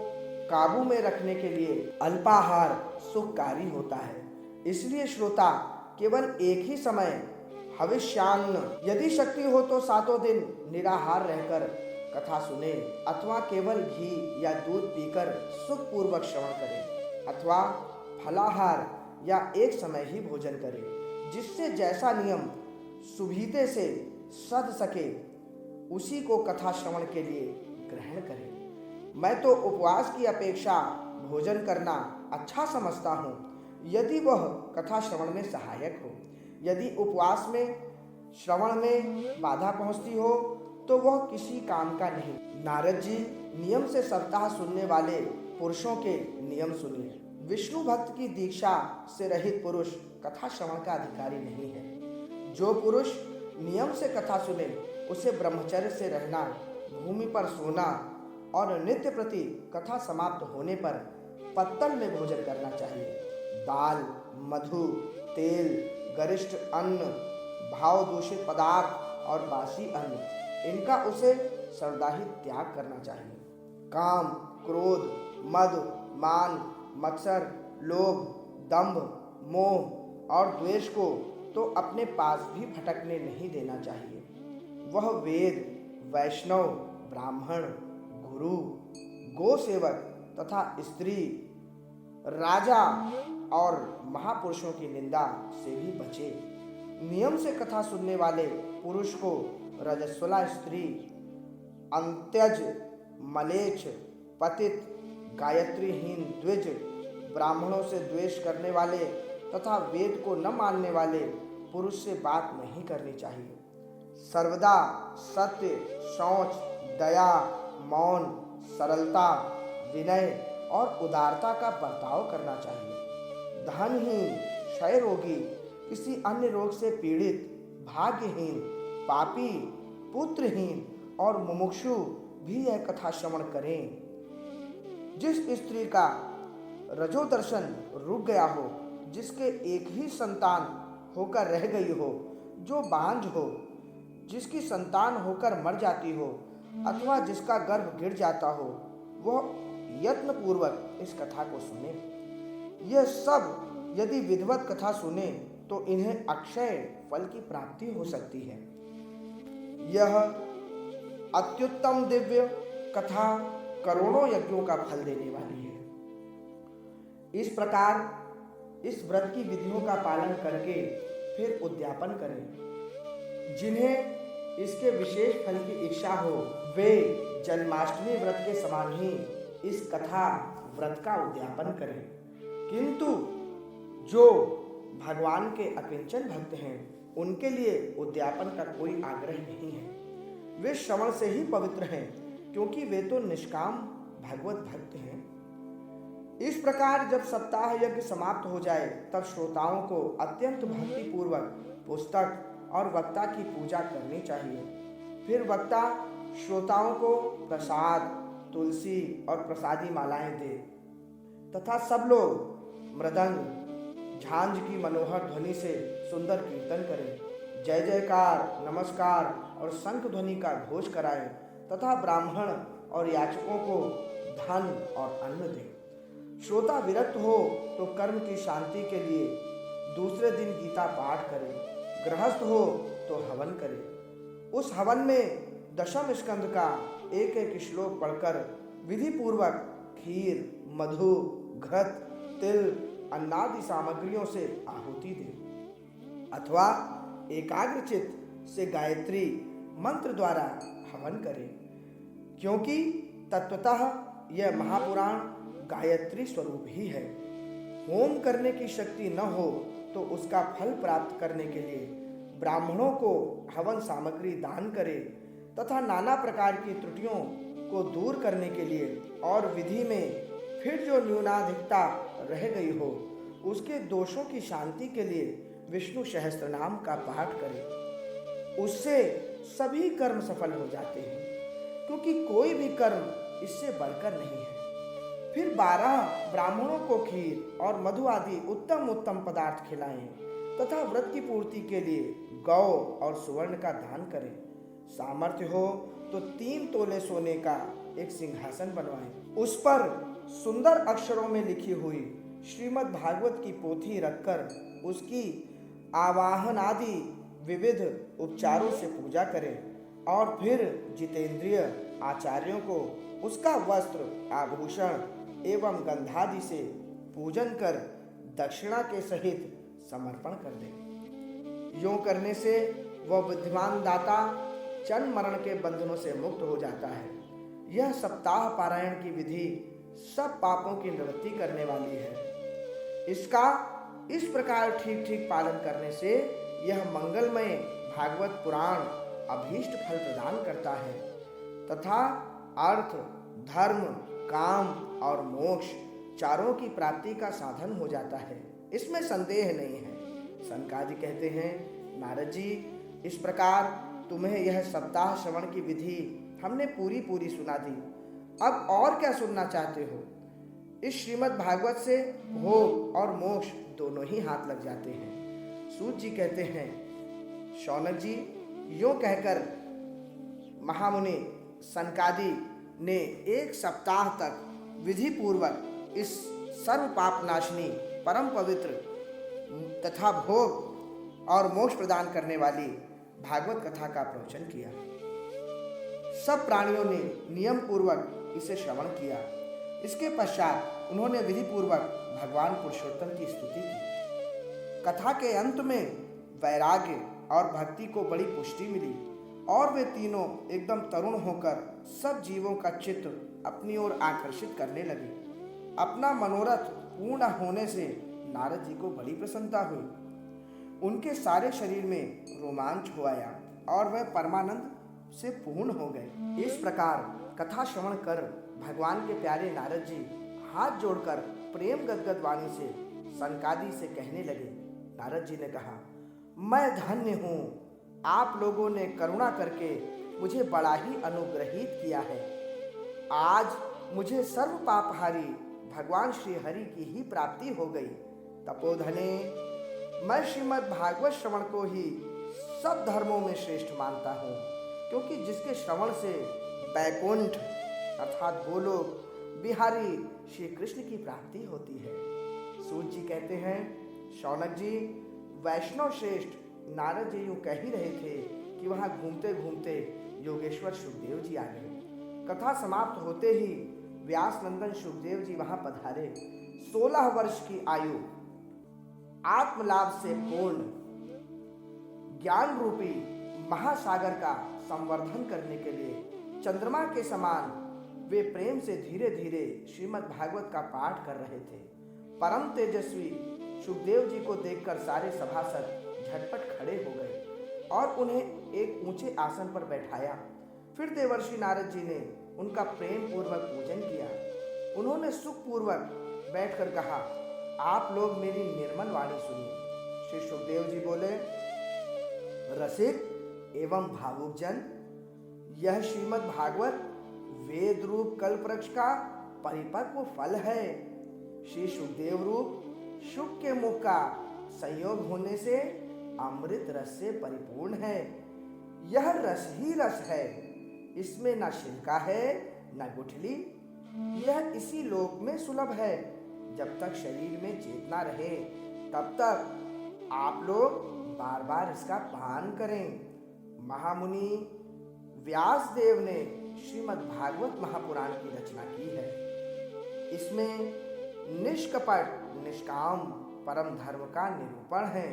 काबू में रखने के लिए अल्पाहार सुखकारी होता है। इसलिए श्रोता केवल एक ही समय हविष्यान्न, यदि शक्ति हो तो 7 दिन निराहार रहकर कथा सुने, अथवा केवल घी या दूध पीकर सुखपूर्वक श्रवण करें, अथवा फलाहार या एक समय ही भोजन करें, जिससे जैसा नियम सुविधे से सध सके उसी को कथा श्रवण के लिए ग्रहण करें। मैं तो उपवास की अपेक्षा भोजन करना अच्छा समझता हूँ, यदि वह कथा श्रवण में सहायक हो। यदि उपवास में श्रवण में बाधा पहुँचती हो तो वह किसी काम का नहीं। नारद जी नियम से सप्ताह सुनने वाले पुरुषों के नियम सुनिए। विष्णु भक्त की दीक्षा से रहित पुरुष कथा श्रवण का अधिकारी नहीं है। जो पुरुष नियम से कथा सुने उसे ब्रह्मचर्य से रहना, भूमि पर सोना और नित्य प्रति कथा समाप्त होने पर पत्तल में भोजन करना चाहिए। दाल, मधु, तेल, गरिष्ठ अन्न, भाव दूषित पदार्थ और बासी अन्न, इनका उसे सर्वदाही त्याग करना चाहिए। काम, क्रोध, मद, मान, मत्सर, लोभ, दंभ, मोह और द्वेष को तो अपने पास भी भटकने नहीं देना चाहिए। वह वेद, वैष्णव, ब्राह्मण, गुरु, गोसेवक तथा स्त्री, राजा और महापुरुषों की निंदा से भी बचे। नियम से कथा सुनने वाले पुरुष को रजस्वला स्त्री, अंत्यज, मलेच्छ, पतित, गायत्रीहीन द्विज, ब्राह्मणों से द्वेष करने वाले तथा वेद को न मानने वाले पुरुष से बात नहीं करनी चाहिए। सर्वदा सत्य, शौच, दया, मौन, सरलता, विनय और उदारता का बर्ताव करना चाहिए। धनहीन, क्षय रोगी, किसी अन्य रोग से पीड़ित, भाग्यहीन, पापी, पुत्रहीन और मुमुक्षु भी यह कथा श्रवण करें। जिस स्त्री का रजोदर्शन रुक गया हो, जिसके एक ही संतान होकर रह गई हो, जो बांझ हो, जिसकी संतान होकर मर जाती हो अथवा जिसका गर्भ गिर जाता हो, वह यत्न पूर्वक इस कथा को सुने। यह सब यदि विधिवत कथा सुने तो इन्हें अक्षय फल की प्राप्ति हो सकती है। यह अत्युत्तम दिव्य कथा करोड़ों यज्ञों का फल देने वाली है। इस प्रकार इस व्रत की विधियों का पालन करके फिर उद्यापन करें। जिन्हें इसके विशेष फल की इच्छा हो वे जन्माष्टमी व्रत के समान ही इस कथा व्रत का उद्यापन करें। किंतु जो भगवान के अकिंचन भक्त हैं उनके लिए उद्यापन का कोई आग्रह नहीं है। वे श्रवण से ही पवित्र हैं, क्योंकि वे तो निष्काम भगवत भक्त हैं। इस प्रकार जब सप्ताह यज्ञ समाप्त हो जाए तब श्रोताओं को अत्यंत भक्तिपूर्वक पुस्तक और वक्ता की पूजा करनी चाहिए। फिर वक्ता श्रोताओं को प्रसाद, तुलसी और प्रसादी मालाएं दे तथा सब लोग मृदंग झांझ की मनोहर ध्वनि से सुंदर कीर्तन करें, जय जयकार, नमस्कार और शंख ध्वनि का घोष कराएं तथा ब्राह्मण और याचकों को धन और अन्न दें। श्रोता विरक्त हो तो कर्म की शांति के लिए दूसरे दिन गीता पाठ करे, गृहस्थ हो तो हवन करे। उस हवन में दशम स्कंद का एक एक श्लोक पढ़कर विधि पूर्वक खीर, मधु, घृत, तिल, अन्नादि सामग्रियों से आहुति दे अथवा एकाग्रचित से गायत्री मंत्र द्वारा हवन करे, क्योंकि तत्वतः यह महापुराण गायत्री स्वरूप ही है। होम करने की शक्ति न हो तो उसका फल प्राप्त करने के लिए ब्राह्मणों को हवन सामग्री दान करे तथा नाना प्रकार की त्रुटियों को दूर करने के लिए और विधि में फिर जो न्यूनाधिकता रह गई हो उसके दोषों की शांति के लिए विष्णु सहस्त्रनाम का पाठ करे। उससे सभी कर्म सफल हो जाते हैं, क्योंकि कोई भी कर्म इससे बढ़कर नहीं है। फिर 12 ब्राह्मणों को खीर और मधु आदि उत्तम उत्तम पदार्थ खिलाएं तथा व्रत की पूर्ति के लिए गौ और सुवर्ण का दान करें। सामर्थ्य हो तो 3 तोले सोने का एक सिंहासन बनवाएं, उस पर सुंदर अक्षरों में लिखी हुई श्रीमद् भागवत की पोथी रखकर उसकी आवाहन आदि विविध उपचारों से पूजा करें और फिर जितेंद्रिय आचार्यों को उसका वस्त्र, आभूषण एवं गंधादि से पूजन कर दक्षिणा के सहित समर्पण कर दें। यूं करने से वह बुद्धिमान दाता जन्म मरण के बंधनों से मुक्त हो जाता है। यह सप्ताह पारायण की विधि सब पापों की निवृत्ति करने वाली है। इसका इस प्रकार ठीक ठीक पालन करने से यह मंगलमय भागवत पुराण अभीष्ट फल प्रदान करता है तथा अर्थ, धर्म, काम और मोक्ष चारों की प्राप्ति का साधन हो जाता है, इसमें संदेह नहीं है। सनकादि कहते हैं, नारद जी, इस प्रकार तुम्हें यह सप्ताह श्रवण की विधि हमने पूरी पूरी सुना दी, अब और क्या सुनना चाहते हो? इस श्रीमद् भागवत से भोग और मोक्ष दोनों ही हाथ लग जाते हैं। सूत जी कहते हैं, शौनक जी, यूं कहकर महामुनि सनकादि ने 1 सप्ताह तक विधि पूर्वक इस सर्व पाप नाशनी परम पवित्र तथा भोग और मोक्ष प्रदान करने वाली भागवत कथा का प्रवचन किया। सब प्राणियों ने नियम पूर्वक इसे श्रवण किया। इसके पश्चात उन्होंने विधि पूर्वक भगवान पुरुषोत्तम की स्तुति की। कथा के अंत में वैराग्य और भक्ति को बड़ी पुष्टि मिली और वे तीनों एकदम तरुण होकर सब जीवों का चित्त अपनी ओर आकर्षित करने लगे। अपना मनोरथ पूर्ण होने से नारद जी को बड़ी प्रसन्नता हुई। उनके सारे शरीर में रोमांच हो आया और वह परमानंद से पूर्ण हो गए। इस प्रकार कथा श्रवण कर भगवान के प्यारे नारद जी हाथ जोड़कर प्रेम गदगद वाणी से सनकादि से कहने लगे। नारद जी ने कहा, मैं धन्य हूँ, आप लोगों ने करुणा करके मुझे बड़ा ही अनुग्रहित किया है। आज मुझे सर्व पापहारी भगवान श्री हरि की ही प्राप्ति हो गई। तपोधने, मैं श्रीमद् भागवत श्रवण को ही सब धर्मों में श्रेष्ठ मानता हूँ, क्योंकि जिसके श्रवण से बैकुंठ अर्थात गोलोक बिहारी श्री कृष्ण की प्राप्ति होती है। सूत जी कहते हैं, शौनक जी, वैष्णव श्रेष्ठ नारद जी यूं कह ही रहे थे कि वहां घूमते घूमते योगेश्वर सुखदेव जी आ गए। कथा समाप्त होते ही व्यास नंदन सुखदेव जी वहां पधारे। 16 वर्ष की आयु आत्मलाभ से पूर्ण ज्ञान रूपी महासागर का संवर्धन करने के लिए चंद्रमा के समान वे प्रेम से धीरे धीरे श्रीमद् भागवत का पाठ कर रहे थे। परम तेजस्वी सुखदेव जी को देखकर सारे सभासद झटपट खड़े हो गए और उन्हें एक ऊंचे आसन पर बैठाया। फिर देवर्षि नारद जी ने उनका प्रेम पूर्वक पूजन किया। उन्होंने सुख पूर्वक बैठकर कहा, आप लोग मेरी निर्मल वाणी सुनिए। श्री सुखदेव जी बोले, रसिक एवं भावुक जन, यह श्रीमद् भागवत वेद रूप कल्प वृक्ष का परिपक्व फल है। श्री सुखदेव रूप शुक के मुख का संयोग होने से अमृत रस से परिपूर्ण है। यह रस ही रस है, इसमें न छिलका है न गुठली। यह इसी लोक में सुलभ है। जब तक शरीर में चेतना रहे तब तक आप लोग बार बार इसका पान करें। महामुनि व्यास देव ने श्रीमद् भागवत महापुराण की रचना की है। इसमें निष्कपट निष्काम परम धर्म का निरूपण है।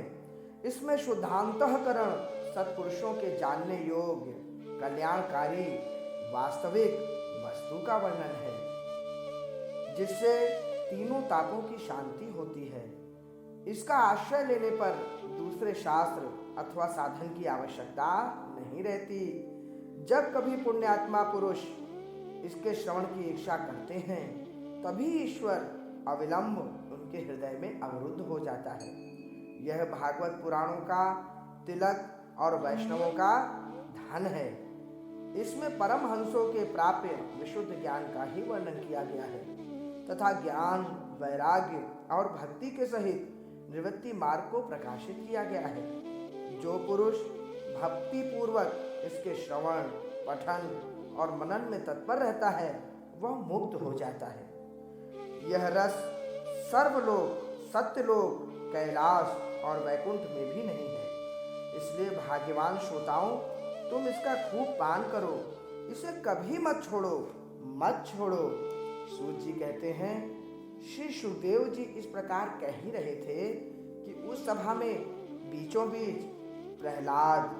इसमें शुद्धांतःकरण सत्पुरुषों के जानने योग्य कल्याणकारी वास्तविक वस्तु का वर्णन है, जिससे तीनों तापों की शांति होती है। इसका आश्रय लेने पर दूसरे शास्त्र अथवा साधन की आवश्यकता नहीं रहती। जब कभी पुण्यात्मा पुरुष इसके श्रवण की इच्छा करते हैं तभी ईश्वर अविलंब उनके हृदय में अवरुद्ध हो जाता है। यह भागवत पुराणों का तिलक और वैष्णवों का धन है। इसमें परमहंसों के प्राप्य विशुद्ध ज्ञान का ही वर्णन किया गया है तथा ज्ञान, वैराग्य और भक्ति के सहित निवृत्ति मार्ग को प्रकाशित किया गया है। जो पुरुष भक्ति पूर्वक इसके श्रवण, पठन और मनन में तत्पर रहता है वह मुक्त हो जाता है। यह रस सर्वलोक, सत्यलोक, कैलाश और वैकुंठ में भी नहीं है। इसलिए भाग्यवान श्रोताओं, तुम इसका खूब पान करो, इसे कभी मत छोड़ो, मत छोड़ो। सूत जी कहते हैं, श्री सुखदेव जी इस प्रकार कह ही रहे थे कि उस सभा में बीचों बीच प्रहलाद,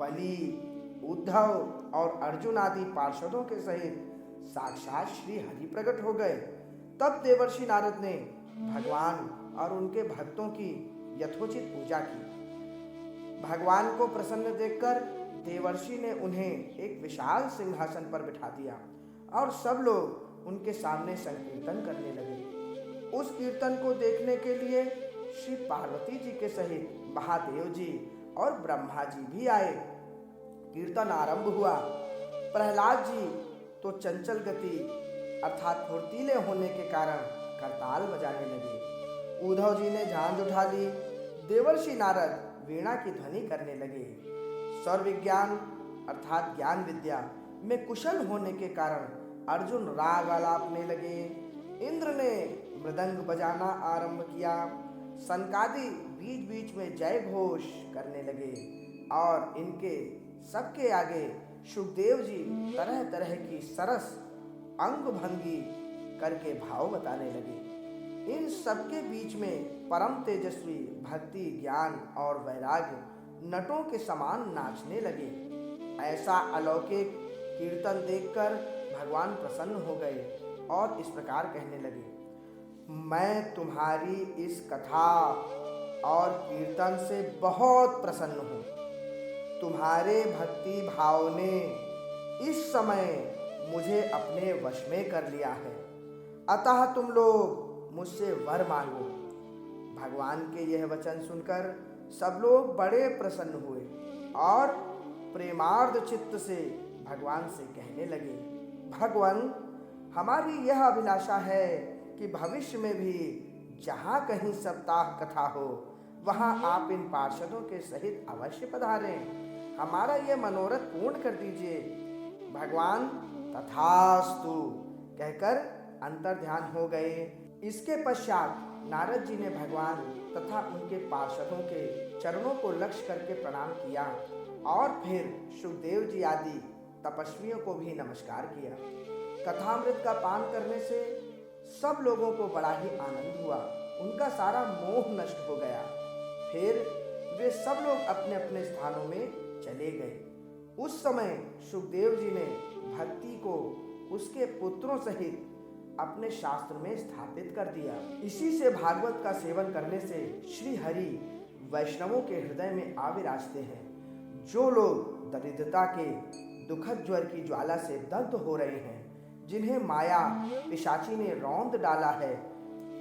बलि, उद्धव और अर्जुन आदि पार्षदों के सहित साक्षात श्री हरि प्रकट हो गए। तब देवर्षि नारद ने भगवान और उनके भक्तों की यथोचित पूजा की। भगवान को प्रसन्न देखकर देवर्षि ने उन्हें एक विशाल सिंहासन पर बिठा दिया और सब लोग उनके सामने संकीर्तन करने लगे। उस कीर्तन को देखने के लिए श्री पार्वती जी के सहित महादेव जी और ब्रह्मा जी भी आए। कीर्तन आरंभ हुआ। प्रहलाद जी तो चंचल गति अर्थात फुर्तीले होने के कारण करताल बजाने लगे। उद्धव जी ने झांझ उठा ली। देवर्षि नारद वीणा की ध्वनि करने लगे। सर्वविज्ञान अर्थात ज्ञान विद्या में कुशल होने के कारण अर्जुन राग आलापने लगे। इंद्र ने मृदंग बजाना आरंभ किया। सनकादि बीच बीच में जय घोष करने लगे और इनके सबके आगे सुखदेव जी तरह तरह की सरस अंग भंगी करके भाव बताने लगे। इन सबके बीच में परम तेजस्वी भक्ति, ज्ञान और वैराग्य नटों के समान नाचने लगे। ऐसा अलौकिक कीर्तन देखकर भगवान प्रसन्न हो गए और इस प्रकार कहने लगे, मैं तुम्हारी इस कथा और कीर्तन से बहुत प्रसन्न हूँ। तुम्हारे भक्ति भाव ने इस समय मुझे अपने वश में कर लिया है, अतः तुम लोग मुझसे वर मांगो। भगवान के यह वचन सुनकर सब लोग बड़े प्रसन्न हुए और प्रेमार्ध चित्त से भगवान से कहने लगे, भगवान, हमारी यह अभिलाषा है कि भविष्य में भी जहाँ कहीं सप्ताह कथा हो वहाँ आप इन पार्षदों के सहित अवश्य पधारें। हमारा यह मनोरथ पूर्ण कर दीजिए। भगवान तथास्तु कहकर अंतर्ध्यान हो गए। इसके पश्चात नारद जी ने भगवान तथा उनके पार्षदों के चरणों को लक्ष्य करके प्रणाम किया और फिर सुखदेव जी आदि तपस्वियों को भी नमस्कार किया। कथामृत का पान करने से सब लोगों को बड़ा ही आनंद हुआ। उनका सारा मोह नष्ट हो गया। फिर वे सब लोग अपने अपने स्थानों में चले गए। उस समय सुखदेव जी ने भक्ति को उसके पुत्रों सहित अपने शास्त्र में स्थापित कर दिया। इसी से भागवत का सेवन करने से श्री हरि वैष्णवों के हृदय में आविराजते हैं। जो लोग दरिद्रता के दुखद ज्वर की ज्वाला से दग्ध हो रहे हैं, जिन्हें माया पिशाची ने रौंद डाला है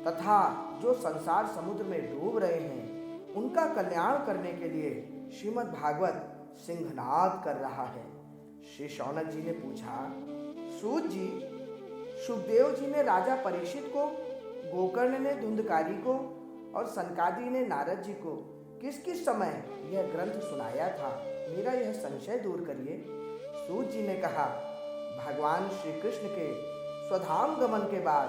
तथा जो संसार समुद्र में डूब रहे हैं, उनका कल्याण करने के लिए श्रीमद् भागवत सिंहनाद कर रहा है। श्री शौनक जी ने पूछा, सूत जी, सुखदेव जी ने राजा परीक्षित को, गोकर्ण ने धुंधकारी को और सनकादि ने नारद जी को किस किस समय यह ग्रंथ सुनाया था, मेरा यह संशय दूर करिए। सूत जी ने कहा, भगवान श्री कृष्ण के स्वधाम गमन के बाद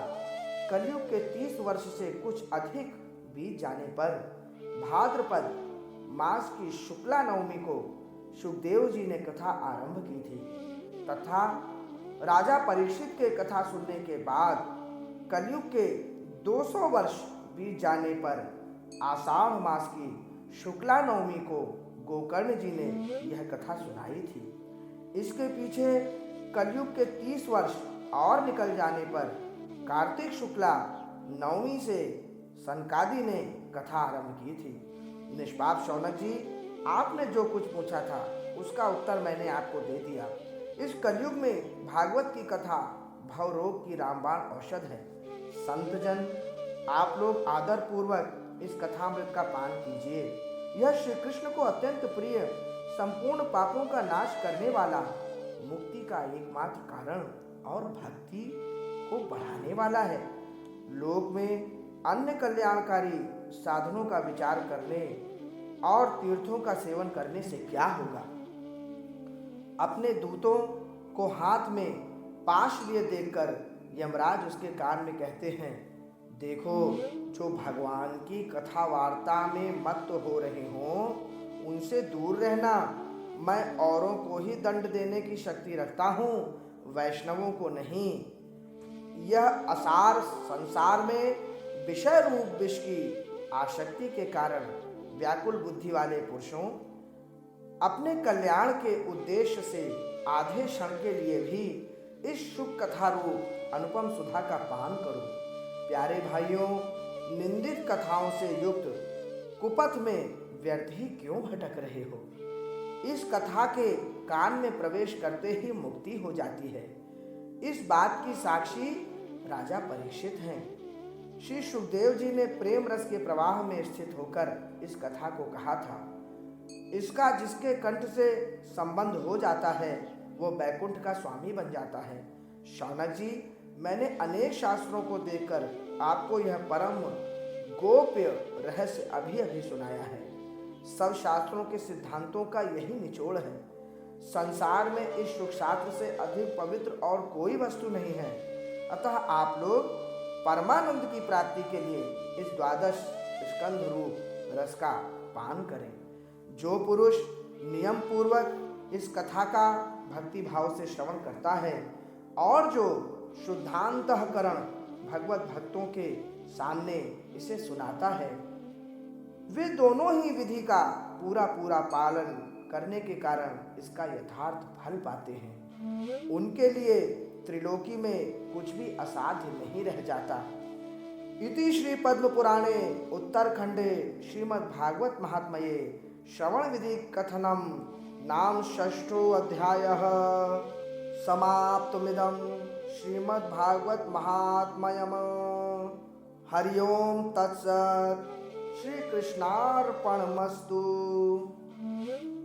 कलयुग के 30 वर्ष से कुछ अधिक बीत जाने पर भाद्रपद मास की शुक्ला नवमी को सुखदेव जी ने कथा आरंभ की थी तथा राजा परीक्षित के कथा सुनने के बाद कलयुग के 200 वर्ष बीत जाने पर आषाढ़ मास की शुक्ला नवमी को गोकर्ण जी ने यह कथा सुनाई थी। इसके पीछे कलयुग के 30 वर्ष और निकल जाने पर कार्तिक शुक्ला नवमी से सनकादि ने कथा आरंभ की थी। निष्पाप शौनक जी, आपने जो कुछ पूछा था उसका उत्तर मैंने आपको दे दिया। इस कलयुग में भागवत की कथा भवरोग की रामबाण औषध है। संतजन, आप लोग आदर पूर्वक इस कथामृत का पान कीजिए। यह श्री कृष्ण को अत्यंत प्रिय, संपूर्ण पापों का नाश करने वाला, मुक्ति का एकमात्र कारण और भक्ति को बढ़ाने वाला है। लोक में अन्य कल्याणकारी साधनों का विचार करने और तीर्थों का सेवन करने से क्या होगा। अपने दूतों को हाथ में पाश लिए देखकर यमराज उसके कान में कहते हैं, देखो, जो भगवान की कथा वार्ता में मत्त हो रहे हों उनसे दूर रहना। मैं औरों को ही दंड देने की शक्ति रखता हूँ, वैष्णवों को नहीं। यह असार संसार में विषय रूप विष की आसक्ति के कारण व्याकुल बुद्धि वाले पुरुषों अपने कल्याण के उद्देश्य से आधे क्षण के लिए भी इस शुभ कथा रूप अनुपम सुधा का पान करो। प्यारे भाइयों, निंदित कथाओं से युक्त कुपथ में व्यर्थ ही क्यों भटक रहे हो। इस कथा के कान में प्रवेश करते ही मुक्ति हो जाती है। इस बात की साक्षी राजा परीक्षित हैं। श्री सुखदेव जी ने प्रेम रस के प्रवाह में स्थित होकर इस कथा को कहा था। इसका जिसके कंठ से संबंध हो जाता है वो बैकुंठ का स्वामी बन जाता है। शौनक जी, मैंने अनेक शास्त्रों को देखकर आपको यह परम गोप्य रहस्य अभी अभी सुनाया है। सब शास्त्रों के सिद्धांतों का यही निचोड़ है। संसार में इस शुभ शास्त्र से अधिक पवित्र और कोई वस्तु नहीं है। अतः आप लोग परमानंद की प्राप्ति के लिए इस द्वादश स्कंध रूप रस का पान करें। जो पुरुष नियम पूर्वक इस कथा का भक्ति भाव से श्रवण करता है और जो शुद्धांतःकरण भगवत भक्तों के सामने इसे सुनाता है, वे दोनों ही विधि का पूरा पूरा पालन करने के कारण इसका यथार्थ फल पाते हैं। उनके लिए त्रिलोकी में कुछ भी असाध्य नहीं रह जाता। इति श्री पद्म पुराणे उत्तरखंडे श्रीमद् भागवत महात्म्ये श्रवण विधि कथनम नाम षष्ठो अध्यायः समाप्तमिदं श्रीमद् भागवत महात्म्यम्। हरि ओम तत्सत्। श्री कृष्णार्पणमस्तु।